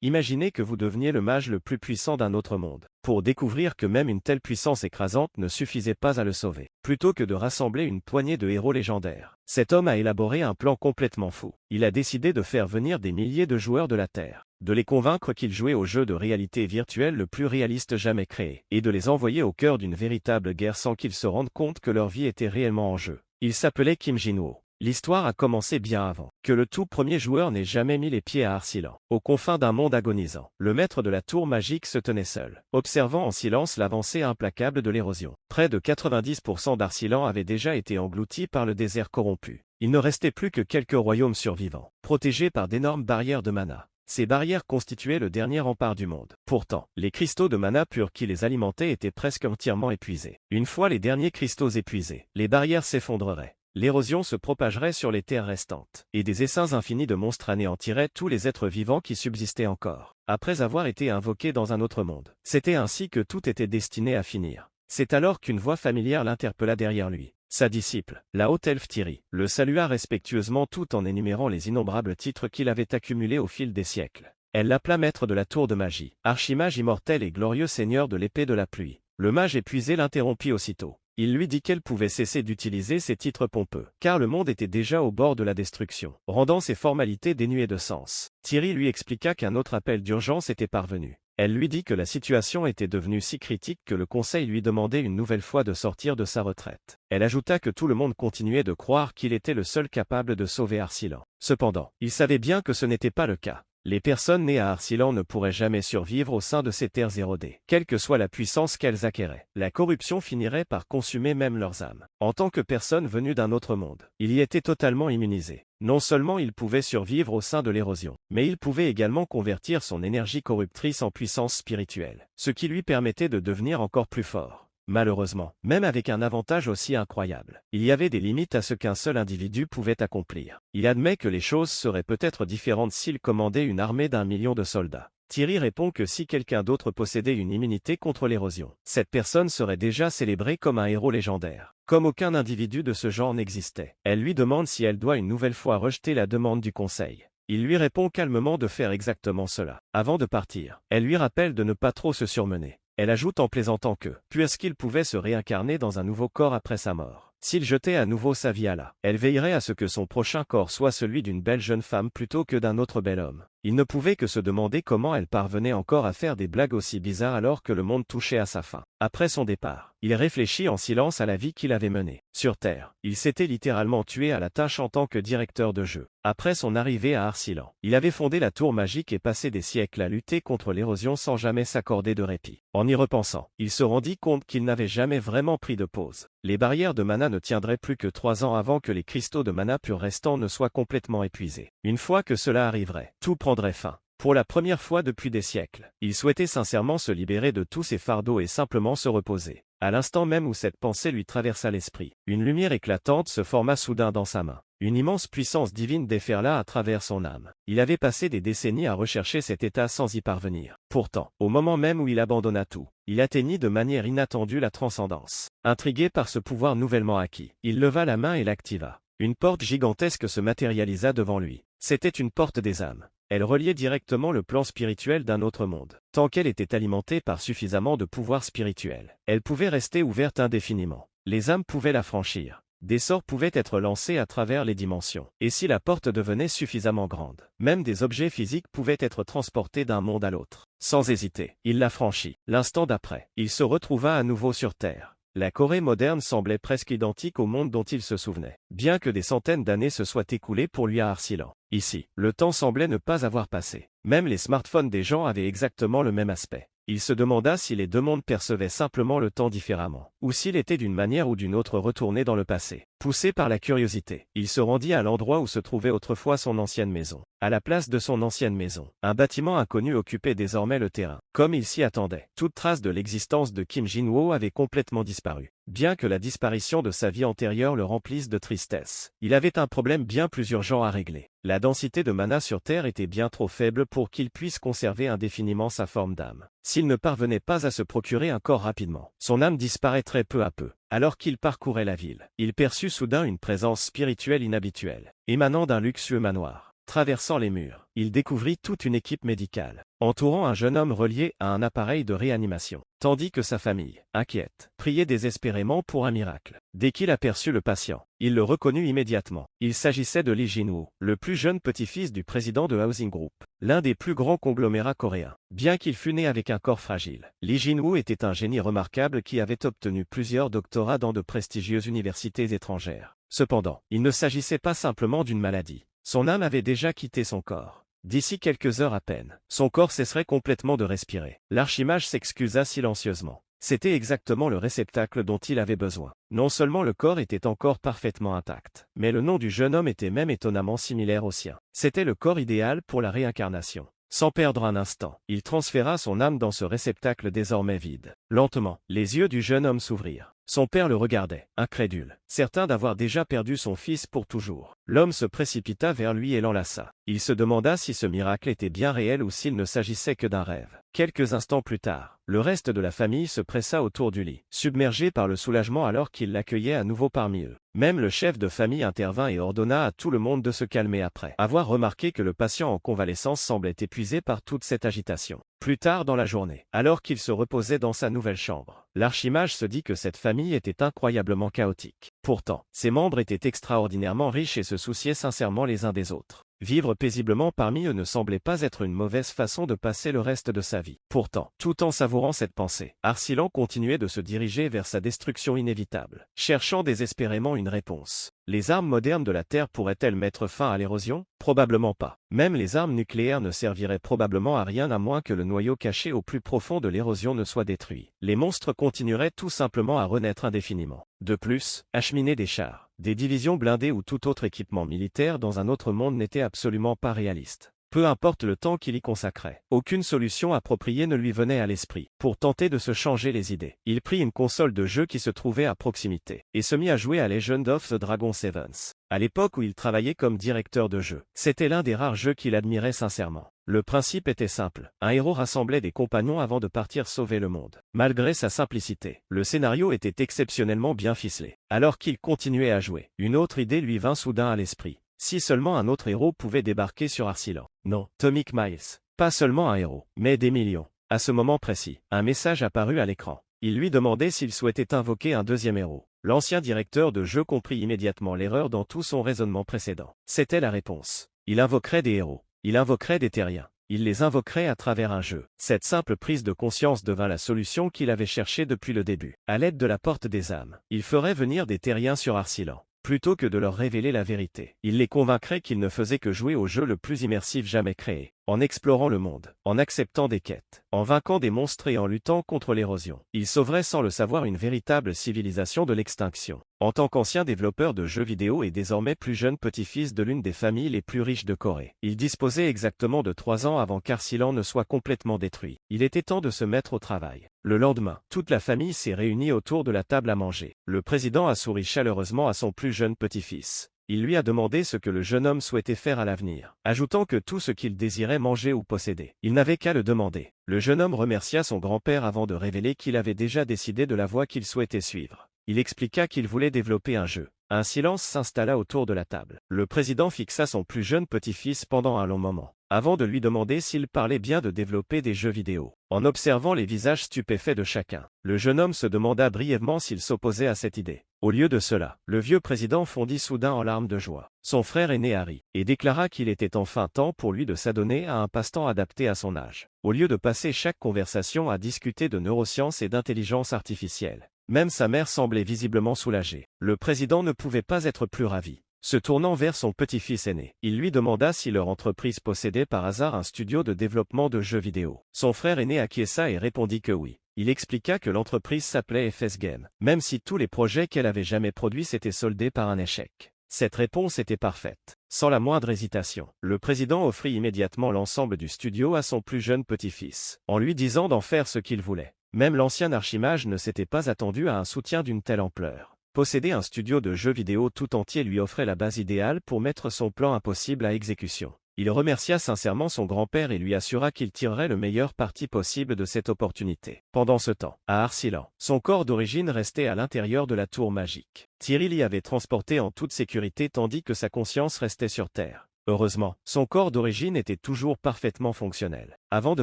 Imaginez que vous deveniez le mage le plus puissant d'un autre monde, pour découvrir que même une telle puissance écrasante ne suffisait pas à le sauver. Plutôt que de rassembler une poignée de héros légendaires, cet homme a élaboré un plan complètement fou. Il a décidé de faire venir des milliers de joueurs de la Terre, de les convaincre qu'ils jouaient au jeu de réalité virtuelle le plus réaliste jamais créé, et de les envoyer au cœur d'une véritable guerre sans qu'ils se rendent compte que leur vie était réellement en jeu. Il s'appelait Kim Jin-woo. L'histoire a commencé bien avant que le tout premier joueur n'ait jamais mis les pieds à Arsilan. Aux confins d'un monde agonisant, le maître de la tour magique se tenait seul, observant en silence l'avancée implacable de l'érosion. Près de 90% d'Arsilan avaient déjà été engloutis par le désert corrompu. Il ne restait plus que quelques royaumes survivants, protégés par d'énormes barrières de mana. Ces barrières constituaient le dernier rempart du monde. Pourtant, les cristaux de mana purs qui les alimentaient étaient presque entièrement épuisés. Une fois les derniers cristaux épuisés, les barrières s'effondreraient. L'érosion se propagerait sur les terres restantes, et des essaims infinis de monstres anéantiraient tous les êtres vivants qui subsistaient encore, après avoir été invoqués dans un autre monde. C'était ainsi que tout était destiné à finir. C'est alors qu'une voix familière l'interpella derrière lui. Sa disciple, la haute elfe Tiri, le salua respectueusement tout en énumérant les innombrables titres qu'il avait accumulés au fil des siècles. Elle l'appela maître de la tour de magie, archimage immortel et glorieux seigneur de l'épée de la pluie. Le mage épuisé l'interrompit aussitôt. Il lui dit qu'elle pouvait cesser d'utiliser ces titres pompeux, car le monde était déjà au bord de la destruction, rendant ces formalités dénuées de sens. Thierry lui expliqua qu'un autre appel d'urgence était parvenu. Elle lui dit que la situation était devenue si critique que le conseil lui demandait une nouvelle fois de sortir de sa retraite. Elle ajouta que tout le monde continuait de croire qu'il était le seul capable de sauver Arsilan. Cependant, il savait bien que ce n'était pas le cas. Les personnes nées à Arsilan ne pourraient jamais survivre au sein de ces terres érodées, quelle que soit la puissance qu'elles acquéraient. La corruption finirait par consumer même leurs âmes. En tant que personne venue d'un autre monde, il y était totalement immunisé. Non seulement il pouvait survivre au sein de l'érosion, mais il pouvait également convertir son énergie corruptrice en puissance spirituelle, ce qui lui permettait de devenir encore plus fort. Malheureusement, même avec un avantage aussi incroyable, il y avait des limites à ce qu'un seul individu pouvait accomplir. Il admet que les choses seraient peut-être différentes s'il commandait une armée d'1 million de soldats. Thierry répond que si quelqu'un d'autre possédait une immunité contre l'érosion, cette personne serait déjà célébrée comme un héros légendaire. Comme aucun individu de ce genre n'existait, elle lui demande si elle doit une nouvelle fois rejeter la demande du conseil. Il lui répond calmement de faire exactement cela. Avant de partir, elle lui rappelle de ne pas trop se surmener. Elle ajoute en plaisantant que, puisqu'il pouvait se réincarner dans un nouveau corps après sa mort, s'il jetait à nouveau sa vie à là, elle veillerait à ce que son prochain corps soit celui d'une belle jeune femme plutôt que d'un autre bel homme. Il ne pouvait que se demander comment elle parvenait encore à faire des blagues aussi bizarres alors que le monde touchait à sa fin. Après son départ, il réfléchit en silence à la vie qu'il avait menée. Sur Terre, il s'était littéralement tué à la tâche en tant que directeur de jeu. Après son arrivée à Arsilan, il avait fondé la tour magique et passé des siècles à lutter contre l'érosion sans jamais s'accorder de répit. En y repensant, il se rendit compte qu'il n'avait jamais vraiment pris de pause. Les barrières de mana ne tiendraient plus que 3 ans avant que les cristaux de mana purs restants ne soient complètement épuisés. Une fois que cela arriverait, tout prendrait fin. Pour la première fois depuis des siècles, il souhaitait sincèrement se libérer de tous ses fardeaux et simplement se reposer. À l'instant même où cette pensée lui traversa l'esprit, une lumière éclatante se forma soudain dans sa main. Une immense puissance divine déferla à travers son âme. Il avait passé des décennies à rechercher cet état sans y parvenir. Pourtant, au moment même où il abandonna tout, il atteignit de manière inattendue la transcendance. Intrigué par ce pouvoir nouvellement acquis, il leva la main et l'activa. Une porte gigantesque se matérialisa devant lui. C'était une porte des âmes. Elle reliait directement le plan spirituel d'un autre monde. Tant qu'elle était alimentée par suffisamment de pouvoir spirituel, elle pouvait rester ouverte indéfiniment. Les âmes pouvaient la franchir. Des sorts pouvaient être lancés à travers les dimensions. Et si la porte devenait suffisamment grande, même des objets physiques pouvaient être transportés d'un monde à l'autre. Sans hésiter, il la franchit. L'instant d'après, il se retrouva à nouveau sur Terre. La Corée moderne semblait presque identique au monde dont il se souvenait, bien que des centaines d'années se soient écoulées pour lui à Arsilan. Ici, le temps semblait ne pas avoir passé. Même les smartphones des gens avaient exactement le même aspect. Il se demanda si les deux mondes percevaient simplement le temps différemment, ou s'il était d'une manière ou d'une autre retourné dans le passé. Poussé par la curiosité, il se rendit à l'endroit où se trouvait autrefois son ancienne maison. À la place de son ancienne maison, un bâtiment inconnu occupait désormais le terrain. Comme il s'y attendait, toute trace de l'existence de Kim Jin-woo avait complètement disparu. Bien que la disparition de sa vie antérieure le remplisse de tristesse, il avait un problème bien plus urgent à régler. La densité de mana sur Terre était bien trop faible pour qu'il puisse conserver indéfiniment sa forme d'âme. S'il ne parvenait pas à se procurer un corps rapidement, son âme disparaîtrait peu à peu. Alors qu'il parcourait la ville, il perçut soudain une présence spirituelle inhabituelle, émanant d'un luxueux manoir. Traversant les murs, il découvrit toute une équipe médicale, entourant un jeune homme relié à un appareil de réanimation, tandis que sa famille, inquiète, priait désespérément pour un miracle. Dès qu'il aperçut le patient, il le reconnut immédiatement. Il s'agissait de Lee Jin-woo, le plus jeune petit-fils du président de Housing Group, l'un des plus grands conglomérats coréens. Bien qu'il fût né avec un corps fragile, Lee Jin-woo était un génie remarquable qui avait obtenu plusieurs doctorats dans de prestigieuses universités étrangères. Cependant, il ne s'agissait pas simplement d'une maladie. Son âme avait déjà quitté son corps. D'ici quelques heures à peine, son corps cesserait complètement de respirer. L'archimage s'excusa silencieusement. C'était exactement le réceptacle dont il avait besoin. Non seulement le corps était encore parfaitement intact, mais le nom du jeune homme était même étonnamment similaire au sien. C'était le corps idéal pour la réincarnation. Sans perdre un instant, il transféra son âme dans ce réceptacle désormais vide. Lentement, les yeux du jeune homme s'ouvrirent. Son père le regardait, incrédule, certain d'avoir déjà perdu son fils pour toujours. L'homme se précipita vers lui et l'enlaça. Il se demanda si ce miracle était bien réel ou s'il ne s'agissait que d'un rêve. Quelques instants plus tard, le reste de la famille se pressa autour du lit, submergé par le soulagement alors qu'il l'accueillait à nouveau parmi eux. Même le chef de famille intervint et ordonna à tout le monde de se calmer après avoir remarqué que le patient en convalescence semblait épuisé par toute cette agitation. Plus tard dans la journée, alors qu'il se reposait dans sa nouvelle chambre, l'archimage se dit que cette famille était incroyablement chaotique. Pourtant, ses membres étaient extraordinairement riches et se souciaient sincèrement les uns des autres. Vivre paisiblement parmi eux ne semblait pas être une mauvaise façon de passer le reste de sa vie. Pourtant, tout en savourant cette pensée, Arsilan continuait de se diriger vers sa destruction inévitable, cherchant désespérément une réponse. Les armes modernes de la Terre pourraient-elles mettre fin à l'érosion? Probablement pas. Même les armes nucléaires ne serviraient probablement à rien à moins que le noyau caché au plus profond de l'érosion ne soit détruit. Les monstres continueraient tout simplement à renaître indéfiniment. De plus, acheminer des chars, des divisions blindées ou tout autre équipement militaire dans un autre monde n'était absolument pas réaliste. Peu importe le temps qu'il y consacrait, aucune solution appropriée ne lui venait à l'esprit. Pour tenter de se changer les idées, il prit une console de jeu qui se trouvait à proximité, et se mit à jouer à Legend of the Dragon Sevens. À l'époque où il travaillait comme directeur de jeu, c'était l'un des rares jeux qu'il admirait sincèrement. Le principe était simple, un héros rassemblait des compagnons avant de partir sauver le monde. Malgré sa simplicité, le scénario était exceptionnellement bien ficelé. Alors qu'il continuait à jouer, une autre idée lui vint soudain à l'esprit. Si seulement un autre héros pouvait débarquer sur Arsilan. Non, Atomic Miles. Pas seulement un héros, mais des millions. À ce moment précis, un message apparut à l'écran. Il lui demandait s'il souhaitait invoquer un deuxième héros. L'ancien directeur de jeu comprit immédiatement l'erreur dans tout son raisonnement précédent. C'était la réponse. Il invoquerait des héros. Il invoquerait des terriens. Il les invoquerait à travers un jeu. Cette simple prise de conscience devint la solution qu'il avait cherchée depuis le début. À l'aide de la porte des âmes, il ferait venir des terriens sur Arsilan. Plutôt que de leur révéler la vérité, il les convaincrait qu'ils ne faisaient que jouer au jeu le plus immersif jamais créé, en explorant le monde, en acceptant des quêtes, en vainquant des monstres et en luttant contre l'érosion. Il sauverait sans le savoir une véritable civilisation de l'extinction. En tant qu'ancien développeur de jeux vidéo et désormais plus jeune petit-fils de l'une des familles les plus riches de Corée, il disposait exactement de 3 ans avant qu'Arsilan ne soit complètement détruit. Il était temps de se mettre au travail. Le lendemain, toute la famille s'est réunie autour de la table à manger. Le président a souri chaleureusement à son plus jeune petit-fils. Il lui a demandé ce que le jeune homme souhaitait faire à l'avenir, ajoutant que tout ce qu'il désirait manger ou posséder. Il n'avait qu'à le demander. Le jeune homme remercia son grand-père avant de révéler qu'il avait déjà décidé de la voie qu'il souhaitait suivre. Il expliqua qu'il voulait développer un jeu. Un silence s'installa autour de la table. Le président fixa son plus jeune petit-fils pendant un long moment, avant de lui demander s'il parlait bien de développer des jeux vidéo. En observant les visages stupéfaits de chacun, le jeune homme se demanda brièvement s'il s'opposait à cette idée. Au lieu de cela, le vieux président fondit soudain en larmes de joie. Son frère aîné Harry, et déclara qu'il était enfin temps pour lui de s'adonner à un passe-temps adapté à son âge. Au lieu de passer chaque conversation à discuter de neurosciences et d'intelligence artificielle, même sa mère semblait visiblement soulagée. Le président ne pouvait pas être plus ravi. Se tournant vers son petit-fils aîné, il lui demanda si leur entreprise possédait par hasard un studio de développement de jeux vidéo. Son frère aîné acquiesça et répondit que oui. Il expliqua que l'entreprise s'appelait FS Game, même si tous les projets qu'elle avait jamais produits s'étaient soldés par un échec. Cette réponse était parfaite. Sans la moindre hésitation, le président offrit immédiatement l'ensemble du studio à son plus jeune petit-fils, en lui disant d'en faire ce qu'il voulait. Même l'ancien archimage ne s'était pas attendu à un soutien d'une telle ampleur. Posséder un studio de jeux vidéo tout entier lui offrait la base idéale pour mettre son plan impossible à exécution. Il remercia sincèrement son grand-père et lui assura qu'il tirerait le meilleur parti possible de cette opportunité. Pendant ce temps, à Arsilan, son corps d'origine restait à l'intérieur de la tour magique. Thierry l'y avait transporté en toute sécurité tandis que sa conscience restait sur Terre. Heureusement, son corps d'origine était toujours parfaitement fonctionnel. Avant de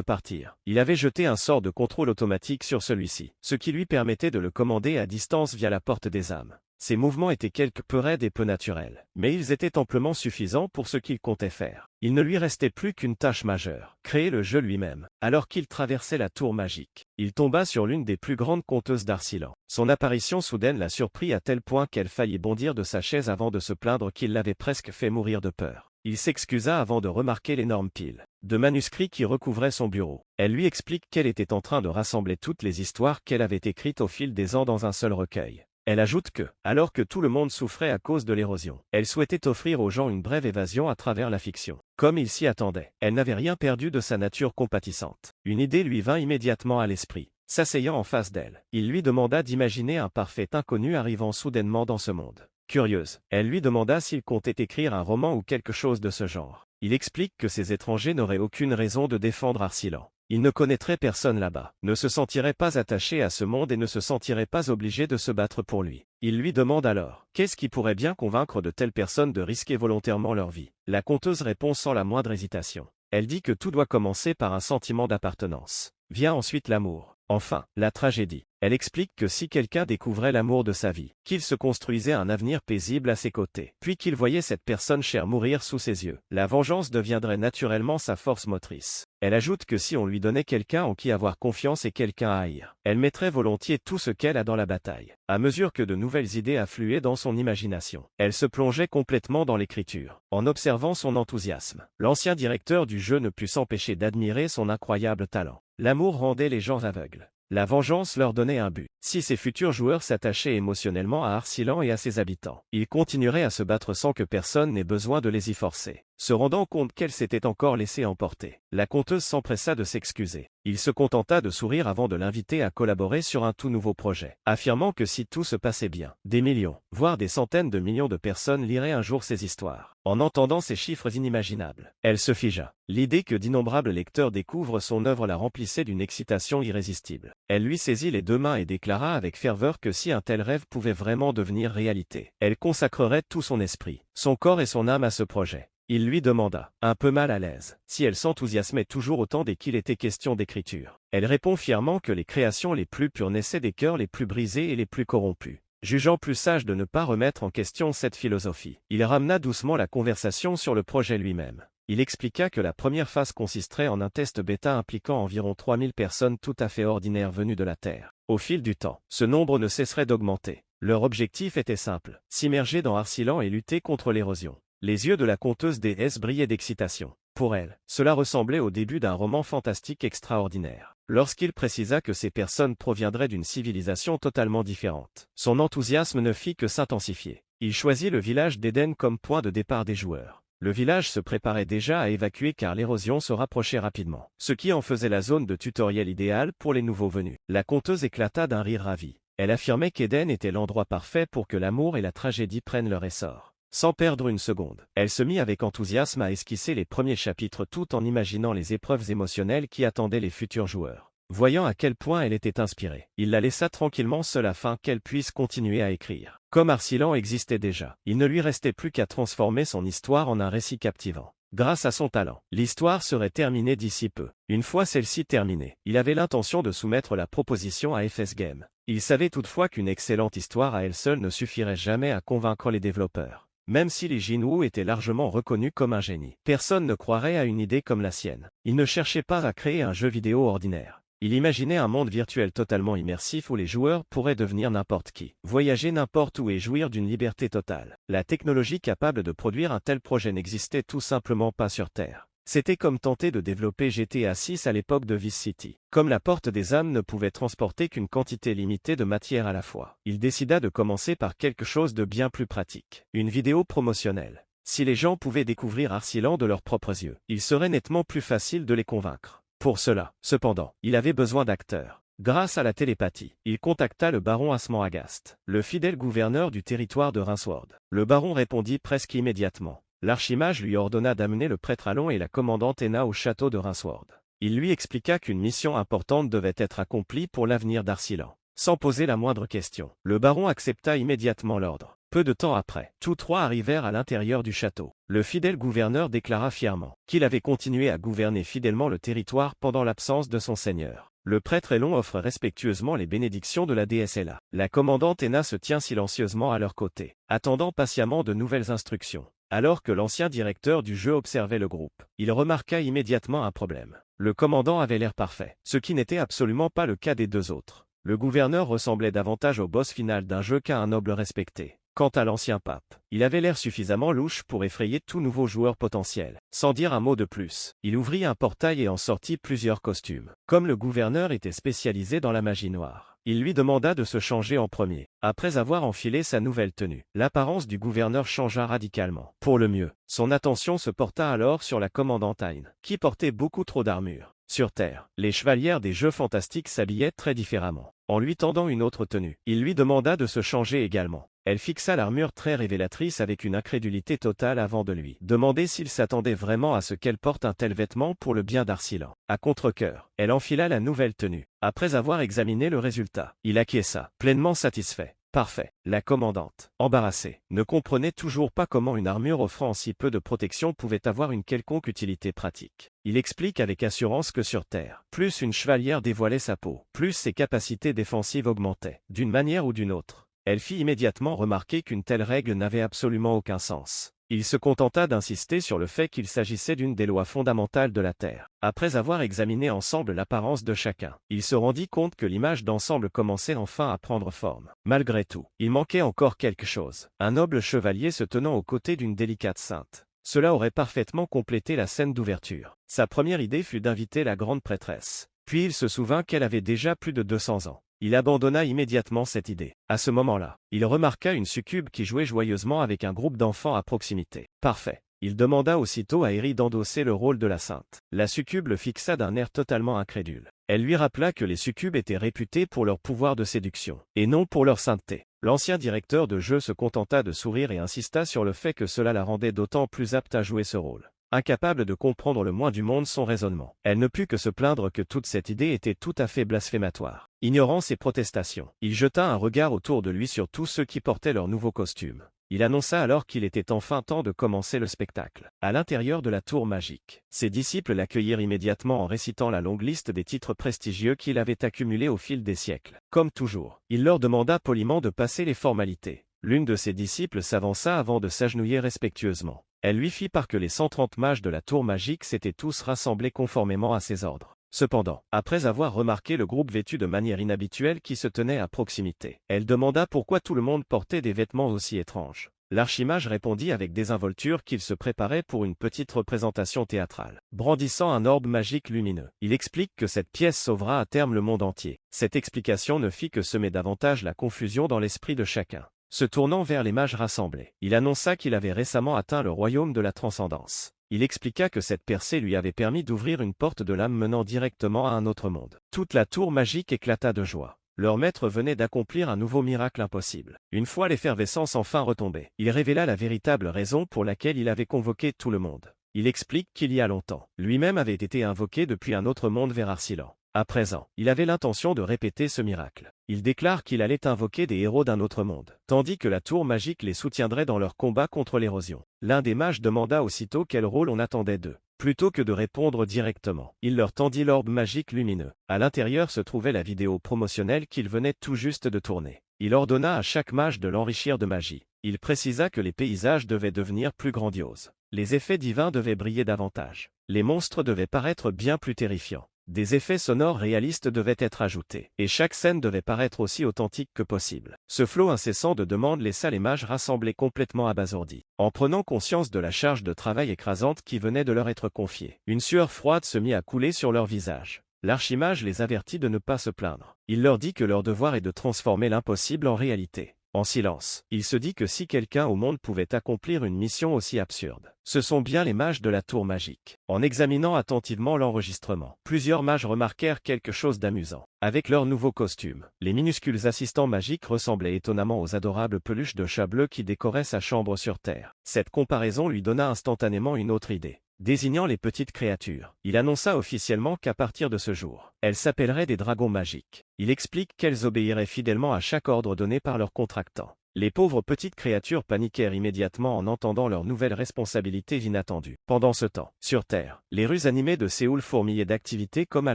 partir, il avait jeté un sort de contrôle automatique sur celui-ci, ce qui lui permettait de le commander à distance via la porte des âmes. Ses mouvements étaient quelque peu raides et peu naturels, mais ils étaient amplement suffisants pour ce qu'il comptait faire. Il ne lui restait plus qu'une tâche majeure, créer le jeu lui-même. Alors qu'il traversait la tour magique, il tomba sur l'une des plus grandes conteuses d'Arsilan. Son apparition soudaine l'a surpris à tel point qu'elle faillit bondir de sa chaise avant de se plaindre qu'il l'avait presque fait mourir de peur. Il s'excusa avant de remarquer l'énorme pile de manuscrits qui recouvrait son bureau. Elle lui explique qu'elle était en train de rassembler toutes les histoires qu'elle avait écrites au fil des ans dans un seul recueil. Elle ajoute que, alors que tout le monde souffrait à cause de l'érosion, elle souhaitait offrir aux gens une brève évasion à travers la fiction. Comme il s'y attendait, elle n'avait rien perdu de sa nature compatissante. Une idée lui vint immédiatement à l'esprit. S'asseyant en face d'elle, il lui demanda d'imaginer un parfait inconnu arrivant soudainement dans ce monde. Curieuse, elle lui demanda s'il comptait écrire un roman ou quelque chose de ce genre. Il explique que ces étrangers n'auraient aucune raison de défendre Arsilan. Il ne connaîtrait personne là-bas, ne se sentirait pas attaché à ce monde et ne se sentirait pas obligé de se battre pour lui. Il lui demande alors, qu'est-ce qui pourrait bien convaincre de telles personnes de risquer volontairement leur vie? La conteuse répond sans la moindre hésitation. Elle dit que tout doit commencer par un sentiment d'appartenance. Vient ensuite l'amour. Enfin, la tragédie. Elle explique que si quelqu'un découvrait l'amour de sa vie, qu'il se construisait un avenir paisible à ses côtés, puis qu'il voyait cette personne chère mourir sous ses yeux, la vengeance deviendrait naturellement sa force motrice. Elle ajoute que si on lui donnait quelqu'un en qui avoir confiance et quelqu'un à haïr, elle mettrait volontiers tout ce qu'elle a dans la bataille. À mesure que de nouvelles idées affluaient dans son imagination, elle se plongeait complètement dans l'écriture. En observant son enthousiasme, l'ancien directeur du jeu ne put s'empêcher d'admirer son incroyable talent. L'amour rendait les gens aveugles. La vengeance leur donnait un but. Si ces futurs joueurs s'attachaient émotionnellement à Arsilan et à ses habitants, ils continueraient à se battre sans que personne n'ait besoin de les y forcer. Se rendant compte qu'elle s'était encore laissée emporter, la conteuse s'empressa de s'excuser. Il se contenta de sourire avant de l'inviter à collaborer sur un tout nouveau projet, affirmant que si tout se passait bien, des millions, voire des centaines de millions de personnes liraient un jour ces histoires. En entendant ces chiffres inimaginables, elle se figea. L'idée que d'innombrables lecteurs découvrent son œuvre la remplissait d'une excitation irrésistible. Elle lui saisit les deux mains et déclara avec ferveur que si un tel rêve pouvait vraiment devenir réalité, elle consacrerait tout son esprit, son corps et son âme à ce projet. Il lui demanda, un peu mal à l'aise, si elle s'enthousiasmait toujours autant dès qu'il était question d'écriture. Elle répond fièrement que les créations les plus pures naissaient des cœurs les plus brisés et les plus corrompus. Jugeant plus sage de ne pas remettre en question cette philosophie, il ramena doucement la conversation sur le projet lui-même. Il expliqua que la première phase consisterait en un test bêta impliquant environ 3000 personnes tout à fait ordinaires venues de la Terre. Au fil du temps, ce nombre ne cesserait d'augmenter. Leur objectif était simple, s'immerger dans Arsilan et lutter contre l'érosion. Les yeux de la conteuse déesse brillaient d'excitation. Pour elle, cela ressemblait au début d'un roman fantastique extraordinaire. Lorsqu'il précisa que ces personnes proviendraient d'une civilisation totalement différente, son enthousiasme ne fit que s'intensifier. Il choisit le village d'Éden comme point de départ des joueurs. Le village se préparait déjà à évacuer car l'érosion se rapprochait rapidement, ce qui en faisait la zone de tutoriel idéale pour les nouveaux venus. La conteuse éclata d'un rire ravi. Elle affirmait qu'Éden était l'endroit parfait pour que l'amour et la tragédie prennent leur essor. Sans perdre une seconde, elle se mit avec enthousiasme à esquisser les premiers chapitres tout en imaginant les épreuves émotionnelles qui attendaient les futurs joueurs. Voyant à quel point elle était inspirée, il la laissa tranquillement seule afin qu'elle puisse continuer à écrire. Comme Arsilan existait déjà, il ne lui restait plus qu'à transformer son histoire en un récit captivant. Grâce à son talent, l'histoire serait terminée d'ici peu. Une fois celle-ci terminée, il avait l'intention de soumettre la proposition à FS Games. Il savait toutefois qu'une excellente histoire à elle seule ne suffirait jamais à convaincre les développeurs. Même si Lee Jin-woo était largement reconnu comme un génie, personne ne croirait à une idée comme la sienne. Il ne cherchait pas à créer un jeu vidéo ordinaire. Il imaginait un monde virtuel totalement immersif où les joueurs pourraient devenir n'importe qui, voyager n'importe où et jouir d'une liberté totale. La technologie capable de produire un tel projet n'existait tout simplement pas sur Terre. C'était comme tenter de développer GTA 6 à l'époque de Vice City. Comme la porte des âmes ne pouvait transporter qu'une quantité limitée de matière à la fois, il décida de commencer par quelque chose de bien plus pratique. Une vidéo promotionnelle. Si les gens pouvaient découvrir Arsilan de leurs propres yeux, il serait nettement plus facile de les convaincre. Pour cela, cependant, il avait besoin d'acteurs. Grâce à la télépathie, il contacta le baron Asman-Agast, le fidèle gouverneur du territoire de Rinceward. Le baron répondit presque immédiatement. L'archimage lui ordonna d'amener le prêtre Alon et la commandante Enna au château de Rinceward. Il lui expliqua qu'une mission importante devait être accomplie pour l'avenir d'Arsilan. sans poser la moindre question. Le baron accepta immédiatement l'ordre. Peu de temps après, tous trois arrivèrent à l'intérieur du château. Le fidèle gouverneur déclara fièrement qu'il avait continué à gouverner fidèlement le territoire pendant l'absence de son seigneur. Le prêtre Elon offre respectueusement les bénédictions de la déesse Ella. La commandante Enna se tient silencieusement à leur côté, attendant patiemment de nouvelles instructions. Alors que l'ancien directeur du jeu observait le groupe, il remarqua immédiatement un problème. Le commandant avait l'air parfait, ce qui n'était absolument pas le cas des deux autres. Le gouverneur ressemblait davantage au boss final d'un jeu qu'à un noble respecté. Quant à l'ancien pape, il avait l'air suffisamment louche pour effrayer tout nouveau joueur potentiel. Sans dire un mot de plus, il ouvrit un portail et en sortit plusieurs costumes. Comme le gouverneur était spécialisé dans la magie noire, il lui demanda de se changer en premier. Après avoir enfilé sa nouvelle tenue, l'apparence du gouverneur changea radicalement. Pour le mieux, son attention se porta alors sur la commandante Ayn, qui portait beaucoup trop d'armure. Sur Terre, les chevalières des jeux fantastiques s'habillaient très différemment. En lui tendant une autre tenue, il lui demanda de se changer également. Elle fixa l'armure très révélatrice avec une incrédulité totale avant de lui demander s'il s'attendait vraiment à ce qu'elle porte un tel vêtement pour le bien d'Arsilan. À contre-cœur, elle enfila la nouvelle tenue. Après avoir examiné le résultat, il acquiesça, pleinement satisfait. Parfait. La commandante, embarrassée, ne comprenait toujours pas comment une armure offrant si peu de protection pouvait avoir une quelconque utilité pratique. Il explique avec assurance que sur Terre, plus une chevalière dévoilait sa peau, plus ses capacités défensives augmentaient, d'une manière ou d'une autre. Elle fit immédiatement remarquer qu'une telle règle n'avait absolument aucun sens. Il se contenta d'insister sur le fait qu'il s'agissait d'une des lois fondamentales de la Terre. Après avoir examiné ensemble l'apparence de chacun, il se rendit compte que l'image d'ensemble commençait enfin à prendre forme. Malgré tout, il manquait encore quelque chose. Un noble chevalier se tenant aux côtés d'une délicate sainte. Cela aurait parfaitement complété la scène d'ouverture. Sa première idée fut d'inviter la grande prêtresse. Puis il se souvint qu'elle avait déjà plus de 200 ans. Il abandonna immédiatement cette idée. À ce moment-là, il remarqua une succube qui jouait joyeusement avec un groupe d'enfants à proximité. Parfait. Il demanda aussitôt à Eri d'endosser le rôle de la sainte. La succube le fixa d'un air totalement incrédule. Elle lui rappela que les succubes étaient réputés pour leur pouvoir de séduction, et non pour leur sainteté. L'ancien directeur de jeu se contenta de sourire et insista sur le fait que cela la rendait d'autant plus apte à jouer ce rôle. Incapable de comprendre le moins du monde son raisonnement, elle ne put que se plaindre que toute cette idée était tout à fait blasphématoire. Ignorant ses protestations, il jeta un regard autour de lui sur tous ceux qui portaient leurs nouveaux costumes. Il annonça alors qu'il était enfin temps de commencer le spectacle. À l'intérieur de la tour magique, ses disciples l'accueillirent immédiatement en récitant la longue liste des titres prestigieux qu'il avait accumulés au fil des siècles. Comme toujours, il leur demanda poliment de passer les formalités. L'une de ses disciples s'avança avant de s'agenouiller respectueusement. Elle lui fit part que les 130 mages de la tour magique s'étaient tous rassemblés conformément à ses ordres. Cependant, après avoir remarqué le groupe vêtu de manière inhabituelle qui se tenait à proximité, elle demanda pourquoi tout le monde portait des vêtements aussi étranges. L'archimage répondit avec désinvolture qu'il se préparait pour une petite représentation théâtrale. Brandissant un orbe magique lumineux, il explique que cette pièce sauvera à terme le monde entier. Cette explication ne fit que semer davantage la confusion dans l'esprit de chacun. Se tournant vers les mages rassemblés, il annonça qu'il avait récemment atteint le royaume de la transcendance. Il expliqua que cette percée lui avait permis d'ouvrir une porte de l'âme menant directement à un autre monde. Toute la tour magique éclata de joie. Leur maître venait d'accomplir un nouveau miracle impossible. Une fois l'effervescence enfin retombée, il révéla la véritable raison pour laquelle il avait convoqué tout le monde. Il explique qu'il y a longtemps, lui-même avait été invoqué depuis un autre monde vers Arsilan. À présent, il avait l'intention de répéter ce miracle. Il déclare qu'il allait invoquer des héros d'un autre monde, tandis que la tour magique les soutiendrait dans leur combat contre l'érosion. L'un des mages demanda aussitôt quel rôle on attendait d'eux. Plutôt que de répondre directement, il leur tendit l'orbe magique lumineux. À l'intérieur se trouvait la vidéo promotionnelle qu'il venait tout juste de tourner. Il ordonna à chaque mage de l'enrichir de magie. Il précisa que les paysages devaient devenir plus grandioses. Les effets divins devaient briller davantage. Les monstres devaient paraître bien plus terrifiants. Des effets sonores réalistes devaient être ajoutés, et chaque scène devait paraître aussi authentique que possible. Ce flot incessant de demandes laissa les mages rassemblés complètement abasourdis. En prenant conscience de la charge de travail écrasante qui venait de leur être confiée, une sueur froide se mit à couler sur leur visage. L'archimage les avertit de ne pas se plaindre. Il leur dit que leur devoir est de transformer l'impossible en réalité. En silence, il se dit que si quelqu'un au monde pouvait accomplir une mission aussi absurde, ce sont bien les mages de la tour magique. En examinant attentivement l'enregistrement, plusieurs mages remarquèrent quelque chose d'amusant. Avec leurs nouveaux costumes, les minuscules assistants magiques ressemblaient étonnamment aux adorables peluches de chat bleu qui décoraient sa chambre sur Terre. Cette comparaison lui donna instantanément une autre idée. désignant les petites créatures. Il annonça officiellement qu'à partir de ce jour, elles s'appelleraient des dragons magiques. Il explique qu'elles obéiraient fidèlement à chaque ordre donné par leurs contractants. Les pauvres petites créatures paniquèrent immédiatement en entendant leurs nouvelles responsabilités inattendues. Pendant ce temps, sur Terre, les rues animées de Séoul fourmillaient d'activités comme à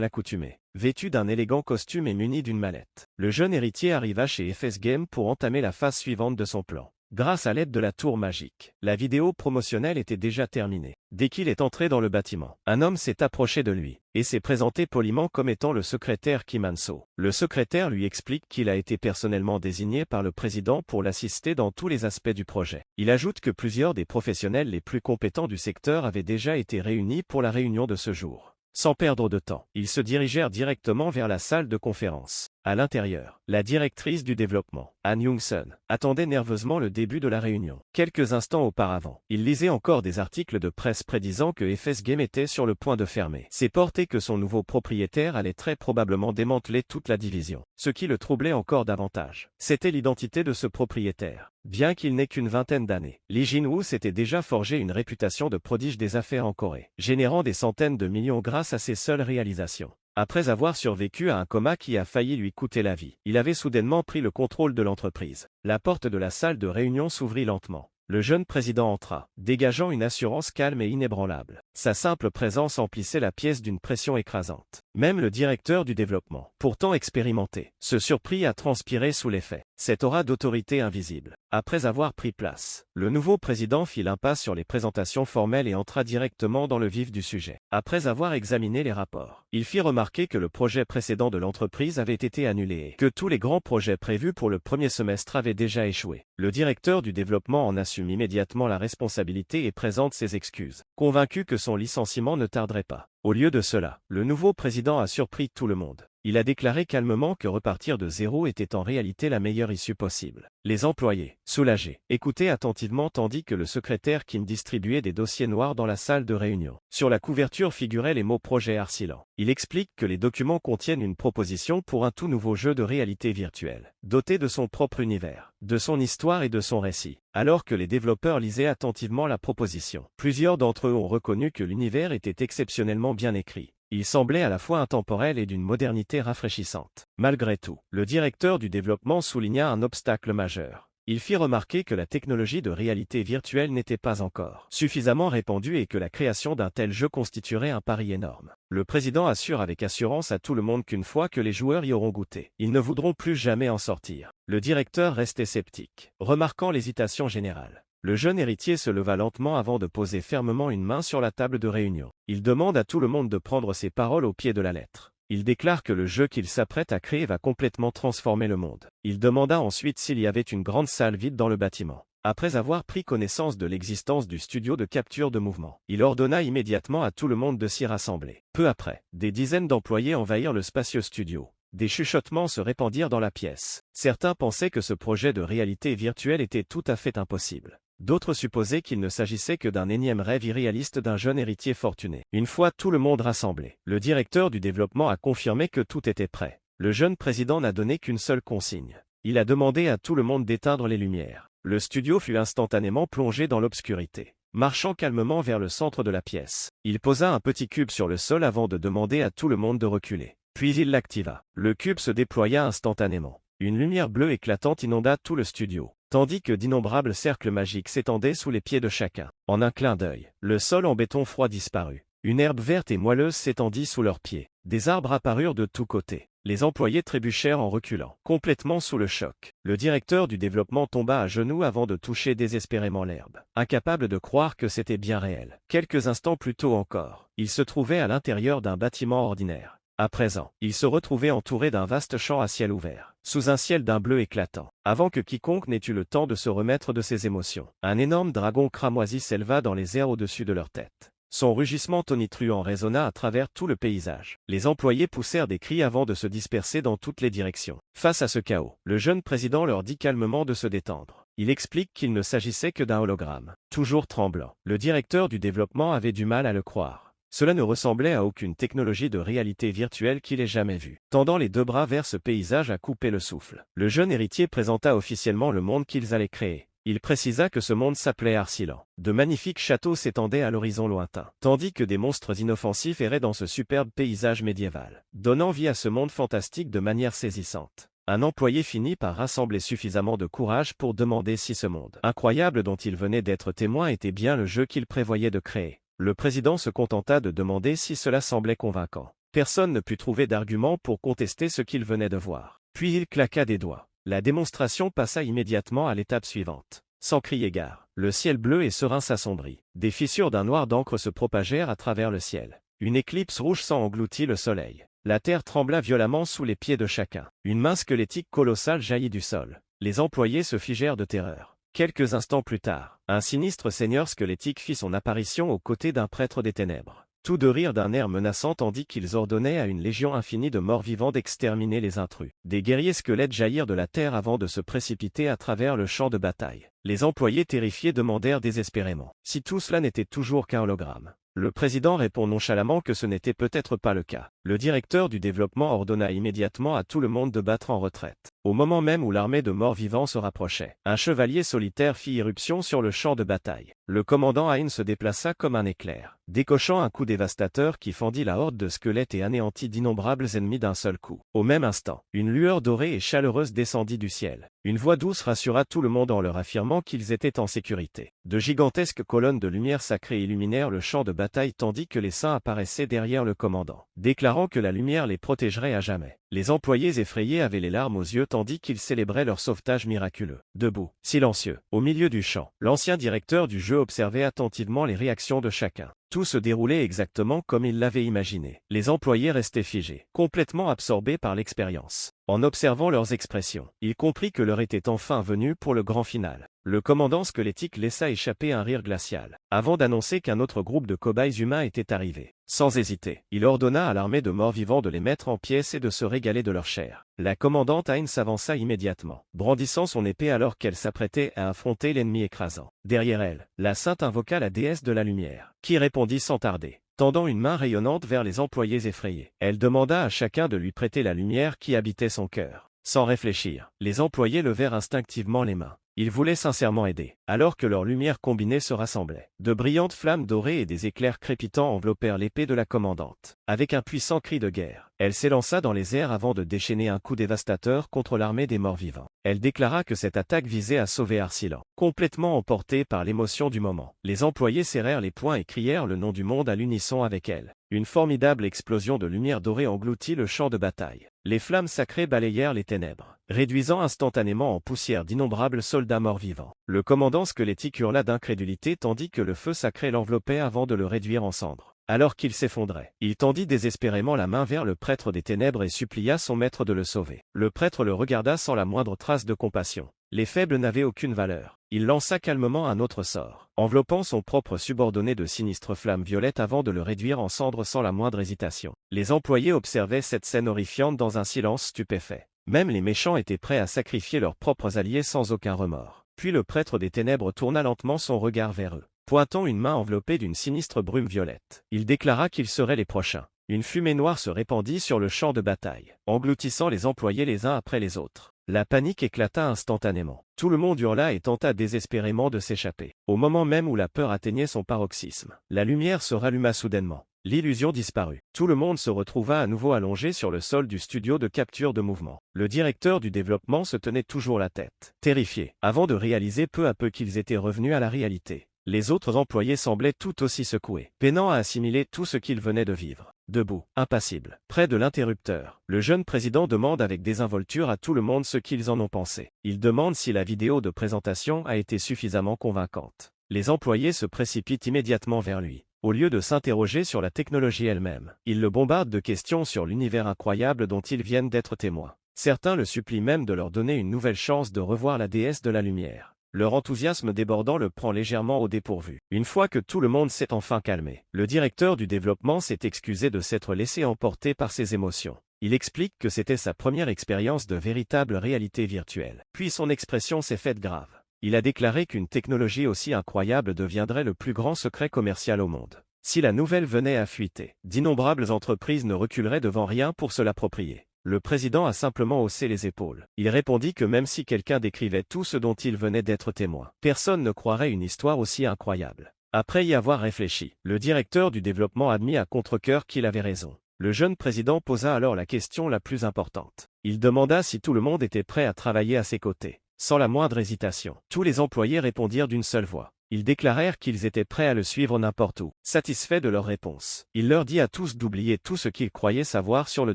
l'accoutumée. Vêtu d'un élégant costume et muni d'une mallette, le jeune héritier arriva chez FS Games pour entamer la phase suivante de son plan. Grâce à l'aide de la tour magique, la vidéo promotionnelle était déjà terminée. Dès qu'il est entré dans le bâtiment, un homme s'est approché de lui et s'est présenté poliment comme étant le secrétaire Kim Han-so. Le secrétaire lui explique qu'il a été personnellement désigné par le président pour l'assister dans tous les aspects du projet. Il ajoute que plusieurs des professionnels les plus compétents du secteur avaient déjà été réunis pour la réunion de ce jour. Sans perdre de temps, ils se dirigèrent directement vers la salle de conférence. À l'intérieur, la directrice du développement, Han Young-sun, attendait nerveusement le début de la réunion. Quelques instants auparavant, il lisait encore des articles de presse prédisant que FS Games était sur le point de fermer ses portes et que son nouveau propriétaire allait très probablement démanteler toute la division. Ce qui le troublait encore davantage, c'était l'identité de ce propriétaire. Bien qu'il n'ait qu'une vingtaine d'années, Lee Jin-woo s'était déjà forgé une réputation de prodige des affaires en Corée, générant des centaines de millions grâce à ses seules réalisations. Après avoir survécu à un coma qui a failli lui coûter la vie, il avait soudainement pris le contrôle de l'entreprise. La porte de la salle de réunion s'ouvrit lentement. Le jeune président entra, dégageant une assurance calme et inébranlable. Sa simple présence emplissait la pièce d'une pression écrasante. Même le directeur du développement, pourtant expérimenté, se surprit à transpirer sous l'effet. Cette aura d'autorité invisible. Après avoir pris place, le nouveau président fit l'impasse sur les présentations formelles et entra directement dans le vif du sujet. Après avoir examiné les rapports, il fit remarquer que le projet précédent de l'entreprise avait été annulé et que tous les grands projets prévus pour le premier semestre avaient déjà échoué. Le directeur du développement en assume immédiatement la responsabilité et présente ses excuses, convaincu que son licenciement ne tarderait pas. Au lieu de cela, le nouveau président a surpris tout le monde. Il a déclaré calmement que repartir de zéro était en réalité la meilleure issue possible. Les employés, soulagés, écoutaient attentivement tandis que le secrétaire Kim distribuait des dossiers noirs dans la salle de réunion. Sur la couverture figuraient les mots projet harcilant. Il explique que les documents contiennent une proposition pour un tout nouveau jeu de réalité virtuelle, doté de son propre univers, de son histoire et de son récit. Alors que les développeurs lisaient attentivement la proposition, plusieurs d'entre eux ont reconnu que l'univers était exceptionnellement bien écrit. Il semblait à la fois intemporel et d'une modernité rafraîchissante. Malgré tout, le directeur du développement souligna un obstacle majeur. Il fit remarquer que la technologie de réalité virtuelle n'était pas encore suffisamment répandue et que la création d'un tel jeu constituerait un pari énorme. Le président assure avec assurance à tout le monde qu'une fois que les joueurs y auront goûté, ils ne voudront plus jamais en sortir. Le directeur restait sceptique, remarquant l'hésitation générale. Le jeune héritier se leva lentement avant de poser fermement une main sur la table de réunion. Il demande à tout le monde de prendre ses paroles au pied de la lettre. Il déclare que le jeu qu'il s'apprête à créer va complètement transformer le monde. Il demanda ensuite s'il y avait une grande salle vide dans le bâtiment. Après avoir pris connaissance de l'existence du studio de capture de mouvement, il ordonna immédiatement à tout le monde de s'y rassembler. Peu après, des dizaines d'employés envahirent le spacieux studio. Des chuchotements se répandirent dans la pièce. Certains pensaient que ce projet de réalité virtuelle était tout à fait impossible. D'autres supposaient qu'il ne s'agissait que d'un énième rêve irréaliste d'un jeune héritier fortuné. Une fois tout le monde rassemblé, le directeur du développement a confirmé que tout était prêt. Le jeune président n'a donné qu'une seule consigne. Il a demandé à tout le monde d'éteindre les lumières. Le studio fut instantanément plongé dans l'obscurité. Marchant calmement vers le centre de la pièce, il posa un petit cube sur le sol avant de demander à tout le monde de reculer. Puis il l'activa. Le cube se déploya instantanément. Une lumière bleue éclatante inonda tout le studio, tandis que d'innombrables cercles magiques s'étendaient sous les pieds de chacun. En un clin d'œil, le sol en béton froid disparut. Une herbe verte et moelleuse s'étendit sous leurs pieds. Des arbres apparurent de tous côtés. Les employés trébuchèrent en reculant, complètement sous le choc. Le directeur du développement tomba à genoux avant de toucher désespérément l'herbe, incapable de croire que c'était bien réel. Quelques instants plus tôt encore, il se trouvait à l'intérieur d'un bâtiment ordinaire. À présent, il se retrouvait entouré d'un vaste champ à ciel ouvert, sous un ciel d'un bleu éclatant. Avant que quiconque n'ait eu le temps de se remettre de ses émotions, un énorme dragon cramoisi s'éleva dans les airs au-dessus de leur tête. Son rugissement tonitruant résonna à travers tout le paysage. Les employés poussèrent des cris avant de se disperser dans toutes les directions. Face à ce chaos, le jeune président leur dit calmement de se détendre. Il explique qu'il ne s'agissait que d'un hologramme. Toujours tremblant, le directeur du développement avait du mal à le croire. Cela ne ressemblait à aucune technologie de réalité virtuelle qu'il ait jamais vue. Tendant les deux bras vers ce paysage à couper le souffle, le jeune héritier présenta officiellement le monde qu'ils allaient créer. Il précisa que ce monde s'appelait Arsilan. De magnifiques châteaux s'étendaient à l'horizon lointain, tandis que des monstres inoffensifs erraient dans ce superbe paysage médiéval, donnant vie à ce monde fantastique de manière saisissante. Un employé finit par rassembler suffisamment de courage pour demander si ce monde incroyable dont il venait d'être témoin était bien le jeu qu'il prévoyait de créer. Le président se contenta de demander si cela semblait convaincant. Personne ne put trouver d'argument pour contester ce qu'il venait de voir. Puis il claqua des doigts. La démonstration passa immédiatement à l'étape suivante. Sans crier gare, le ciel bleu et serein s'assombrit. Des fissures d'un noir d'encre se propagèrent à travers le ciel. Une éclipse rouge sang engloutit le soleil. La terre trembla violemment sous les pieds de chacun. Une main squelettique colossale jaillit du sol. Les employés se figèrent de terreur. Quelques instants plus tard, un sinistre seigneur squelettique fit son apparition aux côtés d'un prêtre des ténèbres. Tous deux rirent d'un air menaçant tandis qu'ils ordonnaient à une légion infinie de morts vivants d'exterminer les intrus. Des guerriers squelettes jaillirent de la terre avant de se précipiter à travers le champ de bataille. Les employés terrifiés demandèrent désespérément si tout cela n'était toujours qu'un hologramme. Le président répond nonchalamment que ce n'était peut-être pas le cas. Le directeur du développement ordonna immédiatement à tout le monde de battre en retraite. Au moment même où l'armée de morts vivants se rapprochait, un chevalier solitaire fit irruption sur le champ de bataille. Le commandant Hein se déplaça comme un éclair, décochant un coup dévastateur qui fendit la horde de squelettes et anéantit d'innombrables ennemis d'un seul coup. Au même instant, une lueur dorée et chaleureuse descendit du ciel. Une voix douce rassura tout le monde en leur affirmant qu'ils étaient en sécurité. De gigantesques colonnes de lumière sacrée illuminèrent le champ de bataille tandis que les saints apparaissaient derrière le commandant, déclarant que la lumière les protégerait à jamais. Les employés effrayés avaient les larmes aux yeux tandis qu'ils célébraient leur sauvetage miraculeux. Debout, silencieux, au milieu du champ, l'ancien directeur du jeu observait attentivement les réactions de chacun. Tout se déroulait exactement comme il l'avait imaginé. Les employés restaient figés, complètement absorbés par l'expérience. En observant leurs expressions, il comprit que l'heure était enfin venue pour le grand final. Le commandant squelettique laissa échapper un rire glacial, avant d'annoncer qu'un autre groupe de cobayes humains était arrivé. Sans hésiter, il ordonna à l'armée de morts-vivants de les mettre en pièces et de se régaler de leur chair. La commandante Hein s'avança immédiatement, brandissant son épée alors qu'elle s'apprêtait à affronter l'ennemi écrasant. Derrière elle, la sainte invoqua la déesse de la lumière, qui répondit sans tarder, tendant une main rayonnante vers les employés effrayés. Elle demanda à chacun de lui prêter la lumière qui habitait son cœur. Sans réfléchir, les employés levèrent instinctivement les mains. Ils voulaient sincèrement aider, alors que leurs lumières combinées se rassemblaient. De brillantes flammes dorées et des éclairs crépitants enveloppèrent l'épée de la commandante. Avec un puissant cri de guerre, elle s'élança dans les airs avant de déchaîner un coup dévastateur contre l'armée des morts-vivants. Elle déclara que cette attaque visait à sauver Arsilan. Complètement emportés par l'émotion du moment, les employés serrèrent les poings et crièrent le nom du monde à l'unisson avec elle. Une formidable explosion de lumière dorée engloutit le champ de bataille. Les flammes sacrées balayèrent les ténèbres, réduisant instantanément en poussière d'innombrables soldats morts-vivants. Le commandant squelettique hurla d'incrédulité tandis que le feu sacré l'enveloppait avant de le réduire en cendres. Alors qu'il s'effondrait, il tendit désespérément la main vers le prêtre des ténèbres et supplia son maître de le sauver. Le prêtre le regarda sans la moindre trace de compassion. Les faibles n'avaient aucune valeur. Il lança calmement un autre sort, enveloppant son propre subordonné de sinistres flammes violettes avant de le réduire en cendres sans la moindre hésitation. Les employés observaient cette scène horrifiante dans un silence stupéfait. Même les méchants étaient prêts à sacrifier leurs propres alliés sans aucun remords. Puis le prêtre des ténèbres tourna lentement son regard vers eux, pointant une main enveloppée d'une sinistre brume violette. Il déclara qu'ils seraient les prochains. Une fumée noire se répandit sur le champ de bataille, engloutissant les employés les uns après les autres. La panique éclata instantanément. Tout le monde hurla et tenta désespérément de s'échapper. Au moment même où la peur atteignait son paroxysme, la lumière se ralluma soudainement. L'illusion disparut. Tout le monde se retrouva à nouveau allongé sur le sol du studio de capture de mouvement. Le directeur du développement se tenait toujours la tête, terrifié, avant de réaliser peu à peu qu'ils étaient revenus à la réalité. Les autres employés semblaient tout aussi secoués, peinant à assimiler tout ce qu'ils venaient de vivre. Debout, impassible, près de l'interrupteur, le jeune président demande avec désinvolture à tout le monde ce qu'ils en ont pensé. Il demande si la vidéo de présentation a été suffisamment convaincante. Les employés se précipitent immédiatement vers lui. Au lieu de s'interroger sur la technologie elle-même, ils le bombardent de questions sur l'univers incroyable dont ils viennent d'être témoins. Certains le supplient même de leur donner une nouvelle chance de revoir la déesse de la lumière. Leur enthousiasme débordant le prend légèrement au dépourvu. Une fois que tout le monde s'est enfin calmé, le directeur du développement s'est excusé de s'être laissé emporter par ses émotions. Il explique que c'était sa première expérience de véritable réalité virtuelle. Puis son expression s'est faite grave. Il a déclaré qu'une technologie aussi incroyable deviendrait le plus grand secret commercial au monde. Si la nouvelle venait à fuiter, d'innombrables entreprises ne reculeraient devant rien pour se l'approprier. Le président a simplement haussé les épaules. Il répondit que même si quelqu'un décrivait tout ce dont il venait d'être témoin, personne ne croirait une histoire aussi incroyable. Après y avoir réfléchi, le directeur du développement admit à contre-cœur qu'il avait raison. Le jeune président posa alors la question la plus importante. Il demanda si tout le monde était prêt à travailler à ses côtés. Sans la moindre hésitation, tous les employés répondirent d'une seule voix. Ils déclarèrent qu'ils étaient prêts à le suivre n'importe où. Satisfait de leur réponse, il leur dit à tous d'oublier tout ce qu'ils croyaient savoir sur le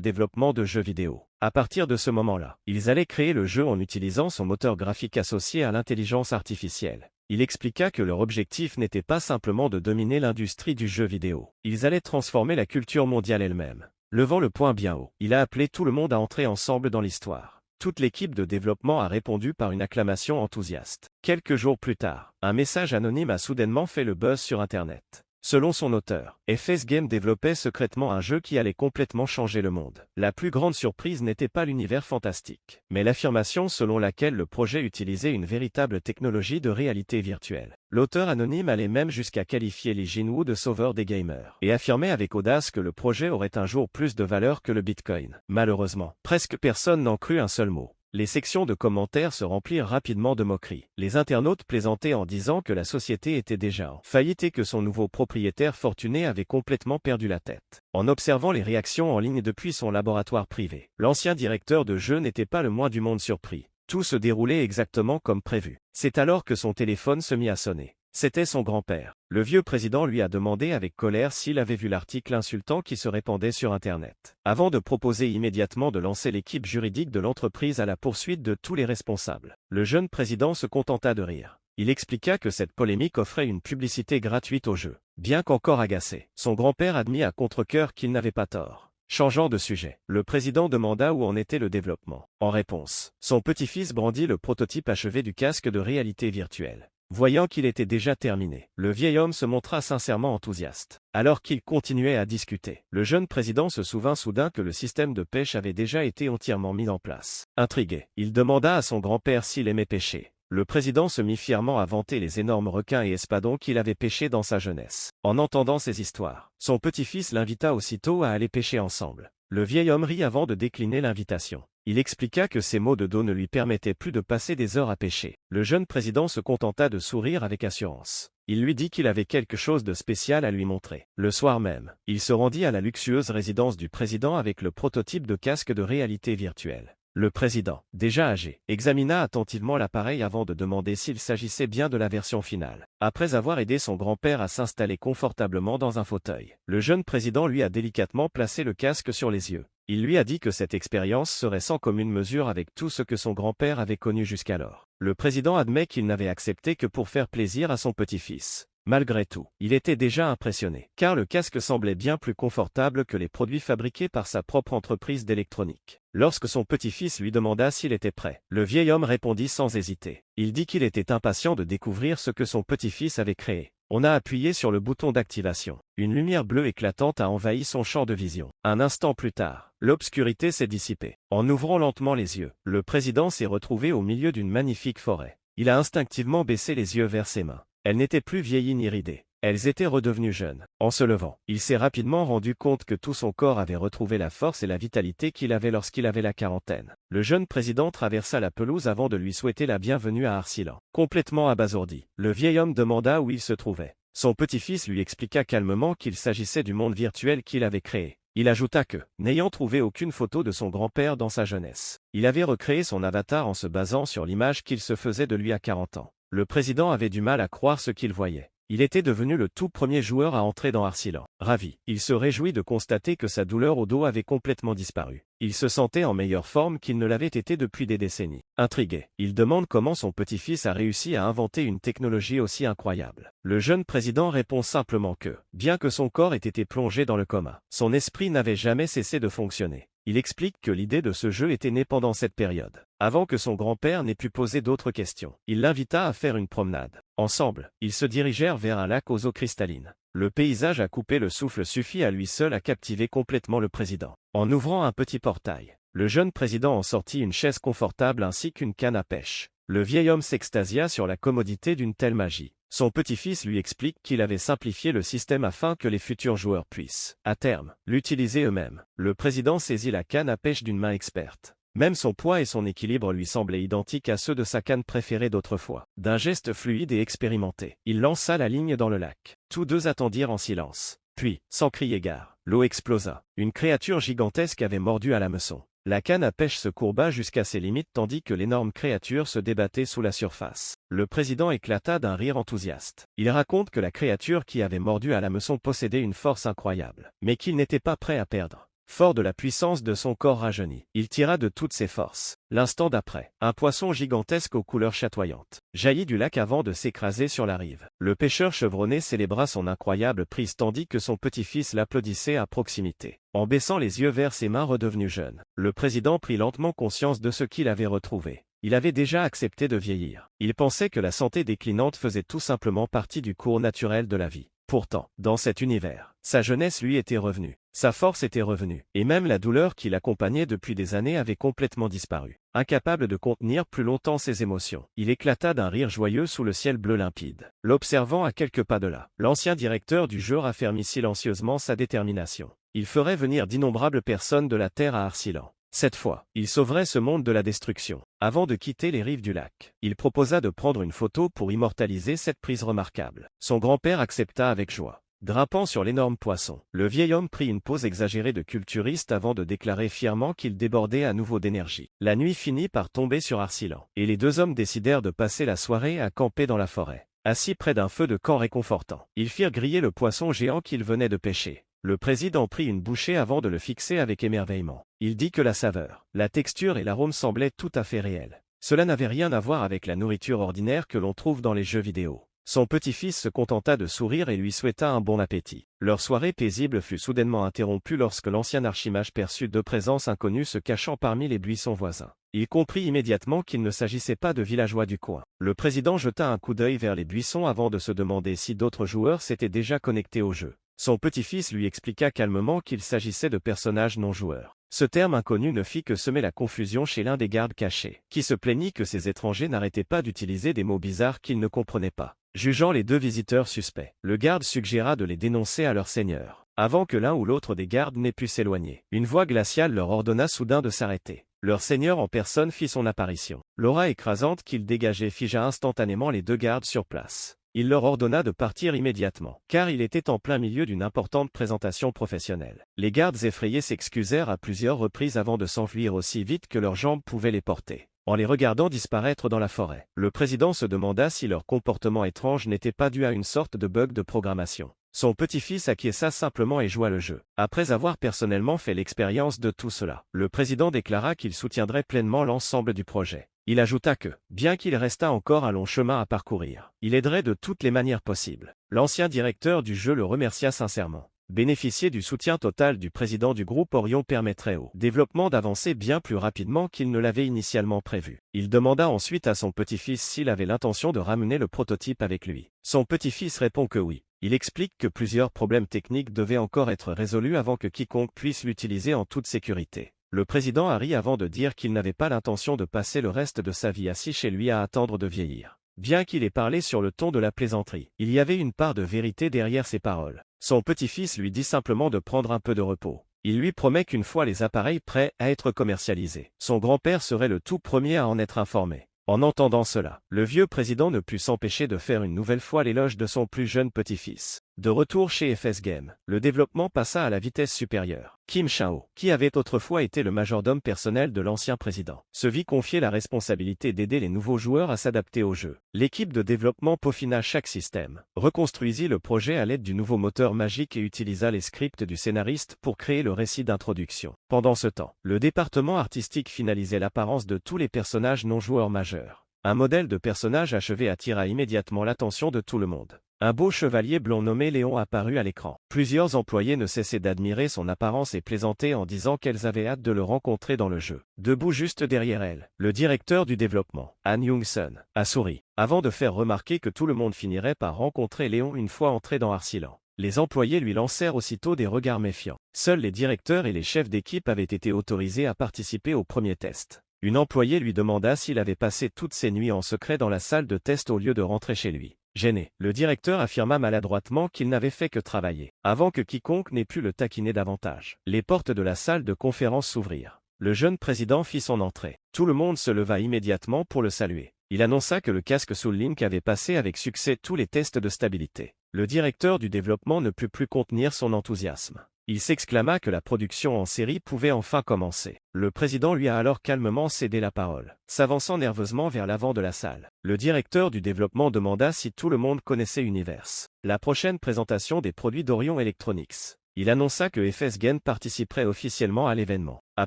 développement de jeux vidéo. À partir de ce moment-là, ils allaient créer le jeu en utilisant son moteur graphique associé à l'intelligence artificielle. Il expliqua que leur objectif n'était pas simplement de dominer l'industrie du jeu vidéo. Ils allaient transformer la culture mondiale elle-même. Levant le poing bien haut, il a appelé tout le monde à entrer ensemble dans l'histoire. Toute l'équipe de développement a répondu par une acclamation enthousiaste. Quelques jours plus tard, un message anonyme a soudainement fait le buzz sur Internet. Selon son auteur, FS Games développait secrètement un jeu qui allait complètement changer le monde. La plus grande surprise n'était pas l'univers fantastique, mais l'affirmation selon laquelle le projet utilisait une véritable technologie de réalité virtuelle. L'auteur anonyme allait même jusqu'à qualifier Lee Jin-woo de sauveur des gamers, et affirmait avec audace que le projet aurait un jour plus de valeur que le Bitcoin. Malheureusement, presque personne n'en crut un seul mot. Les sections de commentaires se remplirent rapidement de moqueries. Les internautes plaisantaient en disant que la société était déjà en faillite et que son nouveau propriétaire fortuné avait complètement perdu la tête. En observant les réactions en ligne depuis son laboratoire privé, l'ancien directeur de jeu n'était pas le moins du monde surpris. Tout se déroulait exactement comme prévu. C'est alors que son téléphone se mit à sonner. C'était son grand-père. Le vieux président lui a demandé avec colère s'il avait vu l'article insultant qui se répandait sur Internet, avant de proposer immédiatement de lancer l'équipe juridique de l'entreprise à la poursuite de tous les responsables. Le jeune président se contenta de rire. Il expliqua que cette polémique offrait une publicité gratuite au jeu. Bien qu'encore agacé, son grand-père admit à contre-cœur qu'il n'avait pas tort. Changeant de sujet, le président demanda où en était le développement. En réponse, son petit-fils brandit le prototype achevé du casque de réalité virtuelle. Voyant qu'il était déjà terminé, le vieil homme se montra sincèrement enthousiaste. Alors qu'ils continuaient à discuter, le jeune président se souvint soudain que le système de pêche avait déjà été entièrement mis en place. Intrigué, il demanda à son grand-père s'il aimait pêcher. Le président se mit fièrement à vanter les énormes requins et espadons qu'il avait pêchés dans sa jeunesse. En entendant ces histoires, son petit-fils l'invita aussitôt à aller pêcher ensemble. Le vieil homme rit avant de décliner l'invitation. Il expliqua que ses maux de dos ne lui permettaient plus de passer des heures à pêcher. Le jeune président se contenta de sourire avec assurance. Il lui dit qu'il avait quelque chose de spécial à lui montrer. Le soir même, il se rendit à la luxueuse résidence du président avec le prototype de casque de réalité virtuelle. Le président, déjà âgé, examina attentivement l'appareil avant de demander s'il s'agissait bien de la version finale. Après avoir aidé son grand-père à s'installer confortablement dans un fauteuil, le jeune président lui a délicatement placé le casque sur les yeux. Il lui a dit que cette expérience serait sans commune mesure avec tout ce que son grand-père avait connu jusqu'alors. Le président admet qu'il n'avait accepté que pour faire plaisir à son petit-fils. Malgré tout, il était déjà impressionné, car le casque semblait bien plus confortable que les produits fabriqués par sa propre entreprise d'électronique. Lorsque son petit-fils lui demanda s'il était prêt, le vieil homme répondit sans hésiter. Il dit qu'il était impatient de découvrir ce que son petit-fils avait créé. On a appuyé sur le bouton d'activation. Une lumière bleue éclatante a envahi son champ de vision. Un instant plus tard, l'obscurité s'est dissipée. En ouvrant lentement les yeux, le président s'est retrouvé au milieu d'une magnifique forêt. Il a instinctivement baissé les yeux vers ses mains. Elles n'étaient plus vieillies ni ridées. Elles étaient redevenues jeunes. En se levant, il s'est rapidement rendu compte que tout son corps avait retrouvé la force et la vitalité qu'il avait lorsqu'il avait la quarantaine. Le jeune président traversa la pelouse avant de lui souhaiter la bienvenue à Arsilan. Complètement abasourdi, le vieil homme demanda où il se trouvait. Son petit-fils lui expliqua calmement qu'il s'agissait du monde virtuel qu'il avait créé. Il ajouta que, n'ayant trouvé aucune photo de son grand-père dans sa jeunesse, il avait recréé son avatar en se basant sur l'image qu'il se faisait de lui à 40 ans. Le président avait du mal à croire ce qu'il voyait. Il était devenu le tout premier joueur à entrer dans Arsilan. Ravi, il se réjouit de constater que sa douleur au dos avait complètement disparu. Il se sentait en meilleure forme qu'il ne l'avait été depuis des décennies. Intrigué, il demande comment son petit-fils a réussi à inventer une technologie aussi incroyable. Le jeune président répond simplement que, bien que son corps ait été plongé dans le coma, son esprit n'avait jamais cessé de fonctionner. Il explique que l'idée de ce jeu était née pendant cette période, avant que son grand-père n'ait pu poser d'autres questions. Il l'invita à faire une promenade. Ensemble, ils se dirigèrent vers un lac aux eaux cristallines. Le paysage à couper le souffle suffit à lui seul à captiver complètement le président. En ouvrant un petit portail, le jeune président en sortit une chaise confortable ainsi qu'une canne à pêche. Le vieil homme s'extasia sur la commodité d'une telle magie. Son petit-fils lui explique qu'il avait simplifié le système afin que les futurs joueurs puissent, à terme, l'utiliser eux-mêmes. Le président saisit la canne à pêche d'une main experte. Même son poids et son équilibre lui semblaient identiques à ceux de sa canne préférée d'autrefois. D'un geste fluide et expérimenté, il lança la ligne dans le lac. Tous deux attendirent en silence. Puis, sans crier gare, l'eau explosa. Une créature gigantesque avait mordu à l'hameçon. La canne à pêche se courba jusqu'à ses limites tandis que l'énorme créature se débattait sous la surface. Le président éclata d'un rire enthousiaste. Il raconte que la créature qui avait mordu à l'hameçon possédait une force incroyable, mais qu'il n'était pas prêt à perdre. Fort de la puissance de son corps rajeuni, il tira de toutes ses forces. L'instant d'après, un poisson gigantesque aux couleurs chatoyantes jaillit du lac avant de s'écraser sur la rive. Le pêcheur chevronné célébra son incroyable prise tandis que son petit-fils l'applaudissait à proximité. En baissant les yeux vers ses mains redevenues jeunes, le président prit lentement conscience de ce qu'il avait retrouvé. Il avait déjà accepté de vieillir. Il pensait que la santé déclinante faisait tout simplement partie du cours naturel de la vie. Pourtant, dans cet univers, sa jeunesse lui était revenue, sa force était revenue, et même la douleur qui l'accompagnait depuis des années avait complètement disparu. Incapable de contenir plus longtemps ses émotions, il éclata d'un rire joyeux sous le ciel bleu limpide. L'observant à quelques pas de là, l'ancien directeur du jeu raffermit silencieusement sa détermination. Il ferait venir d'innombrables personnes de la Terre à Arsilan. Cette fois, il sauverait ce monde de la destruction. Avant de quitter les rives du lac, il proposa de prendre une photo pour immortaliser cette prise remarquable. Son grand-père accepta avec joie. Grimpant sur l'énorme poisson, le vieil homme prit une pose exagérée de culturiste avant de déclarer fièrement qu'il débordait à nouveau d'énergie. La nuit finit par tomber sur Arsilan, et les deux hommes décidèrent de passer la soirée à camper dans la forêt. Assis près d'un feu de camp réconfortant, ils firent griller le poisson géant qu'ils venaient de pêcher. Le président prit une bouchée avant de le fixer avec émerveillement. Il dit que la saveur, la texture et l'arôme semblaient tout à fait réels. Cela n'avait rien à voir avec la nourriture ordinaire que l'on trouve dans les jeux vidéo. Son petit-fils se contenta de sourire et lui souhaita un bon appétit. Leur soirée paisible fut soudainement interrompue lorsque l'ancien archimage perçut deux présences inconnues se cachant parmi les buissons voisins. Il comprit immédiatement qu'il ne s'agissait pas de villageois du coin. Le président jeta un coup d'œil vers les buissons avant de se demander si d'autres joueurs s'étaient déjà connectés au jeu. Son petit-fils lui expliqua calmement qu'il s'agissait de personnages non-joueurs. Ce terme inconnu ne fit que semer la confusion chez l'un des gardes cachés, qui se plaignit que ces étrangers n'arrêtaient pas d'utiliser des mots bizarres qu'il ne comprenait pas. Jugeant les deux visiteurs suspects, le garde suggéra de les dénoncer à leur seigneur, avant que l'un ou l'autre des gardes n'ait pu s'éloigner. Une voix glaciale leur ordonna soudain de s'arrêter. Leur seigneur en personne fit son apparition. L'aura écrasante qu'il dégageait figea instantanément les deux gardes sur place. Il leur ordonna de partir immédiatement, car il était en plein milieu d'une importante présentation professionnelle. Les gardes effrayés s'excusèrent à plusieurs reprises avant de s'enfuir aussi vite que leurs jambes pouvaient les porter. En les regardant disparaître dans la forêt, le président se demanda si leur comportement étrange n'était pas dû à une sorte de bug de programmation. Son petit-fils acquiesça simplement et joua le jeu. Après avoir personnellement fait l'expérience de tout cela, le président déclara qu'il soutiendrait pleinement l'ensemble du projet. Il ajouta que, bien qu'il restât encore un long chemin à parcourir, il aiderait de toutes les manières possibles. L'ancien directeur du jeu le remercia sincèrement. Bénéficier du soutien total du président du groupe Orion permettrait au développement d'avancer bien plus rapidement qu'il ne l'avait initialement prévu. Il demanda ensuite à son petit-fils s'il avait l'intention de ramener le prototype avec lui. Son petit-fils répond que oui. Il explique que plusieurs problèmes techniques devaient encore être résolus avant que quiconque puisse l'utiliser en toute sécurité. Le président a ri avant de dire qu'il n'avait pas l'intention de passer le reste de sa vie assis chez lui à attendre de vieillir. Bien qu'il ait parlé sur le ton de la plaisanterie, il y avait une part de vérité derrière ses paroles. Son petit-fils lui dit simplement de prendre un peu de repos. Il lui promet qu'une fois les appareils prêts à être commercialisés, son grand-père serait le tout premier à en être informé. En entendant cela, le vieux président ne put s'empêcher de faire une nouvelle fois l'éloge de son plus jeune petit-fils. De retour chez FS Games, le développement passa à la vitesse supérieure. Kim Chao, qui avait autrefois été le majordome personnel de l'ancien président, se vit confier la responsabilité d'aider les nouveaux joueurs à s'adapter au jeu. L'équipe de développement peaufina chaque système, reconstruisit le projet à l'aide du nouveau moteur magique et utilisa les scripts du scénariste pour créer le récit d'introduction. Pendant ce temps, le département artistique finalisait l'apparence de tous les personnages non-joueurs majeurs. Un modèle de personnage achevé attira immédiatement l'attention de tout le monde. Un beau chevalier blond nommé Léon apparut à l'écran. Plusieurs employés ne cessaient d'admirer son apparence et plaisanter en disant qu'elles avaient hâte de le rencontrer dans le jeu. Debout juste derrière elle, le directeur du développement, Han Young-sun, a souri, avant de faire remarquer que tout le monde finirait par rencontrer Léon une fois entré dans Arsilan. Les employés lui lancèrent aussitôt des regards méfiants. Seuls les directeurs et les chefs d'équipe avaient été autorisés à participer au premier test. Une employée lui demanda s'il avait passé toutes ses nuits en secret dans la salle de test au lieu de rentrer chez lui. Gêné, le directeur affirma maladroitement qu'il n'avait fait que travailler, avant que quiconque n'ait pu le taquiner davantage. Les portes de la salle de conférence s'ouvrirent. Le jeune président fit son entrée. Tout le monde se leva immédiatement pour le saluer. Il annonça que le casque SoulLink avait passé avec succès tous les tests de stabilité. Le directeur du développement ne put plus contenir son enthousiasme. Il s'exclama que la production en série pouvait enfin commencer. Le président lui a alors calmement cédé la parole, s'avançant nerveusement vers l'avant de la salle. Le directeur du développement demanda si tout le monde connaissait Universe, la prochaine présentation des produits d'Orion Electronics. Il annonça que FS Games participerait officiellement à l'événement. À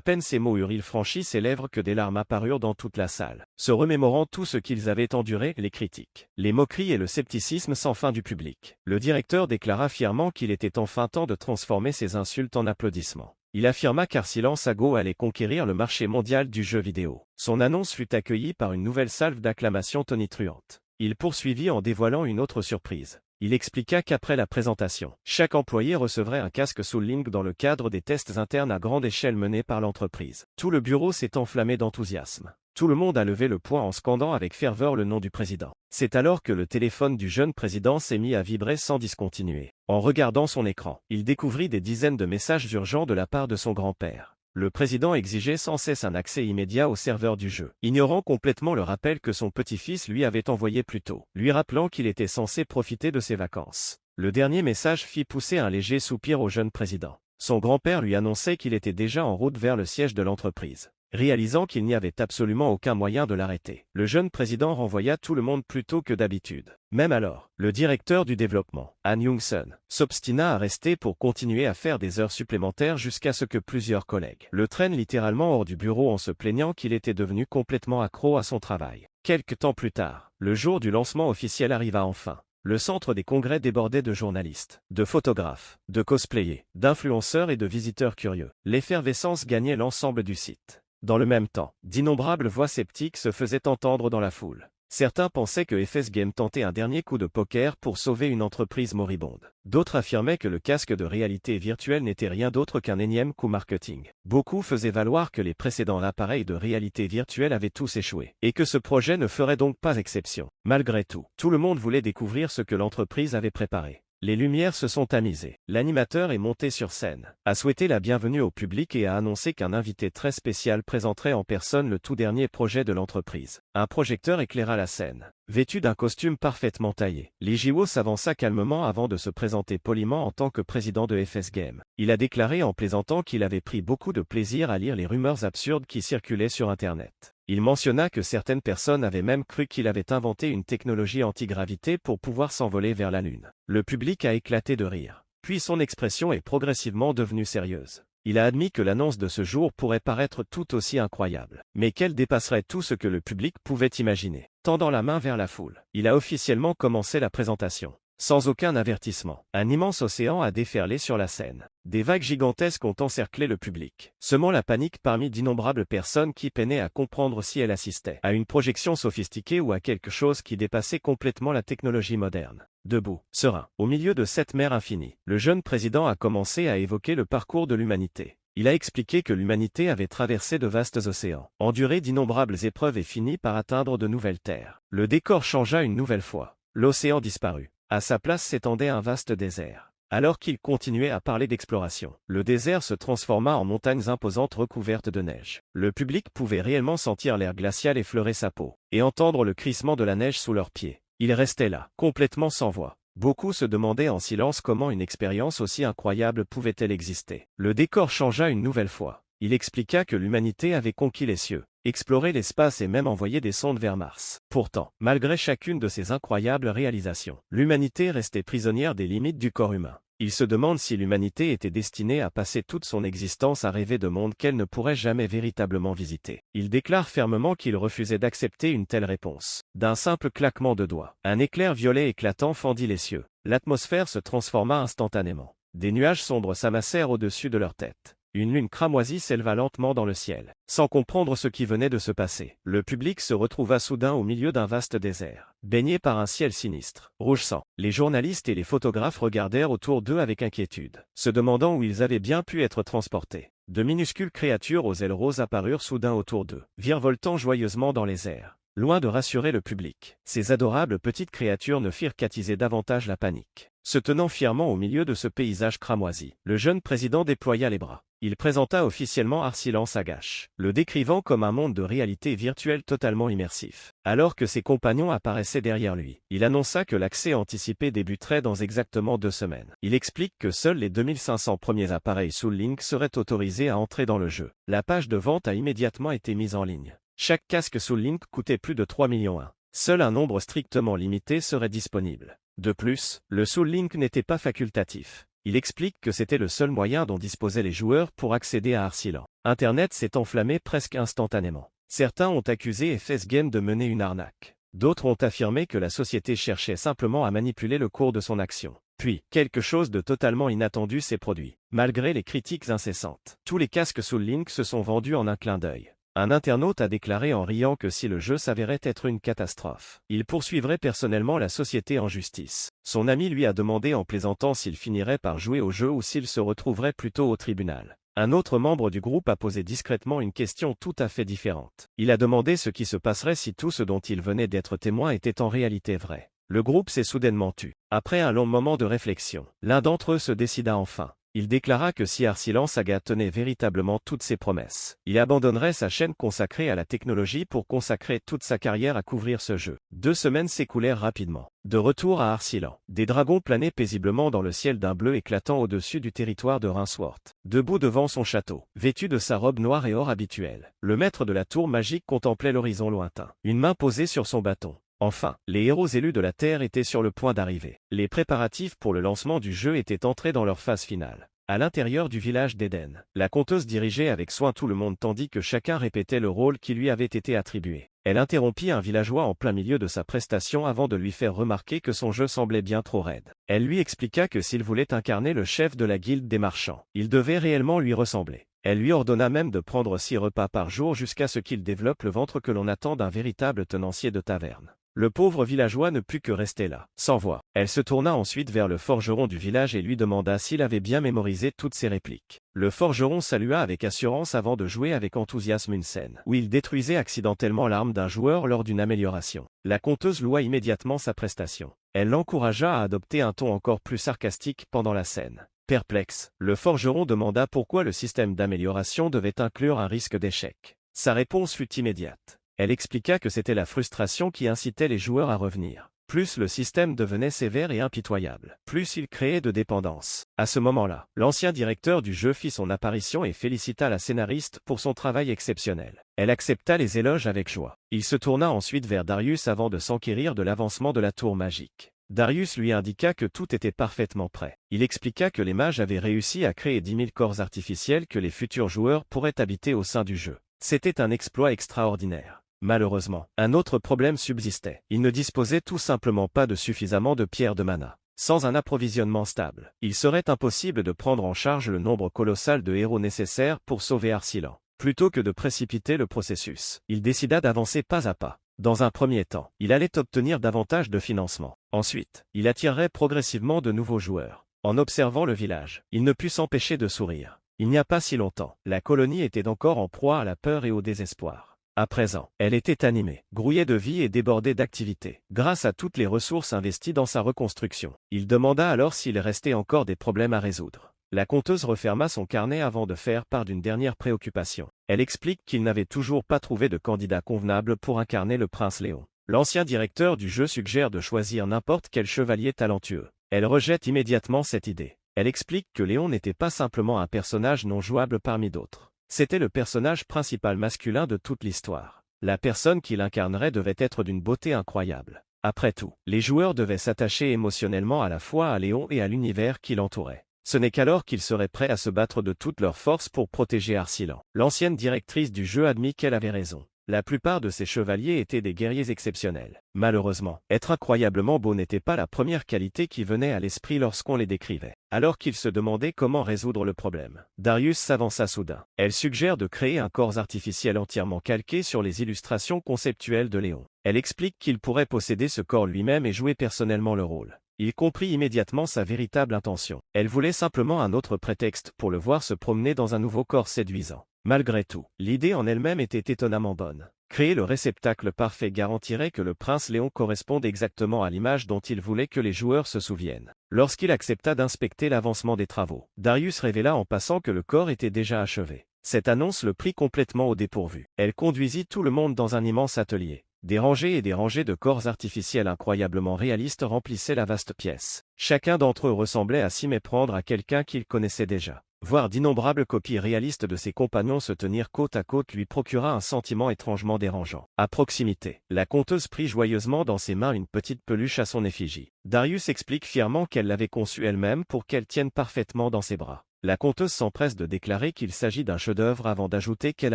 peine ces mots eurent-ils franchi ses lèvres que des larmes apparurent dans toute la salle, se remémorant tout ce qu'ils avaient enduré, les critiques, les moqueries et le scepticisme sans fin du public. Le directeur déclara fièrement qu'il était enfin temps de transformer ces insultes en applaudissements. Il affirma qu'Arsilance Ago allait conquérir le marché mondial du jeu vidéo. Son annonce fut accueillie par une nouvelle salve d'acclamations tonitruantes. Il poursuivit en dévoilant une autre surprise. Il expliqua qu'après la présentation, chaque employé recevrait un casque SoulLink dans le cadre des tests internes à grande échelle menés par l'entreprise. Tout le bureau s'est enflammé d'enthousiasme. Tout le monde a levé le poing en scandant avec ferveur le nom du président. C'est alors que le téléphone du jeune président s'est mis à vibrer sans discontinuer. En regardant son écran, il découvrit des dizaines de messages urgents de la part de son grand-père. Le président exigeait sans cesse un accès immédiat au serveur du jeu, ignorant complètement le rappel que son petit-fils lui avait envoyé plus tôt, lui rappelant qu'il était censé profiter de ses vacances. Le dernier message fit pousser un léger soupir au jeune président. Son grand-père lui annonçait qu'il était déjà en route vers le siège de l'entreprise. Réalisant qu'il n'y avait absolument aucun moyen de l'arrêter, le jeune président renvoya tout le monde plus tôt que d'habitude. Même alors, le directeur du développement, Han Young-sun, s'obstina à rester pour continuer à faire des heures supplémentaires jusqu'à ce que plusieurs collègues le traînent littéralement hors du bureau en se plaignant qu'il était devenu complètement accro à son travail. Quelque temps plus tard, le jour du lancement officiel arriva enfin. Le centre des congrès débordait de journalistes, de photographes, de cosplayers, d'influenceurs et de visiteurs curieux. L'effervescence gagnait l'ensemble du site. Dans le même temps, d'innombrables voix sceptiques se faisaient entendre dans la foule. Certains pensaient que FS Games tentait un dernier coup de poker pour sauver une entreprise moribonde. D'autres affirmaient que le casque de réalité virtuelle n'était rien d'autre qu'un énième coup marketing. Beaucoup faisaient valoir que les précédents appareils de réalité virtuelle avaient tous échoué, et que ce projet ne ferait donc pas exception. Malgré tout, tout le monde voulait découvrir ce que l'entreprise avait préparé. Les lumières se sont tamisées. L'animateur est monté sur scène, a souhaité la bienvenue au public et a annoncé qu'un invité très spécial présenterait en personne le tout dernier projet de l'entreprise. Un projecteur éclaira la scène. Vêtu d'un costume parfaitement taillé, Lee Ji-woo s'avança calmement avant de se présenter poliment en tant que président de FS Games. Il a déclaré en plaisantant qu'il avait pris beaucoup de plaisir à lire les rumeurs absurdes qui circulaient sur Internet. Il mentionna que certaines personnes avaient même cru qu'il avait inventé une technologie antigravité pour pouvoir s'envoler vers la Lune. Le public a éclaté de rire. Puis son expression est progressivement devenue sérieuse. Il a admis que l'annonce de ce jour pourrait paraître tout aussi incroyable, mais qu'elle dépasserait tout ce que le public pouvait imaginer. Tendant la main vers la foule, il a officiellement commencé la présentation. Sans aucun avertissement, un immense océan a déferlé sur la scène. Des vagues gigantesques ont encerclé le public, semant la panique parmi d'innombrables personnes qui peinaient à comprendre si elles assistaient à une projection sophistiquée ou à quelque chose qui dépassait complètement la technologie moderne. Debout, serein, au milieu de cette mer infinie, le jeune président a commencé à évoquer le parcours de l'humanité. Il a expliqué que l'humanité avait traversé de vastes océans, enduré d'innombrables épreuves et fini par atteindre de nouvelles terres. Le décor changea une nouvelle fois. L'océan disparut. À sa place s'étendait un vaste désert. Alors qu'il continuait à parler d'exploration, le désert se transforma en montagnes imposantes recouvertes de neige. Le public pouvait réellement sentir l'air glacial effleurer sa peau, et entendre le crissement de la neige sous leurs pieds. Il restait là, complètement sans voix. Beaucoup se demandaient en silence comment une expérience aussi incroyable pouvait-elle exister. Le décor changea une nouvelle fois. Il expliqua que l'humanité avait conquis les cieux, exploré l'espace et même envoyé des sondes vers Mars. Pourtant, malgré chacune de ces incroyables réalisations, l'humanité restait prisonnière des limites du corps humain. Il se demande si l'humanité était destinée à passer toute son existence à rêver de mondes qu'elle ne pourrait jamais véritablement visiter. Il déclare fermement qu'il refusait d'accepter une telle réponse. D'un simple claquement de doigts, un éclair violet éclatant fendit les cieux. L'atmosphère se transforma instantanément. Des nuages sombres s'amassèrent au-dessus de leur tête. Une lune cramoisie s'éleva lentement dans le ciel. Sans comprendre ce qui venait de se passer, le public se retrouva soudain au milieu d'un vaste désert, baigné par un ciel sinistre, rouge sang. Les journalistes et les photographes regardèrent autour d'eux avec inquiétude, se demandant où ils avaient bien pu être transportés. De minuscules créatures aux ailes roses apparurent soudain autour d'eux, virevoltant joyeusement dans les airs. Loin de rassurer le public, ces adorables petites créatures ne firent qu'attiser davantage la panique. Se tenant fièrement au milieu de ce paysage cramoisi, le jeune président déploya les bras. Il présenta officiellement Arsilan Sagash, le décrivant comme un monde de réalité virtuelle totalement immersif. Alors que ses compagnons apparaissaient derrière lui, il annonça que l'accès anticipé débuterait dans exactement 2 semaines. Il explique que seuls les 2500 premiers appareils Soul Link seraient autorisés à entrer dans le jeu. La page de vente a immédiatement été mise en ligne. Chaque casque Soul Link coûtait plus de 3 millions. Seul un nombre strictement limité serait disponible. De plus, le Soul Link n'était pas facultatif. Il explique que c'était le seul moyen dont disposaient les joueurs pour accéder à Arsilan. Internet s'est enflammé presque instantanément. Certains ont accusé FS Game de mener une arnaque. D'autres ont affirmé que la société cherchait simplement à manipuler le cours de son action. Puis, quelque chose de totalement inattendu s'est produit. Malgré les critiques incessantes, tous les casques Soul Link se sont vendus en un clin d'œil. Un internaute a déclaré en riant que si le jeu s'avérait être une catastrophe, il poursuivrait personnellement la société en justice. Son ami lui a demandé en plaisantant s'il finirait par jouer au jeu ou s'il se retrouverait plutôt au tribunal. Un autre membre du groupe a posé discrètement une question tout à fait différente. Il a demandé ce qui se passerait si tout ce dont il venait d'être témoin était en réalité vrai. Le groupe s'est soudainement tu. Après un long moment de réflexion, l'un d'entre eux se décida enfin. Il déclara que si Arsilan Saga tenait véritablement toutes ses promesses, il abandonnerait sa chaîne consacrée à la technologie pour consacrer toute sa carrière à couvrir ce jeu. 2 semaines s'écoulèrent rapidement. De retour à Arsilan, des dragons planaient paisiblement dans le ciel d'un bleu éclatant au-dessus du territoire de Rinsworth. Debout devant son château, vêtu de sa robe noire et or habituelle, le maître de la tour magique contemplait l'horizon lointain, une main posée sur son bâton. Enfin, les héros élus de la Terre étaient sur le point d'arriver. Les préparatifs pour le lancement du jeu étaient entrés dans leur phase finale. À l'intérieur du village d'Eden, la conteuse dirigeait avec soin tout le monde tandis que chacun répétait le rôle qui lui avait été attribué. Elle interrompit un villageois en plein milieu de sa prestation avant de lui faire remarquer que son jeu semblait bien trop raide. Elle lui expliqua que s'il voulait incarner le chef de la guilde des marchands, il devait réellement lui ressembler. Elle lui ordonna même de prendre 6 repas par jour jusqu'à ce qu'il développe le ventre que l'on attend d'un véritable tenancier de taverne. Le pauvre villageois ne put que rester là, sans voix. Elle se tourna ensuite vers le forgeron du village et lui demanda s'il avait bien mémorisé toutes ses répliques. Le forgeron salua avec assurance avant de jouer avec enthousiasme une scène où il détruisait accidentellement l'arme d'un joueur lors d'une amélioration. La conteuse loua immédiatement sa prestation. Elle l'encouragea à adopter un ton encore plus sarcastique pendant la scène. Perplexe, le forgeron demanda pourquoi le système d'amélioration devait inclure un risque d'échec. Sa réponse fut immédiate. Elle expliqua que c'était la frustration qui incitait les joueurs à revenir. Plus le système devenait sévère et impitoyable, plus il créait de dépendance. À ce moment-là, l'ancien directeur du jeu fit son apparition et félicita la scénariste pour son travail exceptionnel. Elle accepta les éloges avec joie. Il se tourna ensuite vers Darius avant de s'enquérir de l'avancement de la tour magique. Darius lui indiqua que tout était parfaitement prêt. Il expliqua que les mages avaient réussi à créer 10 000 corps artificiels que les futurs joueurs pourraient habiter au sein du jeu. C'était un exploit extraordinaire. Malheureusement, un autre problème subsistait. Il ne disposait tout simplement pas de suffisamment de pierres de mana. Sans un approvisionnement stable, il serait impossible de prendre en charge le nombre colossal de héros nécessaires pour sauver Arsilan. Plutôt que de précipiter le processus, il décida d'avancer pas à pas. Dans un premier temps, il allait obtenir davantage de financement. Ensuite, il attirerait progressivement de nouveaux joueurs. En observant le village, il ne put s'empêcher de sourire. Il n'y a pas si longtemps, la colonie était encore en proie à la peur et au désespoir. À présent, elle était animée, grouillée de vie et débordée d'activité, grâce à toutes les ressources investies dans sa reconstruction. Il demanda alors s'il restait encore des problèmes à résoudre. La conteuse referma son carnet avant de faire part d'une dernière préoccupation. Elle explique qu'il n'avait toujours pas trouvé de candidat convenable pour incarner le prince Léon. L'ancien directeur du jeu suggère de choisir n'importe quel chevalier talentueux. Elle rejette immédiatement cette idée. Elle explique que Léon n'était pas simplement un personnage non jouable parmi d'autres. C'était le personnage principal masculin de toute l'histoire. La personne qui l'incarnerait devait être d'une beauté incroyable. Après tout, les joueurs devaient s'attacher émotionnellement à la fois à Léon et à l'univers qui l'entourait. Ce n'est qu'alors qu'ils seraient prêts à se battre de toutes leurs forces pour protéger Arsilan. L'ancienne directrice du jeu admit qu'elle avait raison. La plupart de ces chevaliers étaient des guerriers exceptionnels. Malheureusement, être incroyablement beau n'était pas la première qualité qui venait à l'esprit lorsqu'on les décrivait. Alors qu'il se demandait comment résoudre le problème, Darius s'avança soudain. Elle suggère de créer un corps artificiel entièrement calqué sur les illustrations conceptuelles de Léon. Elle explique qu'il pourrait posséder ce corps lui-même et jouer personnellement le rôle. Il comprit immédiatement sa véritable intention. Elle voulait simplement un autre prétexte pour le voir se promener dans un nouveau corps séduisant. Malgré tout, l'idée en elle-même était étonnamment bonne. Créer le réceptacle parfait garantirait que le prince Léon corresponde exactement à l'image dont il voulait que les joueurs se souviennent. Lorsqu'il accepta d'inspecter l'avancement des travaux, Darius révéla en passant que le corps était déjà achevé. Cette annonce le prit complètement au dépourvu. Elle conduisit tout le monde dans un immense atelier. Des rangées et des rangées de corps artificiels incroyablement réalistes remplissaient la vaste pièce. Chacun d'entre eux ressemblait à s'y méprendre à quelqu'un qu'il connaissait déjà. Voir d'innombrables copies réalistes de ses compagnons se tenir côte à côte lui procura un sentiment étrangement dérangeant. À proximité, la conteuse prit joyeusement dans ses mains une petite peluche à son effigie. Darius explique fièrement qu'elle l'avait conçue elle-même pour qu'elle tienne parfaitement dans ses bras. La conteuse s'empresse de déclarer qu'il s'agit d'un chef-d'œuvre avant d'ajouter qu'elle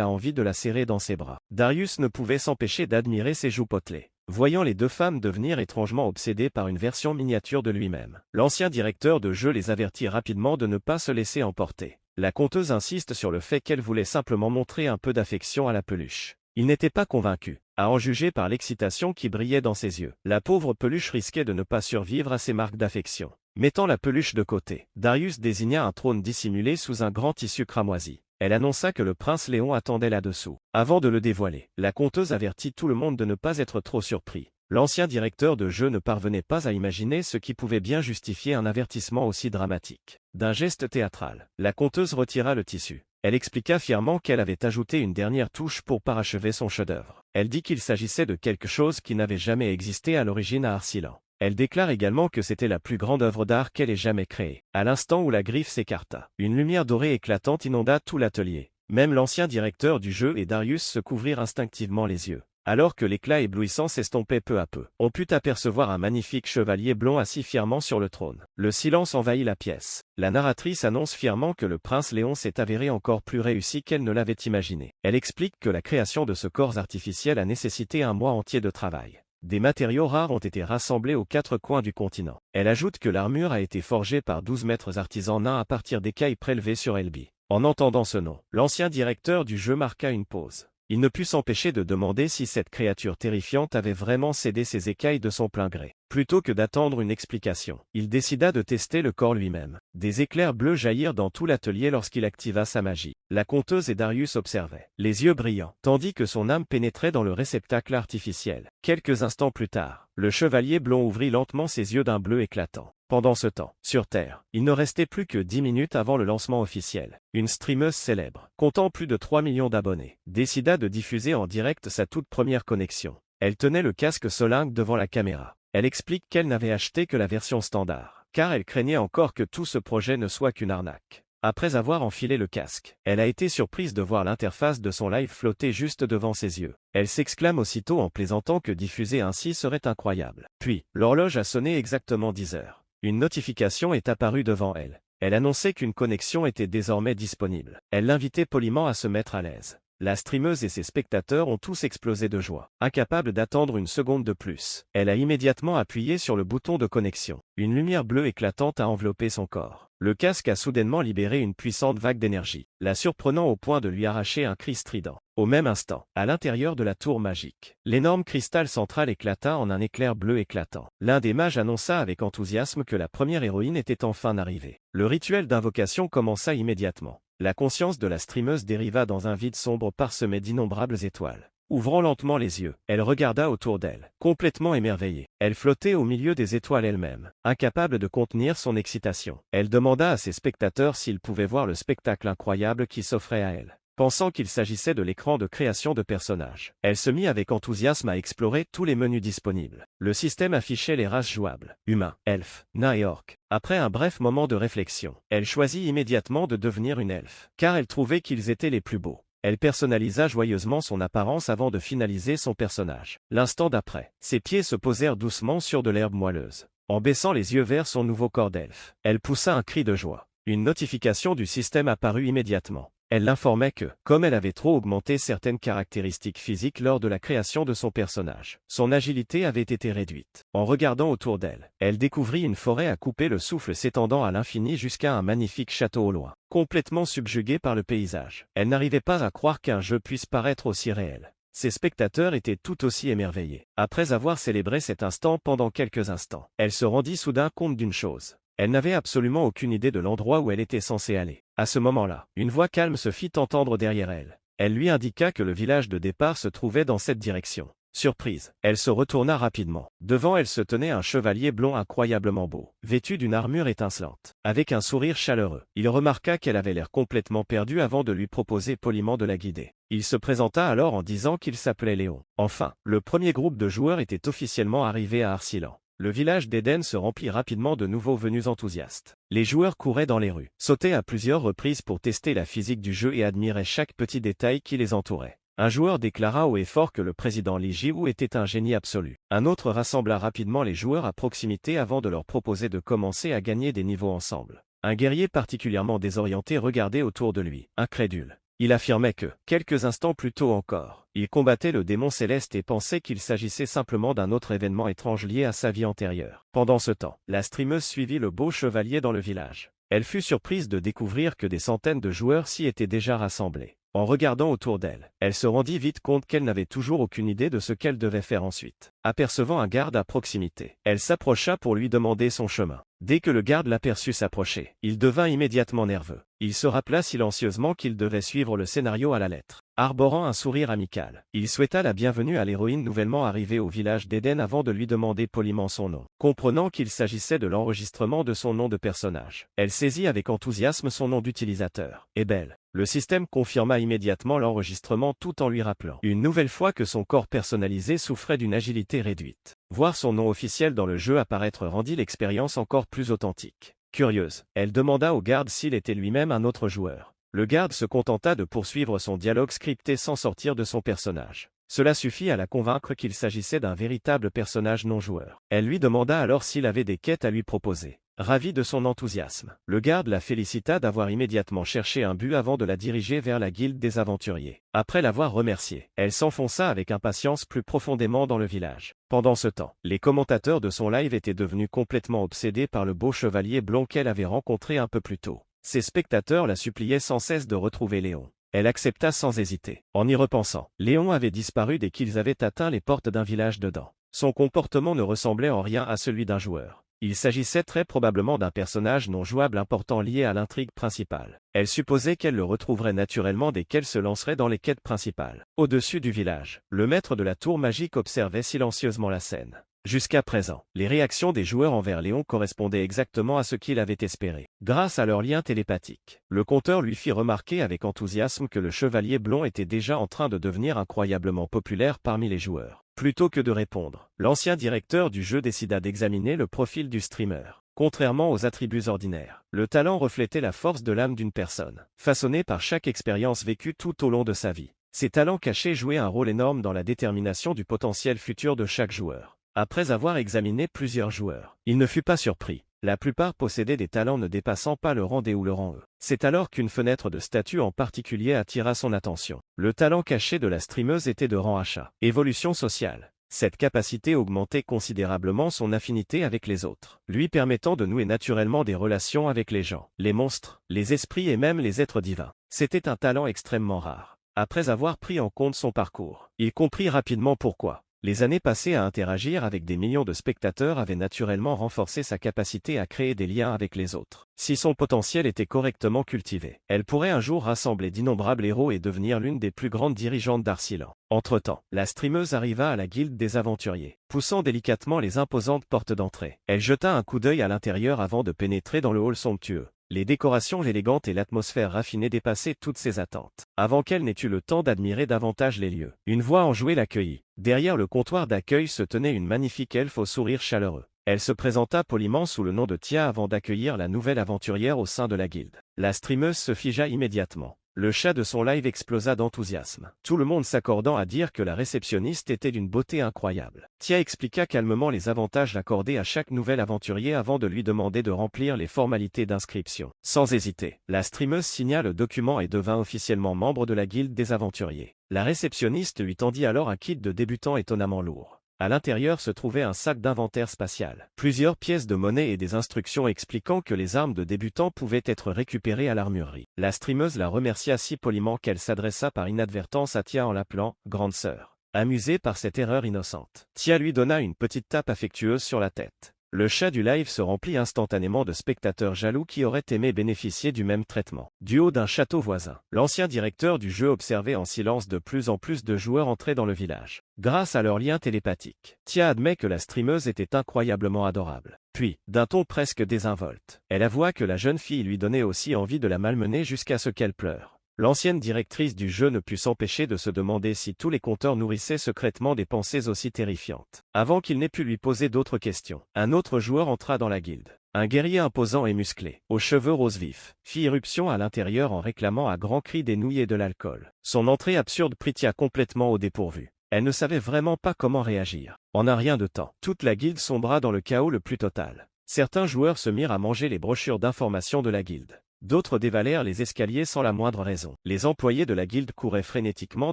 a envie de la serrer dans ses bras. Darius ne pouvait s'empêcher d'admirer ses joues potelées. Voyant les deux femmes devenir étrangement obsédées par une version miniature de lui-même, l'ancien directeur de jeu les avertit rapidement de ne pas se laisser emporter. La conteuse insiste sur le fait qu'elle voulait simplement montrer un peu d'affection à la peluche. Il n'était pas convaincu, à en juger par l'excitation qui brillait dans ses yeux. La pauvre peluche risquait de ne pas survivre à ces marques d'affection. Mettant la peluche de côté, Darius désigna un trône dissimulé sous un grand tissu cramoisi. Elle annonça que le prince Léon attendait là-dessous. Avant de le dévoiler, la conteuse avertit tout le monde de ne pas être trop surpris. L'ancien directeur de jeu ne parvenait pas à imaginer ce qui pouvait bien justifier un avertissement aussi dramatique. D'un geste théâtral, la conteuse retira le tissu. Elle expliqua fièrement qu'elle avait ajouté une dernière touche pour parachever son chef-d'œuvre. Elle dit qu'il s'agissait de quelque chose qui n'avait jamais existé à l'origine à Arsilan. Elle déclare également que c'était la plus grande œuvre d'art qu'elle ait jamais créée. À l'instant où la griffe s'écarta, une lumière dorée éclatante inonda tout l'atelier. Même l'ancien directeur du jeu et Darius se couvrirent instinctivement les yeux. Alors que l'éclat éblouissant s'estompait peu à peu, on put apercevoir un magnifique chevalier blond assis fièrement sur le trône. Le silence envahit la pièce. La narratrice annonce fièrement que le prince Léon s'est avéré encore plus réussi qu'elle ne l'avait imaginé. Elle explique que la création de ce corps artificiel a nécessité un mois entier de travail. Des matériaux rares ont été rassemblés aux quatre coins du continent. Elle ajoute que l'armure a été forgée par 12 maîtres artisans nains à partir d'écailles prélevées sur Elby. En entendant ce nom, l'ancien directeur du jeu marqua une pause. Il ne put s'empêcher de demander si cette créature terrifiante avait vraiment cédé ses écailles de son plein gré. Plutôt que d'attendre une explication, il décida de tester le corps lui-même. Des éclairs bleus jaillirent dans tout l'atelier lorsqu'il activa sa magie. La conteuse et Darius observaient, les yeux brillants, tandis que son âme pénétrait dans le réceptacle artificiel. Quelques instants plus tard, le chevalier blond ouvrit lentement ses yeux d'un bleu éclatant. Pendant ce temps, sur Terre, il ne restait plus que 10 minutes avant le lancement officiel. Une streameuse célèbre, comptant plus de 3 millions d'abonnés, décida de diffuser en direct sa toute première connexion. Elle tenait le casque Soling devant la caméra. Elle explique qu'elle n'avait acheté que la version standard, car elle craignait encore que tout ce projet ne soit qu'une arnaque. Après avoir enfilé le casque, elle a été surprise de voir l'interface de son live flotter juste devant ses yeux. Elle s'exclame aussitôt en plaisantant que diffuser ainsi serait incroyable. Puis, l'horloge a sonné exactement 10 heures. Une notification est apparue devant elle. Elle annonçait qu'une connexion était désormais disponible. Elle l'invitait poliment à se mettre à l'aise. La streameuse et ses spectateurs ont tous explosé de joie. Incapable d'attendre une seconde de plus, elle a immédiatement appuyé sur le bouton de connexion. Une lumière bleue éclatante a enveloppé son corps. Le casque a soudainement libéré une puissante vague d'énergie, la surprenant au point de lui arracher un cri strident. Au même instant, à l'intérieur de la tour magique, l'énorme cristal central éclata en un éclair bleu éclatant. L'un des mages annonça avec enthousiasme que la première héroïne était enfin arrivée. Le rituel d'invocation commença immédiatement. La conscience de la streameuse dériva dans un vide sombre parsemé d'innombrables étoiles. Ouvrant lentement les yeux, elle regarda autour d'elle, complètement émerveillée. Elle flottait au milieu des étoiles elle-même, incapable de contenir son excitation. Elle demanda à ses spectateurs s'ils pouvaient voir le spectacle incroyable qui s'offrait à elle. Pensant qu'il s'agissait de l'écran de création de personnages, elle se mit avec enthousiasme à explorer tous les menus disponibles. Le système affichait les races jouables, humains, elfes, nains et orques. Après un bref moment de réflexion, elle choisit immédiatement de devenir une elfe, car elle trouvait qu'ils étaient les plus beaux. Elle personnalisa joyeusement son apparence avant de finaliser son personnage. L'instant d'après, ses pieds se posèrent doucement sur de l'herbe moelleuse. En baissant les yeux vers son nouveau corps d'elfe, elle poussa un cri de joie. Une notification du système apparut immédiatement. Elle l'informait que, comme elle avait trop augmenté certaines caractéristiques physiques lors de la création de son personnage, son agilité avait été réduite. En regardant autour d'elle, elle découvrit une forêt à couper le souffle s'étendant à l'infini jusqu'à un magnifique château au loin. Complètement subjuguée par le paysage, elle n'arrivait pas à croire qu'un jeu puisse paraître aussi réel. Ses spectateurs étaient tout aussi émerveillés. Après avoir célébré cet instant pendant quelques instants, elle se rendit soudain compte d'une chose. Elle n'avait absolument aucune idée de l'endroit où elle était censée aller. À ce moment-là, une voix calme se fit entendre derrière elle. Elle lui indiqua que le village de départ se trouvait dans cette direction. Surprise, elle se retourna rapidement. Devant elle se tenait un chevalier blond incroyablement beau, vêtu d'une armure étincelante. Avec un sourire chaleureux, il remarqua qu'elle avait l'air complètement perdue avant de lui proposer poliment de la guider. Il se présenta alors en disant qu'il s'appelait Léon. Enfin, le premier groupe de joueurs était officiellement arrivé à Arsilan. Le village d'Éden se remplit rapidement de nouveaux venus enthousiastes. Les joueurs couraient dans les rues, sautaient à plusieurs reprises pour tester la physique du jeu et admiraient chaque petit détail qui les entourait. Un joueur déclara haut et fort que le président Li Jiwoo était un génie absolu. Un autre rassembla rapidement les joueurs à proximité avant de leur proposer de commencer à gagner des niveaux ensemble. Un guerrier particulièrement désorienté regardait autour de lui, incrédule. Il affirmait que, quelques instants plus tôt encore, il combattait le démon céleste et pensait qu'il s'agissait simplement d'un autre événement étrange lié à sa vie antérieure. Pendant ce temps, la streameuse suivit le beau chevalier dans le village. Elle fut surprise de découvrir que des centaines de joueurs s'y étaient déjà rassemblés. En regardant autour d'elle, elle se rendit vite compte qu'elle n'avait toujours aucune idée de ce qu'elle devait faire ensuite. Apercevant un garde à proximité, elle s'approcha pour lui demander son chemin. Dès que le garde l'aperçut s'approcher, il devint immédiatement nerveux. Il se rappela silencieusement qu'il devait suivre le scénario à la lettre. Arborant un sourire amical, il souhaita la bienvenue à l'héroïne nouvellement arrivée au village d'Éden avant de lui demander poliment son nom. Comprenant qu'il s'agissait de l'enregistrement de son nom de personnage, elle saisit avec enthousiasme son nom d'utilisateur. Et belle. Le système confirma immédiatement l'enregistrement tout en lui rappelant une nouvelle fois que son corps personnalisé souffrait d'une agilité réduite. Voir son nom officiel dans le jeu apparaître rendit l'expérience encore plus authentique. Curieuse, elle demanda au garde s'il était lui-même un autre joueur. Le garde se contenta de poursuivre son dialogue scripté sans sortir de son personnage. Cela suffit à la convaincre qu'il s'agissait d'un véritable personnage non-joueur. Elle lui demanda alors s'il avait des quêtes à lui proposer. Ravi de son enthousiasme, le garde la félicita d'avoir immédiatement cherché un but avant de la diriger vers la guilde des aventuriers. Après l'avoir remerciée, elle s'enfonça avec impatience plus profondément dans le village. Pendant ce temps, les commentateurs de son live étaient devenus complètement obsédés par le beau chevalier blond qu'elle avait rencontré un peu plus tôt. Ses spectateurs la suppliaient sans cesse de retrouver Léon. Elle accepta sans hésiter. En y repensant, Léon avait disparu dès qu'ils avaient atteint les portes d'un village dedans. Son comportement ne ressemblait en rien à celui d'un joueur. Il s'agissait très probablement d'un personnage non jouable important lié à l'intrigue principale. Elle supposait qu'elle le retrouverait naturellement dès qu'elle se lancerait dans les quêtes principales. Au-dessus du village, le maître de la tour magique observait silencieusement la scène. Jusqu'à présent, les réactions des joueurs envers Léon correspondaient exactement à ce qu'il avait espéré. Grâce à leur lien télépathique, le compteur lui fit remarquer avec enthousiasme que le chevalier blond était déjà en train de devenir incroyablement populaire parmi les joueurs. Plutôt que de répondre, l'ancien directeur du jeu décida d'examiner le profil du streamer. Contrairement aux attributs ordinaires, le talent reflétait la force de l'âme d'une personne, façonnée par chaque expérience vécue tout au long de sa vie. Ces talents cachés jouaient un rôle énorme dans la détermination du potentiel futur de chaque joueur. Après avoir examiné plusieurs joueurs, il ne fut pas surpris. La plupart possédaient des talents ne dépassant pas le rang D ou le rang E. C'est alors qu'une fenêtre de statut en particulier attira son attention. Le talent caché de la streameuse était de rang H. Évolution sociale. Cette capacité augmentait considérablement son affinité avec les autres, lui permettant de nouer naturellement des relations avec les gens, les monstres, les esprits et même les êtres divins. C'était un talent extrêmement rare. Après avoir pris en compte son parcours, il comprit rapidement pourquoi. Les années passées à interagir avec des millions de spectateurs avaient naturellement renforcé sa capacité à créer des liens avec les autres. Si son potentiel était correctement cultivé, elle pourrait un jour rassembler d'innombrables héros et devenir l'une des plus grandes dirigeantes d'Arsilan. Entre-temps, la streameuse arriva à la guilde des aventuriers. Poussant délicatement les imposantes portes d'entrée, elle jeta un coup d'œil à l'intérieur avant de pénétrer dans le hall somptueux. Les décorations élégantes et l'atmosphère raffinée dépassaient toutes ses attentes. Avant qu'elle n'ait eu le temps d'admirer davantage les lieux, une voix enjouée l'accueillit. Derrière le comptoir d'accueil se tenait une magnifique elfe au sourire chaleureux. Elle se présenta poliment sous le nom de Tia avant d'accueillir la nouvelle aventurière au sein de la guilde. La streameuse se figea immédiatement. Le chat de son live explosa d'enthousiasme, tout le monde s'accordant à dire que la réceptionniste était d'une beauté incroyable. Tia expliqua calmement les avantages accordés à chaque nouvel aventurier avant de lui demander de remplir les formalités d'inscription. Sans hésiter, la streameuse signa le document et devint officiellement membre de la guilde des aventuriers. La réceptionniste lui tendit alors un kit de débutant étonnamment lourd. À l'intérieur se trouvait un sac d'inventaire spatial, plusieurs pièces de monnaie et des instructions expliquant que les armes de débutants pouvaient être récupérées à l'armurerie. La streameuse la remercia si poliment qu'elle s'adressa par inadvertance à Tia en l'appelant « grande sœur ». Amusée par cette erreur innocente, Tia lui donna une petite tape affectueuse sur la tête. Le chat du live se remplit instantanément de spectateurs jaloux qui auraient aimé bénéficier du même traitement. Du haut d'un château voisin, l'ancien directeur du jeu observait en silence de plus en plus de joueurs entrer dans le village. Grâce à leur lien télépathique, Tia admet que la streameuse était incroyablement adorable. Puis, d'un ton presque désinvolte, elle avoua que la jeune fille lui donnait aussi envie de la malmener jusqu'à ce qu'elle pleure. L'ancienne directrice du jeu ne put s'empêcher de se demander si tous les compteurs nourrissaient secrètement des pensées aussi terrifiantes. Avant qu'il n'ait pu lui poser d'autres questions, un autre joueur entra dans la guilde. Un guerrier imposant et musclé, aux cheveux roses vifs, fit irruption à l'intérieur en réclamant à grands cris des nouilles et de l'alcool. Son entrée absurde prit Tia complètement au dépourvu. Elle ne savait vraiment pas comment réagir. En un rien de temps, toute la guilde sombra dans le chaos le plus total. Certains joueurs se mirent à manger les brochures d'information de la guilde. D'autres dévalèrent les escaliers sans la moindre raison. Les employés de la guilde couraient frénétiquement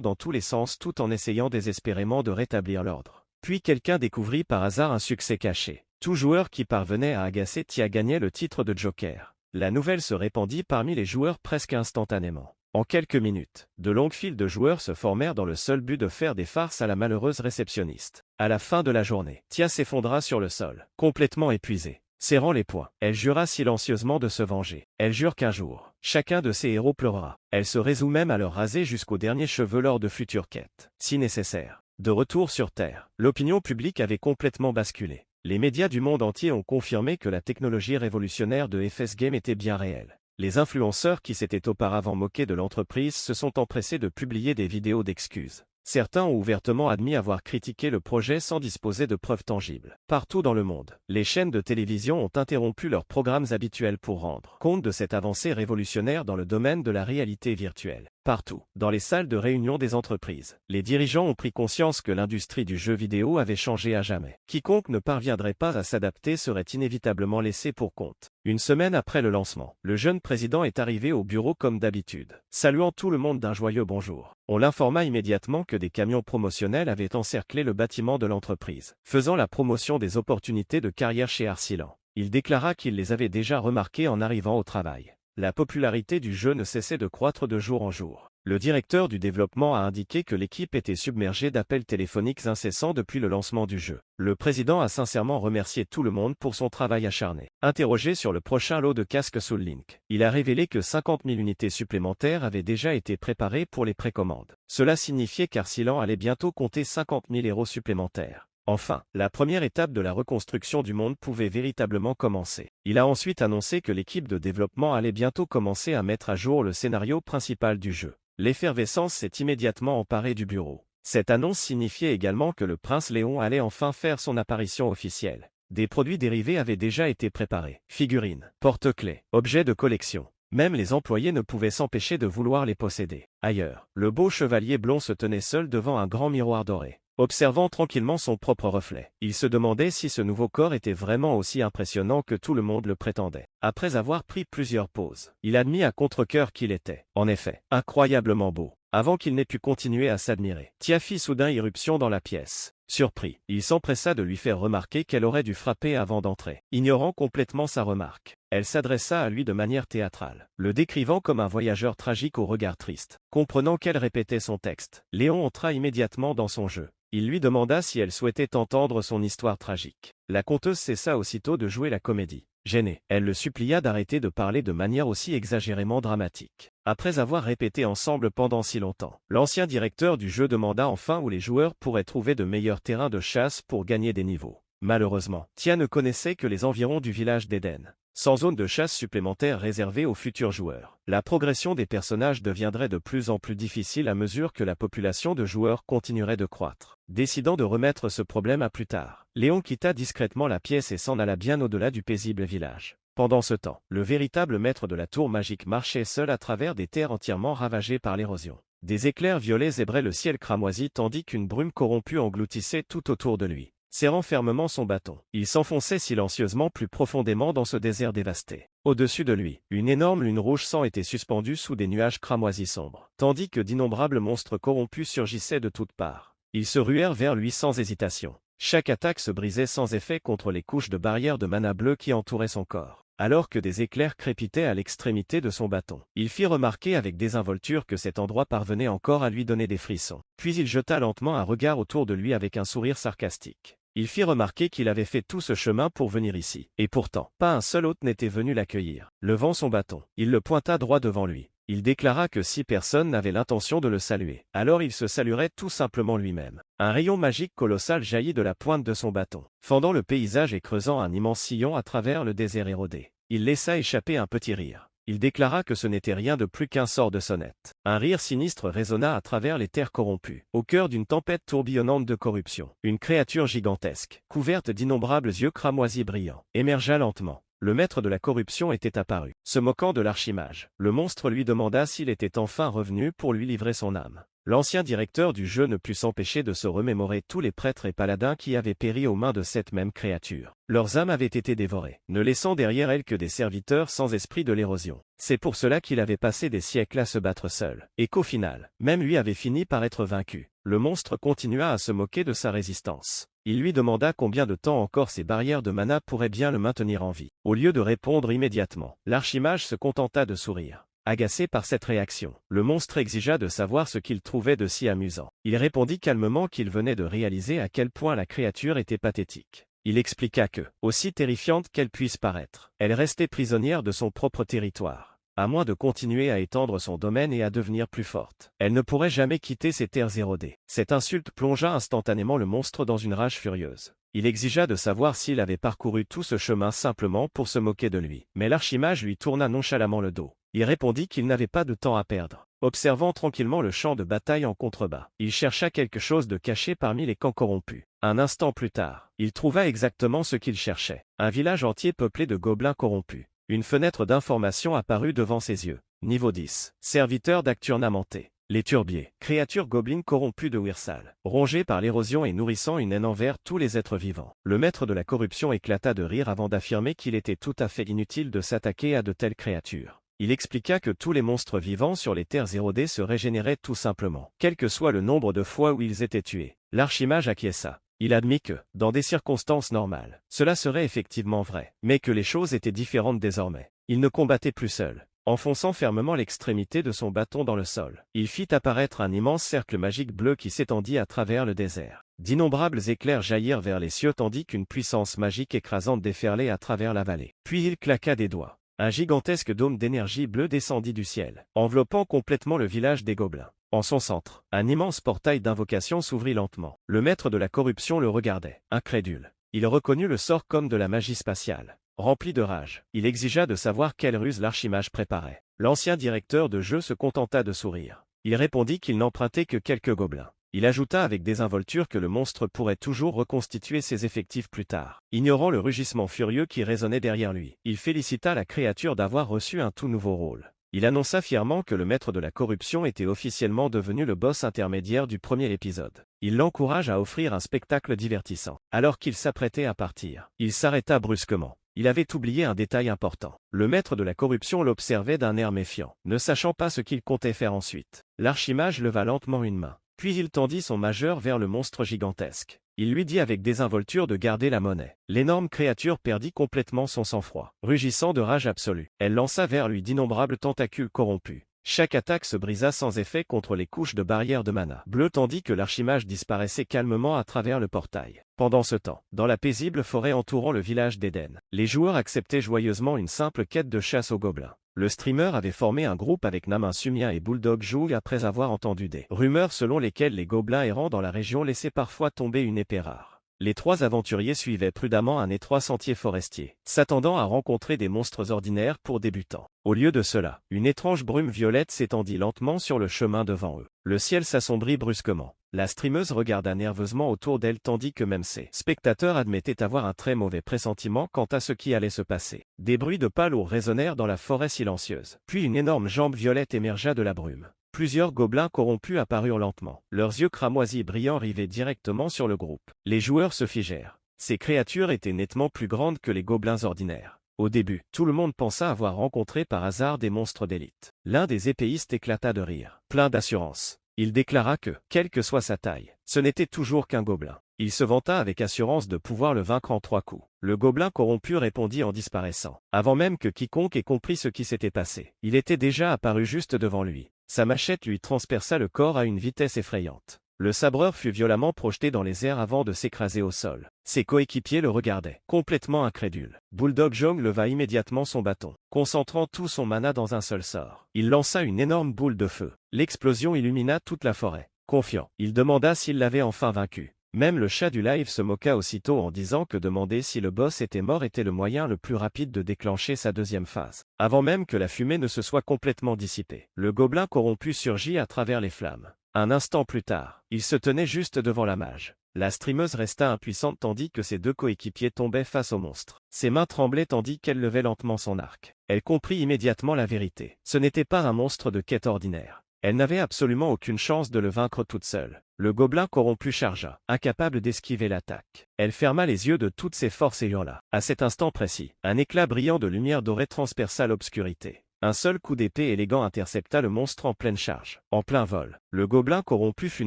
dans tous les sens tout en essayant désespérément de rétablir l'ordre. Puis quelqu'un découvrit par hasard un succès caché. Tout joueur qui parvenait à agacer Tia gagnait le titre de Joker. La nouvelle se répandit parmi les joueurs presque instantanément. En quelques minutes, de longues files de joueurs se formèrent dans le seul but de faire des farces à la malheureuse réceptionniste. À la fin de la journée, Tia s'effondra sur le sol, complètement épuisée. Serrant les poings, elle jura silencieusement de se venger. Elle jure qu'un jour, chacun de ses héros pleurera. Elle se résout même à leur raser jusqu'aux derniers cheveux lors de futures quêtes, si nécessaire. De retour sur Terre, l'opinion publique avait complètement basculé. Les médias du monde entier ont confirmé que la technologie révolutionnaire de FS Game était bien réelle. Les influenceurs qui s'étaient auparavant moqués de l'entreprise se sont empressés de publier des vidéos d'excuses. Certains ont ouvertement admis avoir critiqué le projet sans disposer de preuves tangibles. Partout dans le monde, les chaînes de télévision ont interrompu leurs programmes habituels pour rendre compte de cette avancée révolutionnaire dans le domaine de la réalité virtuelle. Partout, dans les salles de réunion des entreprises, les dirigeants ont pris conscience que l'industrie du jeu vidéo avait changé à jamais. Quiconque ne parviendrait pas à s'adapter serait inévitablement laissé pour compte. Une semaine après le lancement, le jeune président est arrivé au bureau comme d'habitude, saluant tout le monde d'un joyeux bonjour. On l'informa immédiatement que des camions promotionnels avaient encerclé le bâtiment de l'entreprise, faisant la promotion des opportunités de carrière chez Arsilan. Il déclara qu'il les avait déjà remarquées en arrivant au travail. La popularité du jeu ne cessait de croître de jour en jour. Le directeur du développement a indiqué que l'équipe était submergée d'appels téléphoniques incessants depuis le lancement du jeu. Le président a sincèrement remercié tout le monde pour son travail acharné. Interrogé sur le prochain lot de casques Soul Link, il a révélé que 50 000 unités supplémentaires avaient déjà été préparées pour les précommandes. Cela signifiait qu'Arsilan allait bientôt compter 50 000 héros supplémentaires. Enfin, la première étape de la reconstruction du monde pouvait véritablement commencer. Il a ensuite annoncé que l'équipe de développement allait bientôt commencer à mettre à jour le scénario principal du jeu. L'effervescence s'est immédiatement emparée du bureau. Cette annonce signifiait également que le prince Léon allait enfin faire son apparition officielle. Des produits dérivés avaient déjà été préparés. Figurines, porte-clés, objets de collection. Même les employés ne pouvaient s'empêcher de vouloir les posséder. Ailleurs, le beau chevalier blond se tenait seul devant un grand miroir doré. Observant tranquillement son propre reflet, il se demandait si ce nouveau corps était vraiment aussi impressionnant que tout le monde le prétendait. Après avoir pris plusieurs poses, il admit à contre-cœur qu'il était, en effet, incroyablement beau. Avant qu'il n'ait pu continuer à s'admirer, Tia fit soudain irruption dans la pièce. Surpris, il s'empressa de lui faire remarquer qu'elle aurait dû frapper avant d'entrer. Ignorant complètement sa remarque, elle s'adressa à lui de manière théâtrale, le décrivant comme un voyageur tragique au regard triste. Comprenant qu'elle répétait son texte, Léon entra immédiatement dans son jeu. Il lui demanda si elle souhaitait entendre son histoire tragique. La conteuse cessa aussitôt de jouer la comédie. Gênée, elle le supplia d'arrêter de parler de manière aussi exagérément dramatique. Après avoir répété ensemble pendant si longtemps, l'ancien directeur du jeu demanda enfin où les joueurs pourraient trouver de meilleurs terrains de chasse pour gagner des niveaux. Malheureusement, Tia ne connaissait que les environs du village d'Eden. Sans zone de chasse supplémentaire réservée aux futurs joueurs, la progression des personnages deviendrait de plus en plus difficile à mesure que la population de joueurs continuerait de croître. Décidant de remettre ce problème à plus tard, Léon quitta discrètement la pièce et s'en alla bien au-delà du paisible village. Pendant ce temps, le véritable maître de la tour magique marchait seul à travers des terres entièrement ravagées par l'érosion. Des éclairs violets zébraient le ciel cramoisi tandis qu'une brume corrompue engloutissait tout autour de lui. Serrant fermement son bâton, il s'enfonçait silencieusement plus profondément dans ce désert dévasté. Au-dessus de lui, une énorme lune rouge sang était suspendue sous des nuages cramoisis sombres, tandis que d'innombrables monstres corrompus surgissaient de toutes parts. Ils se ruèrent vers lui sans hésitation. Chaque attaque se brisait sans effet contre les couches de barrière de mana bleu qui entouraient son corps. Alors que des éclairs crépitaient à l'extrémité de son bâton, il fit remarquer avec désinvolture que cet endroit parvenait encore à lui donner des frissons. Puis il jeta lentement un regard autour de lui avec un sourire sarcastique. Il fit remarquer qu'il avait fait tout ce chemin pour venir ici. Et pourtant, pas un seul hôte n'était venu l'accueillir. Levant son bâton, il le pointa droit devant lui. Il déclara que si personne n'avait l'intention de le saluer, alors il se saluerait tout simplement lui-même. Un rayon magique colossal jaillit de la pointe de son bâton, fendant le paysage et creusant un immense sillon à travers le désert érodé. Il laissa échapper un petit rire. Il déclara que ce n'était rien de plus qu'un sort de sonnette. Un rire sinistre résonna à travers les terres corrompues, au cœur d'une tempête tourbillonnante de corruption. Une créature gigantesque, couverte d'innombrables yeux cramoisis brillants, émergea lentement. Le maître de la corruption était apparu. Se moquant de l'archimage, le monstre lui demanda s'il était enfin revenu pour lui livrer son âme. L'ancien directeur du jeu ne put s'empêcher de se remémorer tous les prêtres et paladins qui avaient péri aux mains de cette même créature. Leurs âmes avaient été dévorées, ne laissant derrière elles que des serviteurs sans esprit de l'érosion. C'est pour cela qu'il avait passé des siècles à se battre seul, et qu'au final, même lui avait fini par être vaincu. Le monstre continua à se moquer de sa résistance. Il lui demanda combien de temps encore ces barrières de mana pourraient bien le maintenir en vie. Au lieu de répondre immédiatement, l'archimage se contenta de sourire. Agacé par cette réaction, le monstre exigea de savoir ce qu'il trouvait de si amusant. Il répondit calmement qu'il venait de réaliser à quel point la créature était pathétique. Il expliqua que, aussi terrifiante qu'elle puisse paraître, elle restait prisonnière de son propre territoire. À moins de continuer à étendre son domaine et à devenir plus forte, elle ne pourrait jamais quitter ces terres érodées. Cette insulte plongea instantanément le monstre dans une rage furieuse. Il exigea de savoir s'il avait parcouru tout ce chemin simplement pour se moquer de lui. Mais l'archimage lui tourna nonchalamment le dos. Il répondit qu'il n'avait pas de temps à perdre. Observant tranquillement le champ de bataille en contrebas, il chercha quelque chose de caché parmi les camps corrompus. Un instant plus tard, il trouva exactement ce qu'il cherchait. Un village entier peuplé de gobelins corrompus. Une fenêtre d'information apparut devant ses yeux. Niveau 10. Serviteur d'Acturnamenté. Les Turbiers, créatures gobelines corrompues de Wyrsal, rongées par l'érosion et nourrissant une haine envers tous les êtres vivants. Le maître de la corruption éclata de rire avant d'affirmer qu'il était tout à fait inutile de s'attaquer à de telles créatures. Il expliqua que tous les monstres vivants sur les terres érodées se régénéraient tout simplement, quel que soit le nombre de fois où ils étaient tués. L'archimage acquiesça. Il admit que, dans des circonstances normales, cela serait effectivement vrai, mais que les choses étaient différentes désormais. Il ne combattait plus seul. Enfonçant fermement l'extrémité de son bâton dans le sol, il fit apparaître un immense cercle magique bleu qui s'étendit à travers le désert. D'innombrables éclairs jaillirent vers les cieux tandis qu'une puissance magique écrasante déferlait à travers la vallée. Puis il claqua des doigts. Un gigantesque dôme d'énergie bleue descendit du ciel, enveloppant complètement le village des gobelins. En son centre, un immense portail d'invocation s'ouvrit lentement. Le maître de la corruption le regardait, incrédule. Il reconnut le sort comme de la magie spatiale. Rempli de rage, il exigea de savoir quelle ruse l'archimage préparait. L'ancien directeur de jeu se contenta de sourire. Il répondit qu'il n'empruntait que quelques gobelins. Il ajouta avec désinvolture que le monstre pourrait toujours reconstituer ses effectifs plus tard. Ignorant le rugissement furieux qui résonnait derrière lui, il félicita la créature d'avoir reçu un tout nouveau rôle. Il annonça fièrement que le maître de la corruption était officiellement devenu le boss intermédiaire du premier épisode. Il l'encourage à offrir un spectacle divertissant. Alors qu'il s'apprêtait à partir, il s'arrêta brusquement. Il avait oublié un détail important. Le maître de la corruption l'observait d'un air méfiant, ne sachant pas ce qu'il comptait faire ensuite. L'archimage leva lentement une main. Puis il tendit son majeur vers le monstre gigantesque. Il lui dit avec désinvolture de garder la monnaie. L'énorme créature perdit complètement son sang-froid. Rugissant de rage absolue, elle lança vers lui d'innombrables tentacules corrompus. Chaque attaque se brisa sans effet contre les couches de barrière de mana bleu tandis que l'archimage disparaissait calmement à travers le portail. Pendant ce temps, dans la paisible forêt entourant le village d'Éden, les joueurs acceptaient joyeusement une simple quête de chasse aux gobelins. Le streamer avait formé un groupe avec Namin Sumien et Bulldog Joug après avoir entendu des rumeurs selon lesquelles les gobelins errants dans la région laissaient parfois tomber une épée rare. Les 3 aventuriers suivaient prudemment un étroit sentier forestier, s'attendant à rencontrer des monstres ordinaires pour débutants. Au lieu de cela, une étrange brume violette s'étendit lentement sur le chemin devant eux. Le ciel s'assombrit brusquement. La streameuse regarda nerveusement autour d'elle tandis que même ses spectateurs admettaient avoir un très mauvais pressentiment quant à ce qui allait se passer. Des bruits de pas lourds résonnèrent dans la forêt silencieuse. Puis une énorme jambe violette émergea de la brume. Plusieurs gobelins corrompus apparurent lentement, leurs yeux cramoisis brillants rivés directement sur le groupe. Les joueurs se figèrent. Ces créatures étaient nettement plus grandes que les gobelins ordinaires. Au début, tout le monde pensa avoir rencontré par hasard des monstres d'élite. L'un des épéistes éclata de rire, plein d'assurance. Il déclara que, quelle que soit sa taille, ce n'était toujours qu'un gobelin. Il se vanta avec assurance de pouvoir le vaincre en 3 coups. Le gobelin corrompu répondit en disparaissant. Avant même que quiconque ait compris ce qui s'était passé, il était déjà apparu juste devant lui. Sa machette lui transperça le corps à une vitesse effrayante. Le sabreur fut violemment projeté dans les airs avant de s'écraser au sol. Ses coéquipiers le regardaient, complètement incrédules. Bulldog Jong leva immédiatement son bâton, concentrant tout son mana dans un seul sort. Il lança une énorme boule de feu. L'explosion illumina toute la forêt. Confiant, il demanda s'il l'avait enfin vaincu. Même le chat du live se moqua aussitôt en disant que demander si le boss était mort était le moyen le plus rapide de déclencher sa deuxième phase. Avant même que la fumée ne se soit complètement dissipée, le gobelin corrompu surgit à travers les flammes. Un instant plus tard, il se tenait juste devant la mage. La streameuse resta impuissante tandis que ses 2 coéquipiers tombaient face au monstre. Ses mains tremblaient tandis qu'elle levait lentement son arc. Elle comprit immédiatement la vérité. Ce n'était pas un monstre de quête ordinaire. Elle n'avait absolument aucune chance de le vaincre toute seule. Le gobelin corrompu chargea, incapable d'esquiver l'attaque. Elle ferma les yeux de toutes ses forces et hurla. À cet instant précis, un éclat brillant de lumière dorée transperça l'obscurité. Un seul coup d'épée élégant intercepta le monstre en pleine charge. En plein vol, le gobelin corrompu fut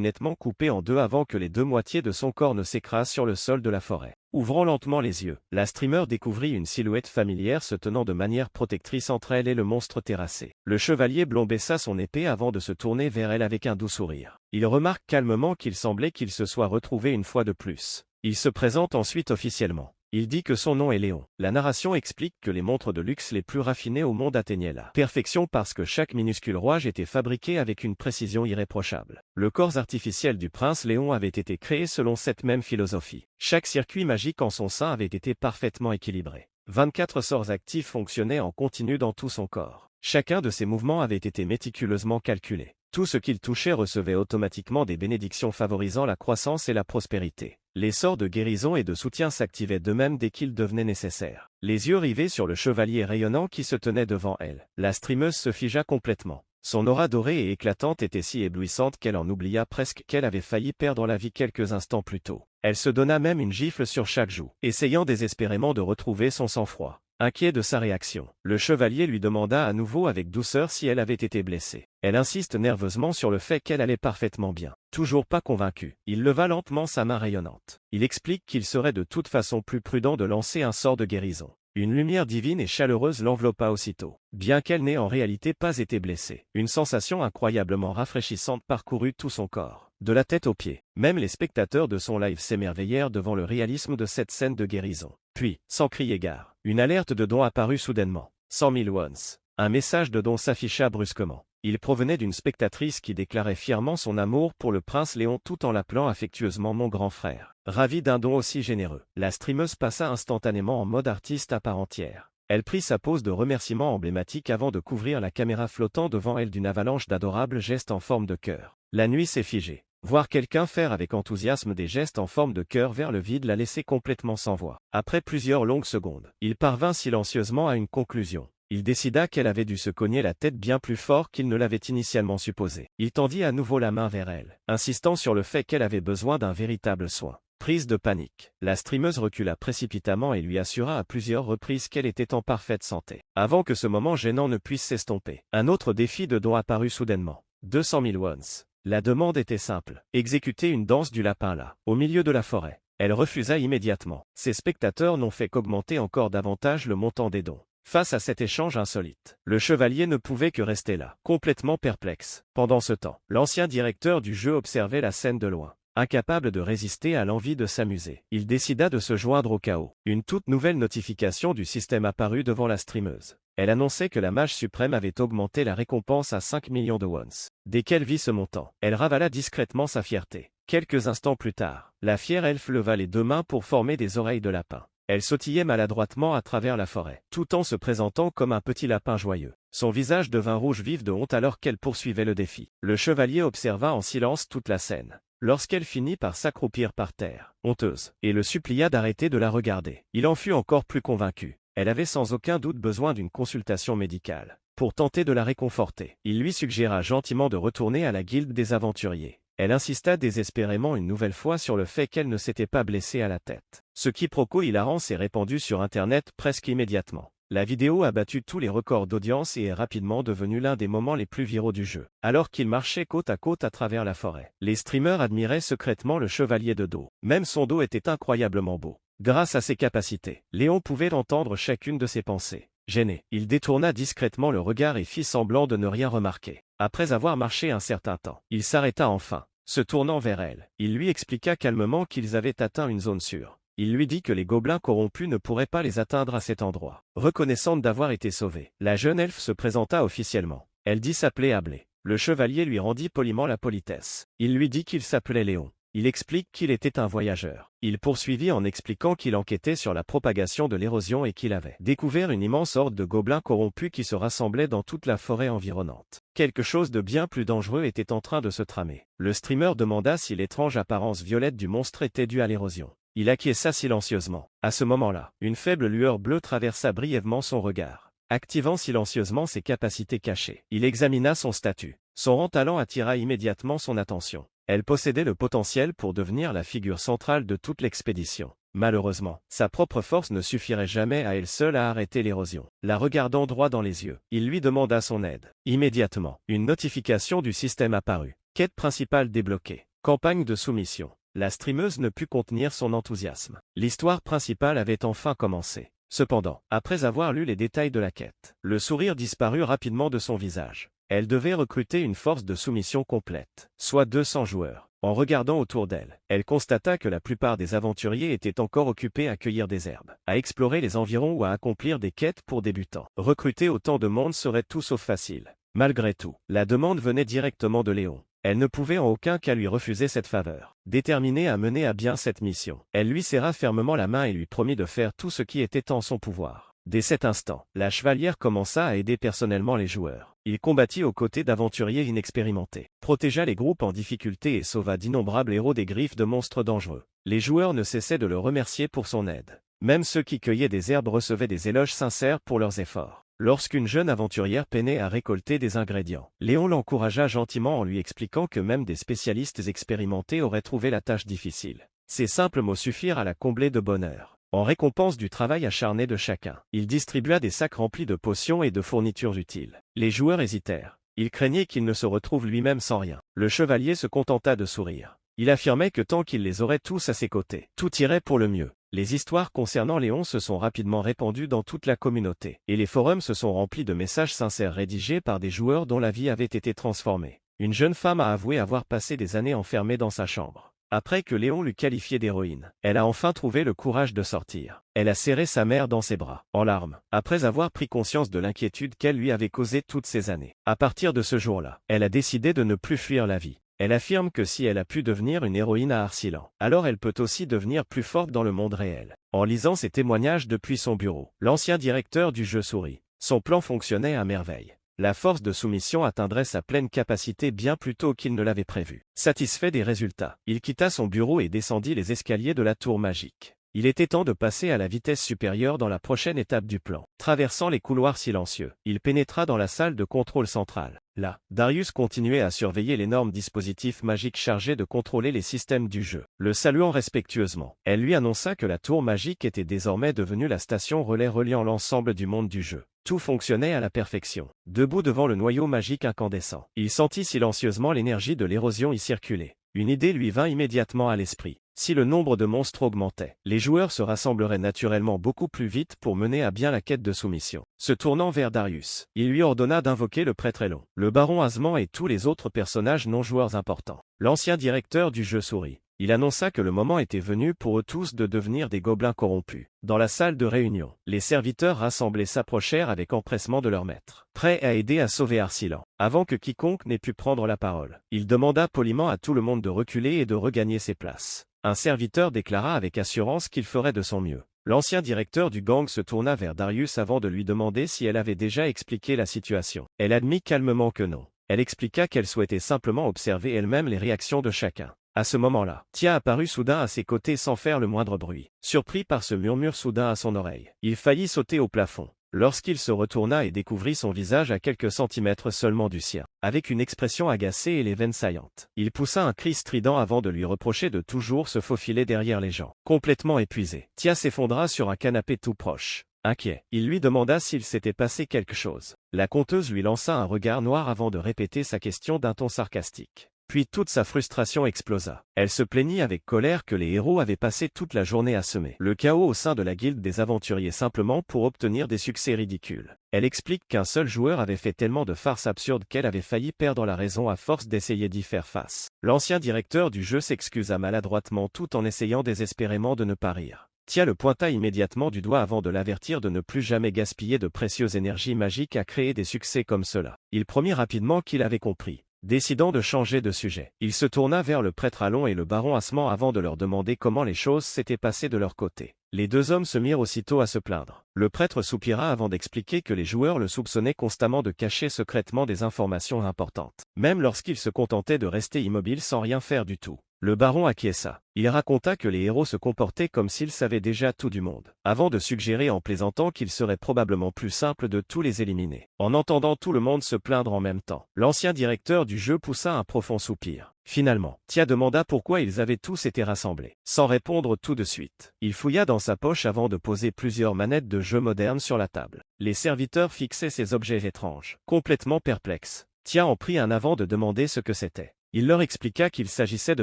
nettement coupé en 2 avant que les 2 moitiés de son corps ne s'écrasent sur le sol de la forêt. Ouvrant lentement les yeux, la streamer découvrit une silhouette familière se tenant de manière protectrice entre elle et le monstre terrassé. Le chevalier blond baissa son épée avant de se tourner vers elle avec un doux sourire. Il remarque calmement qu'il semblait qu'il se soit retrouvé une fois de plus. Il se présente ensuite officiellement. Il dit que son nom est Léon. La narration explique que les montres de luxe les plus raffinées au monde atteignaient la perfection parce que chaque minuscule rouage était fabriqué avec une précision irréprochable. Le corps artificiel du prince Léon avait été créé selon cette même philosophie. Chaque circuit magique en son sein avait été parfaitement équilibré. 24 sorts actifs fonctionnaient en continu dans tout son corps. Chacun de ses mouvements avait été méticuleusement calculé. Tout ce qu'il touchait recevait automatiquement des bénédictions favorisant la croissance et la prospérité. Les sorts de guérison et de soutien s'activaient d'eux-mêmes dès qu'ils devenaient nécessaires. Les yeux rivés sur le chevalier rayonnant qui se tenait devant elle, la streameuse se figea complètement. Son aura dorée et éclatante était si éblouissante qu'elle en oublia presque qu'elle avait failli perdre la vie quelques instants plus tôt. Elle se donna même une gifle sur chaque joue, essayant désespérément de retrouver son sang-froid. Inquiet de sa réaction, le chevalier lui demanda à nouveau avec douceur si elle avait été blessée. Elle insiste nerveusement sur le fait qu'elle allait parfaitement bien. Toujours pas convaincu, il leva lentement sa main rayonnante. Il explique qu'il serait de toute façon plus prudent de lancer un sort de guérison. Une lumière divine et chaleureuse l'enveloppa aussitôt. Bien qu'elle n'ait en réalité pas été blessée, une sensation incroyablement rafraîchissante parcourut tout son corps, de la tête aux pieds. Même les spectateurs de son live s'émerveillèrent devant le réalisme de cette scène de guérison. Puis, sans crier gare, une alerte de don apparut soudainement. 100 000 wons. Un message de don s'afficha brusquement. Il provenait d'une spectatrice qui déclarait fièrement son amour pour le prince Léon tout en l'appelant affectueusement mon grand frère. Ravie d'un don aussi généreux, la streameuse passa instantanément en mode artiste à part entière. Elle prit sa pose de remerciement emblématique avant de couvrir la caméra flottant devant elle d'une avalanche d'adorables gestes en forme de cœur. La nuit s'est figée. Voir quelqu'un faire avec enthousiasme des gestes en forme de cœur vers le vide l'a laissé complètement sans voix. Après plusieurs longues secondes, il parvint silencieusement à une conclusion. Il décida qu'elle avait dû se cogner la tête bien plus fort qu'il ne l'avait initialement supposé. Il tendit à nouveau la main vers elle, insistant sur le fait qu'elle avait besoin d'un véritable soin. Prise de panique. La streameuse recula précipitamment et lui assura à plusieurs reprises qu'elle était en parfaite santé. Avant que ce moment gênant ne puisse s'estomper, un autre défi de don apparut soudainement. 200 000 wons. La demande était simple. Exécuter une danse du lapin là, au milieu de la forêt. Elle refusa immédiatement. Ses spectateurs n'ont fait qu'augmenter encore davantage le montant des dons. Face à cet échange insolite, le chevalier ne pouvait que rester là, complètement perplexe. Pendant ce temps, l'ancien directeur du jeu observait la scène de loin. Incapable de résister à l'envie de s'amuser, il décida de se joindre au chaos. Une toute nouvelle notification du système apparut devant la streameuse. Elle annonçait que la mage suprême avait augmenté la récompense à 5 millions de wons. Dès qu'elle vit ce montant, elle ravala discrètement sa fierté. Quelques instants plus tard, la fière elfe leva les deux mains pour former des oreilles de lapin. Elle sautillait maladroitement à travers la forêt, tout en se présentant comme un petit lapin joyeux. Son visage devint rouge vif de honte alors qu'elle poursuivait le défi. Le chevalier observa en silence toute la scène, lorsqu'elle finit par s'accroupir par terre, honteuse, et le supplia d'arrêter de la regarder. Il en fut encore plus convaincu. Elle avait sans aucun doute besoin d'une consultation médicale. Pour tenter de la réconforter, il lui suggéra gentiment de retourner à la guilde des aventuriers. Elle insista désespérément une nouvelle fois sur le fait qu'elle ne s'était pas blessée à la tête. Ce quiproquo hilarant s'est répandu sur Internet presque immédiatement. La vidéo a battu tous les records d'audience et est rapidement devenue l'un des moments les plus viraux du jeu. Alors qu'il marchait côte à côte à travers la forêt, les streamers admiraient secrètement le chevalier de dos. Même son dos était incroyablement beau. Grâce à ses capacités, Léon pouvait entendre chacune de ses pensées. Gêné, il détourna discrètement le regard et fit semblant de ne rien remarquer. Après avoir marché un certain temps, il s'arrêta enfin. Se tournant vers elle, il lui expliqua calmement qu'ils avaient atteint une zone sûre. Il lui dit que les gobelins corrompus ne pourraient pas les atteindre à cet endroit. Reconnaissante d'avoir été sauvée, la jeune elfe se présenta officiellement. Elle dit s'appeler Ablé. Le chevalier lui rendit poliment la politesse. Il lui dit qu'il s'appelait Léon. Il explique qu'il était un voyageur. Il poursuivit en expliquant qu'il enquêtait sur la propagation de l'érosion et qu'il avait découvert une immense horde de gobelins corrompus qui se rassemblaient dans toute la forêt environnante. Quelque chose de bien plus dangereux était en train de se tramer. Le streamer demanda si l'étrange apparence violette du monstre était due à l'érosion. Il acquiesça silencieusement. À ce moment-là, une faible lueur bleue traversa brièvement son regard. Activant silencieusement ses capacités cachées, il examina son statut. Son rang talent attira immédiatement son attention. Elle possédait le potentiel pour devenir la figure centrale de toute l'expédition. Malheureusement, sa propre force ne suffirait jamais à elle seule à arrêter l'érosion. La regardant droit dans les yeux, il lui demanda son aide. Immédiatement, une notification du système apparut. Quête principale débloquée. Campagne de soumission. La streameuse ne put contenir son enthousiasme. L'histoire principale avait enfin commencé. Cependant, après avoir lu les détails de la quête, le sourire disparut rapidement de son visage. Elle devait recruter une force de soumission complète, soit 200 joueurs. En regardant autour d'elle, elle constata que la plupart des aventuriers étaient encore occupés à cueillir des herbes, à explorer les environs ou à accomplir des quêtes pour débutants. Recruter autant de monde serait tout sauf facile. Malgré tout, la demande venait directement de Léon. Elle ne pouvait en aucun cas lui refuser cette faveur. Déterminée à mener à bien cette mission, elle lui serra fermement la main et lui promit de faire tout ce qui était en son pouvoir. Dès cet instant, la chevalière commença à aider personnellement les joueurs. Il combattit aux côtés d'aventuriers inexpérimentés, protégea les groupes en difficulté et sauva d'innombrables héros des griffes de monstres dangereux. Les joueurs ne cessaient de le remercier pour son aide. Même ceux qui cueillaient des herbes recevaient des éloges sincères pour leurs efforts. Lorsqu'une jeune aventurière peinait à récolter des ingrédients, Léon l'encouragea gentiment en lui expliquant que même des spécialistes expérimentés auraient trouvé la tâche difficile. Ces simples mots suffirent à la combler de bonheur. En récompense du travail acharné de chacun, il distribua des sacs remplis de potions et de fournitures utiles. Les joueurs hésitèrent. Il craignait qu'il ne se retrouve lui-même sans rien. Le chevalier se contenta de sourire. Il affirmait que tant qu'il les aurait tous à ses côtés, tout irait pour le mieux. Les histoires concernant Léon se sont rapidement répandues dans toute la communauté, et les forums se sont remplis de messages sincères rédigés par des joueurs dont la vie avait été transformée. Une jeune femme a avoué avoir passé des années enfermée dans sa chambre. Après que Léon l'eut qualifiée d'héroïne, elle a enfin trouvé le courage de sortir. Elle a serré sa mère dans ses bras, en larmes, après avoir pris conscience de l'inquiétude qu'elle lui avait causée toutes ces années. À partir de ce jour-là, elle a décidé de ne plus fuir la vie. Elle affirme que si elle a pu devenir une héroïne à Arsilan, alors elle peut aussi devenir plus forte dans le monde réel. En lisant ses témoignages depuis son bureau, l'ancien directeur du jeu sourit. Son plan fonctionnait à merveille. La force de soumission atteindrait sa pleine capacité bien plus tôt qu'il ne l'avait prévu. Satisfait des résultats, il quitta son bureau et descendit les escaliers de la tour magique. Il était temps de passer à la vitesse supérieure dans la prochaine étape du plan. Traversant les couloirs silencieux, il pénétra dans la salle de contrôle centrale. Là, Darius continuait à surveiller l'énorme dispositif magique chargé de contrôler les systèmes du jeu. Le saluant respectueusement, elle lui annonça que la tour magique était désormais devenue la station relais reliant l'ensemble du monde du jeu. Tout fonctionnait à la perfection. Debout devant le noyau magique incandescent, il sentit silencieusement l'énergie de l'érosion y circuler. Une idée lui vint immédiatement à l'esprit. Si le nombre de monstres augmentait, les joueurs se rassembleraient naturellement beaucoup plus vite pour mener à bien la quête de soumission. Se tournant vers Darius, il lui ordonna d'invoquer le prêtre Elon, le baron Azman et tous les autres personnages non joueurs importants. L'ancien directeur du jeu sourit. Il annonça que le moment était venu pour eux tous de devenir des gobelins corrompus. Dans la salle de réunion, les serviteurs rassemblés s'approchèrent avec empressement de leur maître, prêts à aider à sauver Arsilan. avant que quiconque n'ait pu prendre la parole. Il demanda poliment à tout le monde de reculer et de regagner ses places. Un serviteur déclara avec assurance qu'il ferait de son mieux. L'ancien directeur du gang se tourna vers Darius avant de lui demander si elle avait déjà expliqué la situation. Elle admit calmement que non. Elle expliqua qu'elle souhaitait simplement observer elle-même les réactions de chacun. À ce moment-là, Tia apparut soudain à ses côtés sans faire le moindre bruit. Surpris par ce murmure soudain à son oreille, il faillit sauter au plafond. Lorsqu'il se retourna et découvrit son visage à quelques centimètres seulement du sien, avec une expression agacée et les veines saillantes, il poussa un cri strident avant de lui reprocher de toujours se faufiler derrière les gens. Complètement épuisé, Tia s'effondra sur un canapé tout proche. Inquiet, il lui demanda s'il s'était passé quelque chose. La conteuse lui lança un regard noir avant de répéter sa question d'un ton sarcastique. Puis toute sa frustration explosa. Elle se plaignit avec colère que les héros avaient passé toute la journée à semer le chaos au sein de la guilde des aventuriers simplement pour obtenir des succès ridicules. Elle explique qu'un seul joueur avait fait tellement de farces absurdes qu'elle avait failli perdre la raison à force d'essayer d'y faire face. L'ancien directeur du jeu s'excusa maladroitement tout en essayant désespérément de ne pas rire. Tia le pointa immédiatement du doigt avant de l'avertir de ne plus jamais gaspiller de précieuses énergies magiques à créer des succès comme cela. Il promit rapidement qu'il avait compris. Décidant de changer de sujet, il se tourna vers le prêtre Alon et le baron Assement avant de leur demander comment les choses s'étaient passées de leur côté. Les deux hommes se mirent aussitôt à se plaindre. Le prêtre soupira avant d'expliquer que les joueurs le soupçonnaient constamment de cacher secrètement des informations importantes, même lorsqu'il se contentait de rester immobile sans rien faire du tout. Le baron acquiesça. Il raconta que les héros se comportaient comme s'ils savaient déjà tout du monde, avant de suggérer en plaisantant qu'il serait probablement plus simple de tous les éliminer. En entendant tout le monde se plaindre en même temps, l'ancien directeur du jeu poussa un profond soupir. Finalement, Tia demanda pourquoi ils avaient tous été rassemblés. Sans répondre tout de suite, il fouilla dans sa poche avant de poser plusieurs manettes de jeux modernes sur la table. Les serviteurs fixaient ces objets étranges. Complètement perplexes, Tia en prit un avant de demander ce que c'était. Il leur expliqua qu'il s'agissait de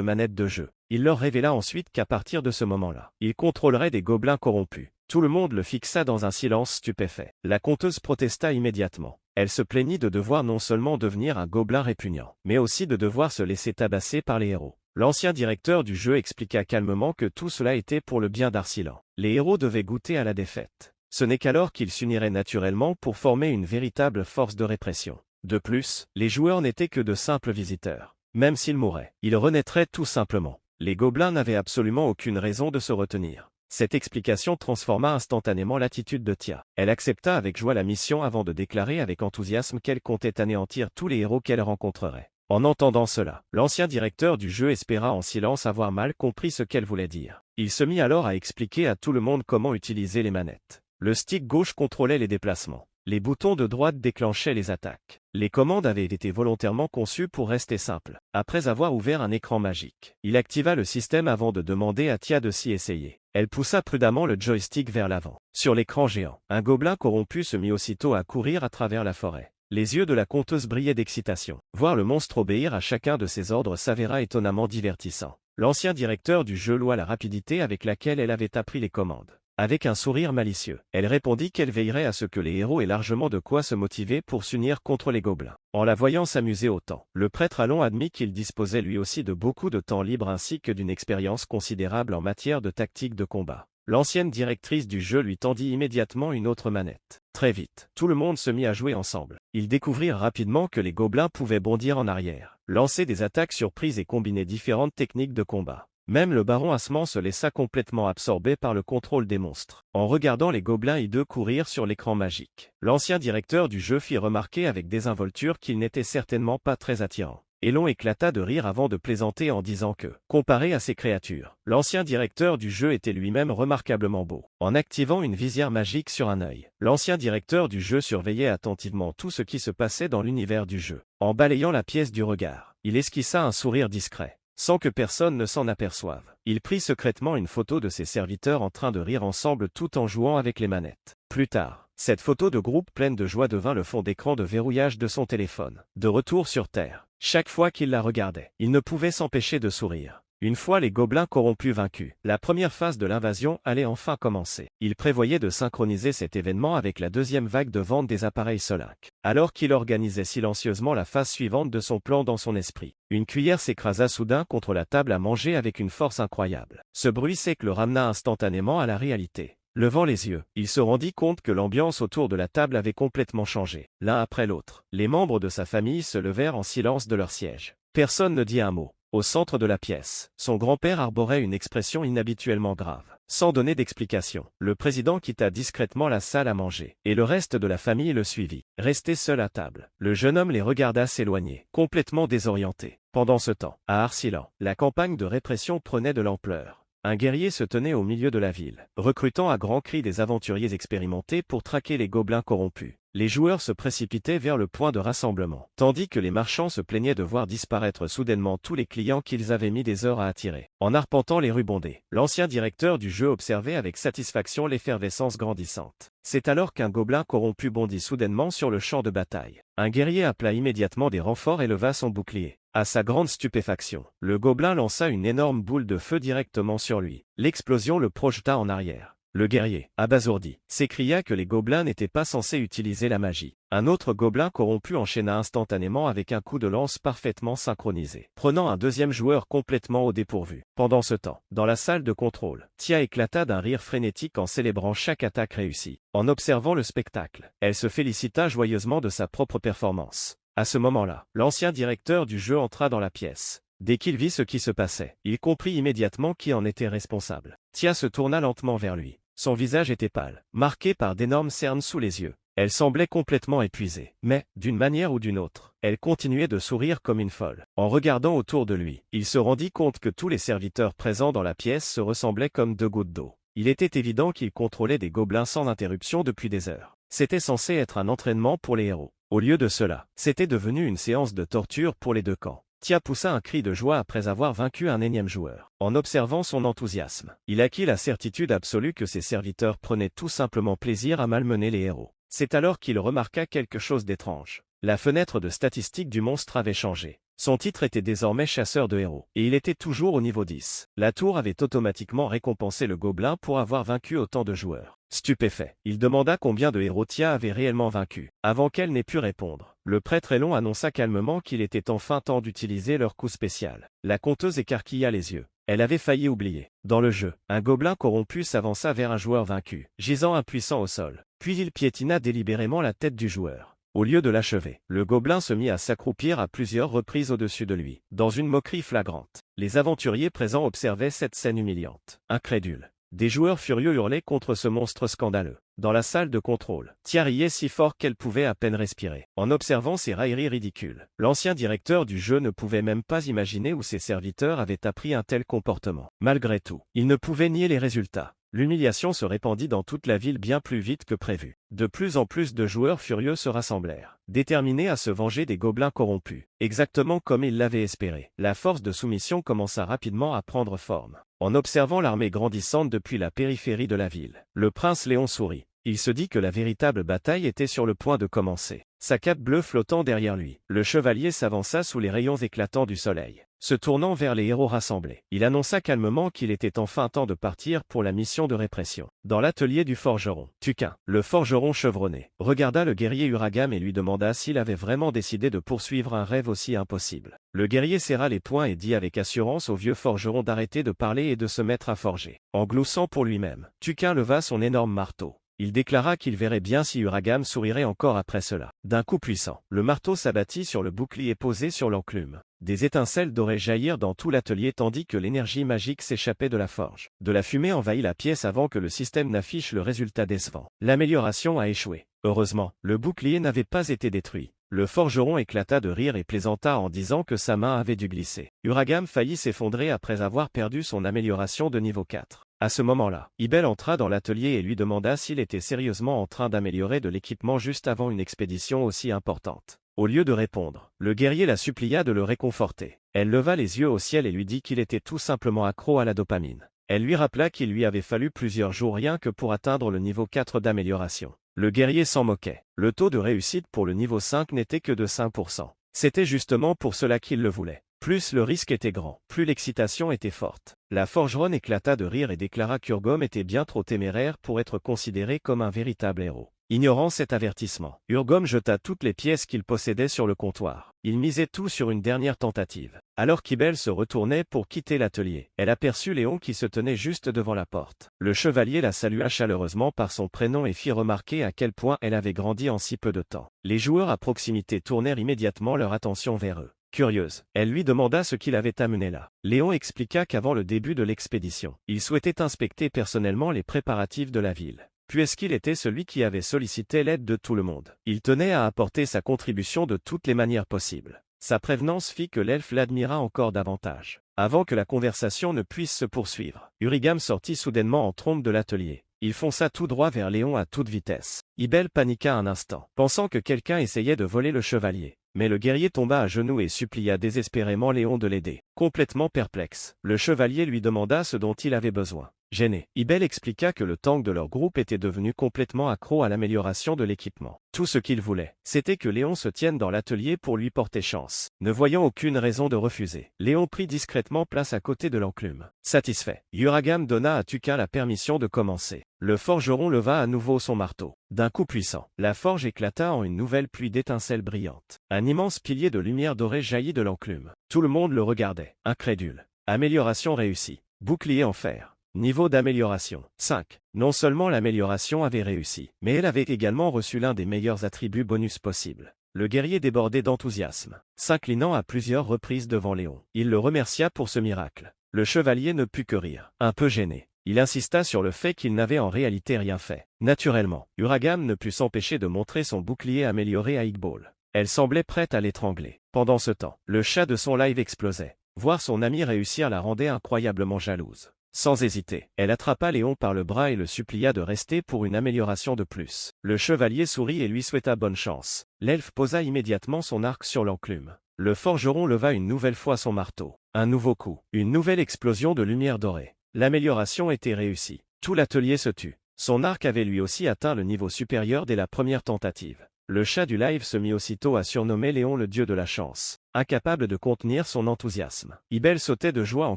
manettes de jeu. Il leur révéla ensuite qu'à partir de ce moment-là, il contrôlerait des gobelins corrompus. Tout le monde le fixa dans un silence stupéfait. La conteuse protesta immédiatement. Elle se plaignit de devoir non seulement devenir un gobelin répugnant, mais aussi de devoir se laisser tabasser par les héros. L'ancien directeur du jeu expliqua calmement que tout cela était pour le bien d'Arsilan. Les héros devaient goûter à la défaite. Ce n'est qu'alors qu'ils s'uniraient naturellement pour former une véritable force de répression. De plus, les joueurs n'étaient que de simples visiteurs. Même s'ils mouraient, ils renaîtraient tout simplement. Les gobelins n'avaient absolument aucune raison de se retenir. Cette explication transforma instantanément l'attitude de Tia. Elle accepta avec joie la mission avant de déclarer avec enthousiasme qu'elle comptait anéantir tous les héros qu'elle rencontrerait. En entendant cela, l'ancien directeur du jeu espéra en silence avoir mal compris ce qu'elle voulait dire. Il se mit alors à expliquer à tout le monde comment utiliser les manettes. Le stick gauche contrôlait les déplacements. Les boutons de droite déclenchaient les attaques. Les commandes avaient été volontairement conçues pour rester simples. Après avoir ouvert un écran magique, il activa le système avant de demander à Tia de s'y essayer. Elle poussa prudemment le joystick vers l'avant. Sur l'écran géant, un gobelin corrompu se mit aussitôt à courir à travers la forêt. Les yeux de la conteuse brillaient d'excitation. Voir le monstre obéir à chacun de ses ordres s'avéra étonnamment divertissant. L'ancien directeur du jeu loua la rapidité avec laquelle elle avait appris les commandes. Avec un sourire malicieux, elle répondit qu'elle veillerait à ce que les héros aient largement de quoi se motiver pour s'unir contre les gobelins. En la voyant s'amuser autant, le prêtre Alon admit qu'il disposait lui aussi de beaucoup de temps libre ainsi que d'une expérience considérable en matière de tactique de combat. L'ancienne directrice du jeu lui tendit immédiatement une autre manette. Très vite, tout le monde se mit à jouer ensemble. Ils découvrirent rapidement que les gobelins pouvaient bondir en arrière, lancer des attaques surprises et combiner différentes techniques de combat. Même le baron Assement se laissa complètement absorber par le contrôle des monstres, en regardant les gobelins hideux courir sur l'écran magique. L'ancien directeur du jeu fit remarquer avec désinvolture qu'il n'était certainement pas très attirant. Elon éclata de rire avant de plaisanter en disant que, comparé à ces créatures, l'ancien directeur du jeu était lui-même remarquablement beau. En activant une visière magique sur un œil, l'ancien directeur du jeu surveillait attentivement tout ce qui se passait dans l'univers du jeu. En balayant la pièce du regard, il esquissa un sourire discret. Sans que personne ne s'en aperçoive, il prit secrètement une photo de ses serviteurs en train de rire ensemble tout en jouant avec les manettes. Plus tard, cette photo de groupe pleine de joie devint le fond d'écran de verrouillage de son téléphone. De retour sur Terre, chaque fois qu'il la regardait, il ne pouvait s'empêcher de sourire. Une fois les gobelins corrompus vaincus, la première phase de l'invasion allait enfin commencer. Il prévoyait de synchroniser cet événement avec la deuxième vague de vente des appareils Solinc. Alors qu'il organisait silencieusement la phase suivante de son plan dans son esprit, une cuillère s'écrasa soudain contre la table à manger avec une force incroyable. Ce bruit sec le ramena instantanément à la réalité. Levant les yeux, il se rendit compte que l'ambiance autour de la table avait complètement changé. L'un après l'autre, les membres de sa famille se levèrent en silence de leur siège. Personne ne dit un mot. Au centre de la pièce, son grand-père arborait une expression inhabituellement grave. Sans donner d'explication, le président quitta discrètement la salle à manger, et le reste de la famille le suivit. Resté seul à table, le jeune homme les regarda s'éloigner, complètement désorienté. Pendant ce temps, à Arsilan, la campagne de répression prenait de l'ampleur. Un guerrier se tenait au milieu de la ville, recrutant à grands cris des aventuriers expérimentés pour traquer les gobelins corrompus. Les joueurs se précipitaient vers le point de rassemblement, tandis que les marchands se plaignaient de voir disparaître soudainement tous les clients qu'ils avaient mis des heures à attirer. En arpentant les rues bondées, l'ancien directeur du jeu observait avec satisfaction l'effervescence grandissante. C'est alors qu'un gobelin corrompu bondit soudainement sur le champ de bataille. Un guerrier appela immédiatement des renforts et leva son bouclier. À sa grande stupéfaction, le gobelin lança une énorme boule de feu directement sur lui. L'explosion le projeta en arrière. Le guerrier, abasourdi, s'écria que les gobelins n'étaient pas censés utiliser la magie. Un autre gobelin corrompu enchaîna instantanément avec un coup de lance parfaitement synchronisé, prenant un deuxième joueur complètement au dépourvu. Pendant ce temps, dans la salle de contrôle, Tia éclata d'un rire frénétique en célébrant chaque attaque réussie. En observant le spectacle, elle se félicita joyeusement de sa propre performance. À ce moment-là, l'ancien directeur du jeu entra dans la pièce. Dès qu'il vit ce qui se passait, il comprit immédiatement qui en était responsable. Tia se tourna lentement vers lui. Son visage était pâle, marqué par d'énormes cernes sous les yeux. Elle semblait complètement épuisée, mais, d'une manière ou d'une autre, elle continuait de sourire comme une folle. En regardant autour de lui, il se rendit compte que tous les serviteurs présents dans la pièce se ressemblaient comme deux gouttes d'eau. Il était évident qu'il contrôlait des gobelins sans interruption depuis des heures. C'était censé être un entraînement pour les héros. Au lieu de cela, c'était devenu une séance de torture pour les deux camps. Tia poussa un cri de joie après avoir vaincu un énième joueur. En observant son enthousiasme, il acquit la certitude absolue que ses serviteurs prenaient tout simplement plaisir à malmener les héros. C'est alors qu'il remarqua quelque chose d'étrange. La fenêtre de statistiques du monstre avait changé. Son titre était désormais chasseur de héros, et il était toujours au niveau 10. La tour avait automatiquement récompensé le gobelin pour avoir vaincu autant de joueurs. Stupéfait, il demanda combien de héros Tia avait réellement vaincu. Avant qu'elle n'ait pu répondre, le prêtre Elon annonça calmement qu'il était enfin temps d'utiliser leur coup spécial. La conteuse écarquilla les yeux. Elle avait failli oublier. Dans le jeu, un gobelin corrompu s'avança vers un joueur vaincu, gisant impuissant au sol. Puis il piétina délibérément la tête du joueur. Au lieu de l'achever, le gobelin se mit à s'accroupir à plusieurs reprises au-dessus de lui, dans une moquerie flagrante. Les aventuriers présents observaient cette scène humiliante. Incrédules, des joueurs furieux hurlaient contre ce monstre scandaleux. Dans la salle de contrôle, Tia riait si fort qu'elle pouvait à peine respirer. En observant ces railleries ridicules, l'ancien directeur du jeu ne pouvait même pas imaginer où ses serviteurs avaient appris un tel comportement. Malgré tout, il ne pouvait nier les résultats. L'humiliation se répandit dans toute la ville bien plus vite que prévu. De plus en plus de joueurs furieux se rassemblèrent, déterminés à se venger des gobelins corrompus. Exactement comme ils l'avaient espéré, la force de soumission commença rapidement à prendre forme. En observant l'armée grandissante depuis la périphérie de la ville, le prince Léon sourit. Il se dit que la véritable bataille était sur le point de commencer. Sa cape bleue flottant derrière lui, le chevalier s'avança sous les rayons éclatants du soleil. Se tournant vers les héros rassemblés, il annonça calmement qu'il était enfin temps de partir pour la mission de répression. Dans l'atelier du forgeron, Tuquin, le forgeron chevronné, regarda le guerrier Uragam et lui demanda s'il avait vraiment décidé de poursuivre un rêve aussi impossible. Le guerrier serra les poings et dit avec assurance au vieux forgeron d'arrêter de parler et de se mettre à forger. En gloussant pour lui-même, Tuquin leva son énorme marteau. Il déclara qu'il verrait bien si Uragam sourirait encore après cela. D'un coup puissant, le marteau s'abattit sur le bouclier posé sur l'enclume. Des étincelles dorées jaillirent dans tout l'atelier tandis que l'énergie magique s'échappait de la forge. De la fumée envahit la pièce avant que le système n'affiche le résultat décevant. L'amélioration a échoué. Heureusement, le bouclier n'avait pas été détruit. Le forgeron éclata de rire et plaisanta en disant que sa main avait dû glisser. Uragam faillit s'effondrer après avoir perdu son amélioration de niveau 4. À ce moment-là, Ibel entra dans l'atelier et lui demanda s'il était sérieusement en train d'améliorer de l'équipement juste avant une expédition aussi importante. Au lieu de répondre, le guerrier la supplia de le réconforter. Elle leva les yeux au ciel et lui dit qu'il était tout simplement accro à la dopamine. Elle lui rappela qu'il lui avait fallu plusieurs jours rien que pour atteindre le niveau 4 d'amélioration. Le guerrier s'en moquait. Le taux de réussite pour le niveau 5 n'était que de 5%. C'était justement pour cela qu'il le voulait. Plus le risque était grand, plus l'excitation était forte. La forgeronne éclata de rire et déclara qu'Urgom était bien trop téméraire pour être considéré comme un véritable héros. Ignorant cet avertissement, Urgom jeta toutes les pièces qu'il possédait sur le comptoir. Il misait tout sur une dernière tentative. Alors qu'Ibel se retournait pour quitter l'atelier, elle aperçut Léon qui se tenait juste devant la porte. Le chevalier la salua chaleureusement par son prénom et fit remarquer à quel point elle avait grandi en si peu de temps. Les joueurs à proximité tournèrent immédiatement leur attention vers eux. Curieuse, elle lui demanda ce qui l'avait amené là. Léon expliqua qu'avant le début de l'expédition, il souhaitait inspecter personnellement les préparatifs de la ville. Puisqu'il était celui qui avait sollicité l'aide de tout le monde, il tenait à apporter sa contribution de toutes les manières possibles. Sa prévenance fit que l'elfe l'admira encore davantage. Avant que la conversation ne puisse se poursuivre, Urigam sortit soudainement en trombe de l'atelier. Il fonça tout droit vers Léon à toute vitesse. Ibel paniqua un instant, pensant que quelqu'un essayait de voler le chevalier. Mais le guerrier tomba à genoux et supplia désespérément Léon de l'aider. Complètement perplexe, le chevalier lui demanda ce dont il avait besoin. Gêné, Ibel expliqua que le tank de leur groupe était devenu complètement accro à l'amélioration de l'équipement. Tout ce qu'il voulait, c'était que Léon se tienne dans l'atelier pour lui porter chance. Ne voyant aucune raison de refuser, Léon prit discrètement place à côté de l'enclume. Satisfait, Uragam donna à Tukin la permission de commencer. Le forgeron leva à nouveau son marteau. D'un coup puissant, la forge éclata en une nouvelle pluie d'étincelles brillantes. Un immense pilier de lumière dorée jaillit de l'enclume. Tout le monde le regardait, incrédule. Amélioration réussie. Bouclier en fer. Niveau d'amélioration 5. Non seulement l'amélioration avait réussi, mais elle avait également reçu l'un des meilleurs attributs bonus possibles. Le guerrier débordait d'enthousiasme, s'inclinant à plusieurs reprises devant Léon. Il le remercia pour ce miracle. Le chevalier ne put que rire, un peu gêné. Il insista sur le fait qu'il n'avait en réalité rien fait. Naturellement, Uragam ne put s'empêcher de montrer son bouclier amélioré à Igbal. Elle semblait prête à l'étrangler. Pendant ce temps, le chat de son live explosait. Voir son ami réussir la rendait incroyablement jalouse. Sans hésiter, elle attrapa Léon par le bras et le supplia de rester pour une amélioration de plus. Le chevalier sourit et lui souhaita bonne chance. L'elfe posa immédiatement son arc sur l'enclume. Le forgeron leva une nouvelle fois son marteau. Un nouveau coup, une nouvelle explosion de lumière dorée. L'amélioration était réussie. Tout l'atelier se tut. Son arc avait lui aussi atteint le niveau supérieur dès la première tentative. Le chat du live se mit aussitôt à surnommer Léon le dieu de la chance. Incapable de contenir son enthousiasme, Ibel sautait de joie en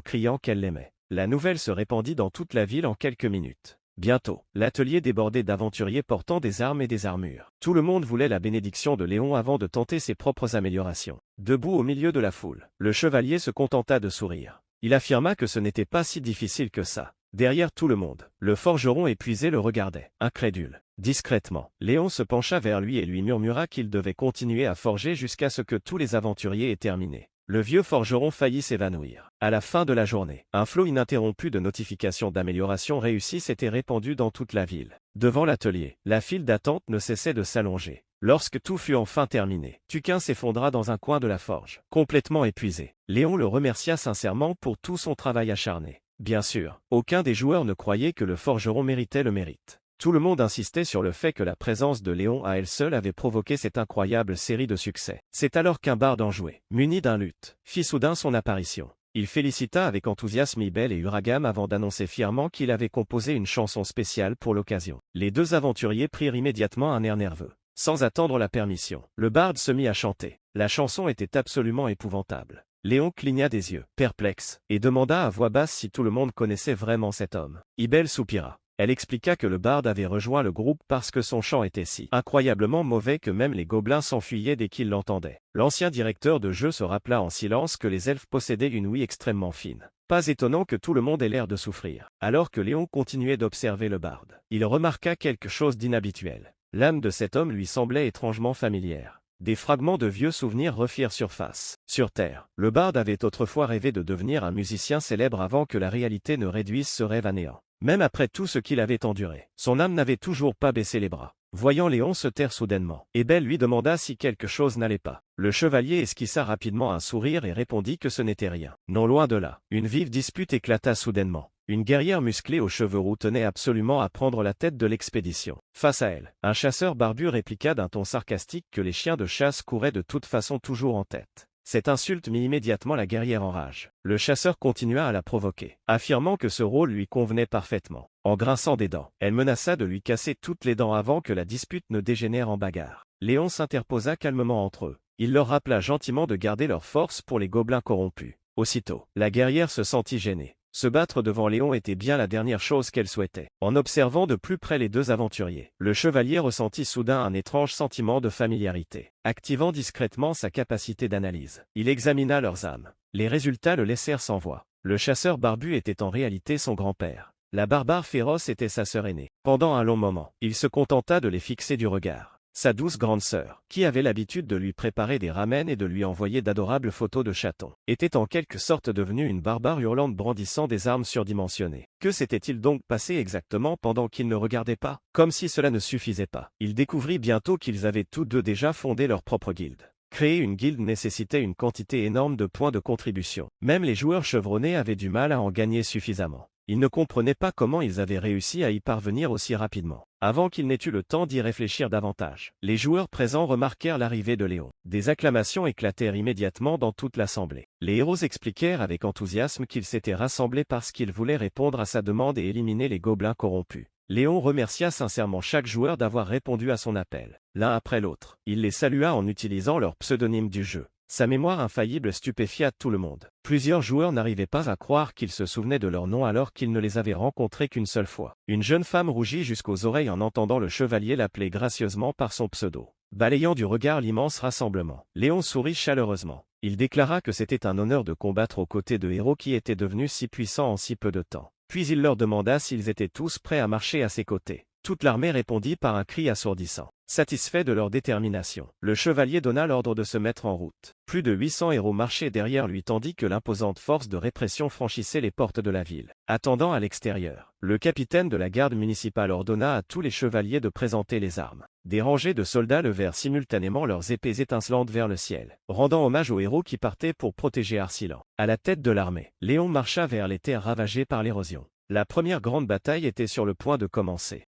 criant qu'elle l'aimait. La nouvelle se répandit dans toute la ville en quelques minutes. Bientôt, l'atelier débordait d'aventuriers portant des armes et des armures. Tout le monde voulait la bénédiction de Léon avant de tenter ses propres améliorations. Debout au milieu de la foule, le chevalier se contenta de sourire. Il affirma que ce n'était pas si difficile que ça. Derrière tout le monde, le forgeron épuisé le regardait, incrédule. Discrètement, Léon se pencha vers lui et lui murmura qu'il devait continuer à forger jusqu'à ce que tous les aventuriers aient terminé. Le vieux forgeron faillit s'évanouir. À la fin de la journée, un flot ininterrompu de notifications d'amélioration réussies s'était répandu dans toute la ville. Devant l'atelier, la file d'attente ne cessait de s'allonger. Lorsque tout fut enfin terminé, Tukin s'effondra dans un coin de la forge, complètement épuisé. Léon le remercia sincèrement pour tout son travail acharné. Bien sûr, aucun des joueurs ne croyait que le forgeron méritait le mérite. Tout le monde insistait sur le fait que la présence de Léon à elle seule avait provoqué cette incroyable série de succès. C'est alors qu'un barde enjoué, muni d'un luth, fit soudain son apparition. Il félicita avec enthousiasme Ibel et Uragam avant d'annoncer fièrement qu'il avait composé une chanson spéciale pour l'occasion. Les deux aventuriers prirent immédiatement un air nerveux. Sans attendre la permission, le barde se mit à chanter. La chanson était absolument épouvantable. Léon cligna des yeux, perplexe, et demanda à voix basse si tout le monde connaissait vraiment cet homme. Ibel soupira. Elle expliqua que le barde avait rejoint le groupe parce que son chant était si incroyablement mauvais que même les gobelins s'enfuyaient dès qu'ils l'entendaient. L'ancien directeur de jeu se rappela en silence que les elfes possédaient une ouïe extrêmement fine. Pas étonnant que tout le monde ait l'air de souffrir. Alors que Léon continuait d'observer le barde, il remarqua quelque chose d'inhabituel. L'âme de cet homme lui semblait étrangement familière. Des fragments de vieux souvenirs refirent surface. Sur Terre, le barde avait autrefois rêvé de devenir un musicien célèbre avant que la réalité ne réduise ce rêve à néant. Même après tout ce qu'il avait enduré, son âme n'avait toujours pas baissé les bras. Voyant Léon se taire soudainement, Ibel lui demanda si quelque chose n'allait pas. Le chevalier esquissa rapidement un sourire et répondit que ce n'était rien. Non, loin de là, une vive dispute éclata soudainement. Une guerrière musclée aux cheveux roux tenait absolument à prendre la tête de l'expédition. Face à elle, un chasseur barbu répliqua d'un ton sarcastique que les chiens de chasse couraient de toute façon toujours en tête. Cette insulte mit immédiatement la guerrière en rage. Le chasseur continua à la provoquer, affirmant que ce rôle lui convenait parfaitement. En grinçant des dents, elle menaça de lui casser toutes les dents avant que la dispute ne dégénère en bagarre. Léon s'interposa calmement entre eux. Il leur rappela gentiment de garder leur force pour les gobelins corrompus. Aussitôt, la guerrière se sentit gênée. Se battre devant Léon était bien la dernière chose qu'elle souhaitait. En observant de plus près les deux aventuriers, le chevalier ressentit soudain un étrange sentiment de familiarité. Activant discrètement sa capacité d'analyse, il examina leurs âmes. Les résultats le laissèrent sans voix. Le chasseur barbu était en réalité son grand-père. La barbare féroce était sa sœur aînée. Pendant un long moment, il se contenta de les fixer du regard. Sa douce grande sœur, qui avait l'habitude de lui préparer des ramen et de lui envoyer d'adorables photos de chatons, était en quelque sorte devenue une barbare hurlante brandissant des armes surdimensionnées. Que s'était-il donc passé exactement pendant qu'ils ne regardaient pas? Comme si cela ne suffisait pas, il découvrit bientôt qu'ils avaient tous deux déjà fondé leur propre guilde. Créer une guilde nécessitait une quantité énorme de points de contribution. Même les joueurs chevronnés avaient du mal à en gagner suffisamment. Ils ne comprenaient pas comment ils avaient réussi à y parvenir aussi rapidement. Avant qu'il n'ait eu le temps d'y réfléchir davantage, les joueurs présents remarquèrent l'arrivée de Léon. Des acclamations éclatèrent immédiatement dans toute l'assemblée. Les héros expliquèrent avec enthousiasme qu'ils s'étaient rassemblés parce qu'ils voulaient répondre à sa demande et éliminer les gobelins corrompus. Léon remercia sincèrement chaque joueur d'avoir répondu à son appel. L'un après l'autre, il les salua en utilisant leur pseudonyme du jeu. Sa mémoire infaillible stupéfia tout le monde. Plusieurs joueurs n'arrivaient pas à croire qu'il se souvenait de leur nom alors qu'ils ne les avaient rencontrés qu'une seule fois. Une jeune femme rougit jusqu'aux oreilles en entendant le chevalier l'appeler gracieusement par son pseudo. Balayant du regard l'immense rassemblement, Léon sourit chaleureusement. Il déclara que c'était un honneur de combattre aux côtés de héros qui étaient devenus si puissants en si peu de temps. Puis il leur demanda s'ils étaient tous prêts à marcher à ses côtés. Toute l'armée répondit par un cri assourdissant. Satisfait de leur détermination, le chevalier donna l'ordre de se mettre en route. Plus de 800 héros marchaient derrière lui tandis que l'imposante force de répression franchissait les portes de la ville. Attendant à l'extérieur, le capitaine de la garde municipale ordonna à tous les chevaliers de présenter les armes. Des rangées de soldats levèrent simultanément leurs épées étincelantes vers le ciel, rendant hommage aux héros qui partaient pour protéger Arsilan. À la tête de l'armée, Léon marcha vers les terres ravagées par l'érosion. La première grande bataille était sur le point de commencer.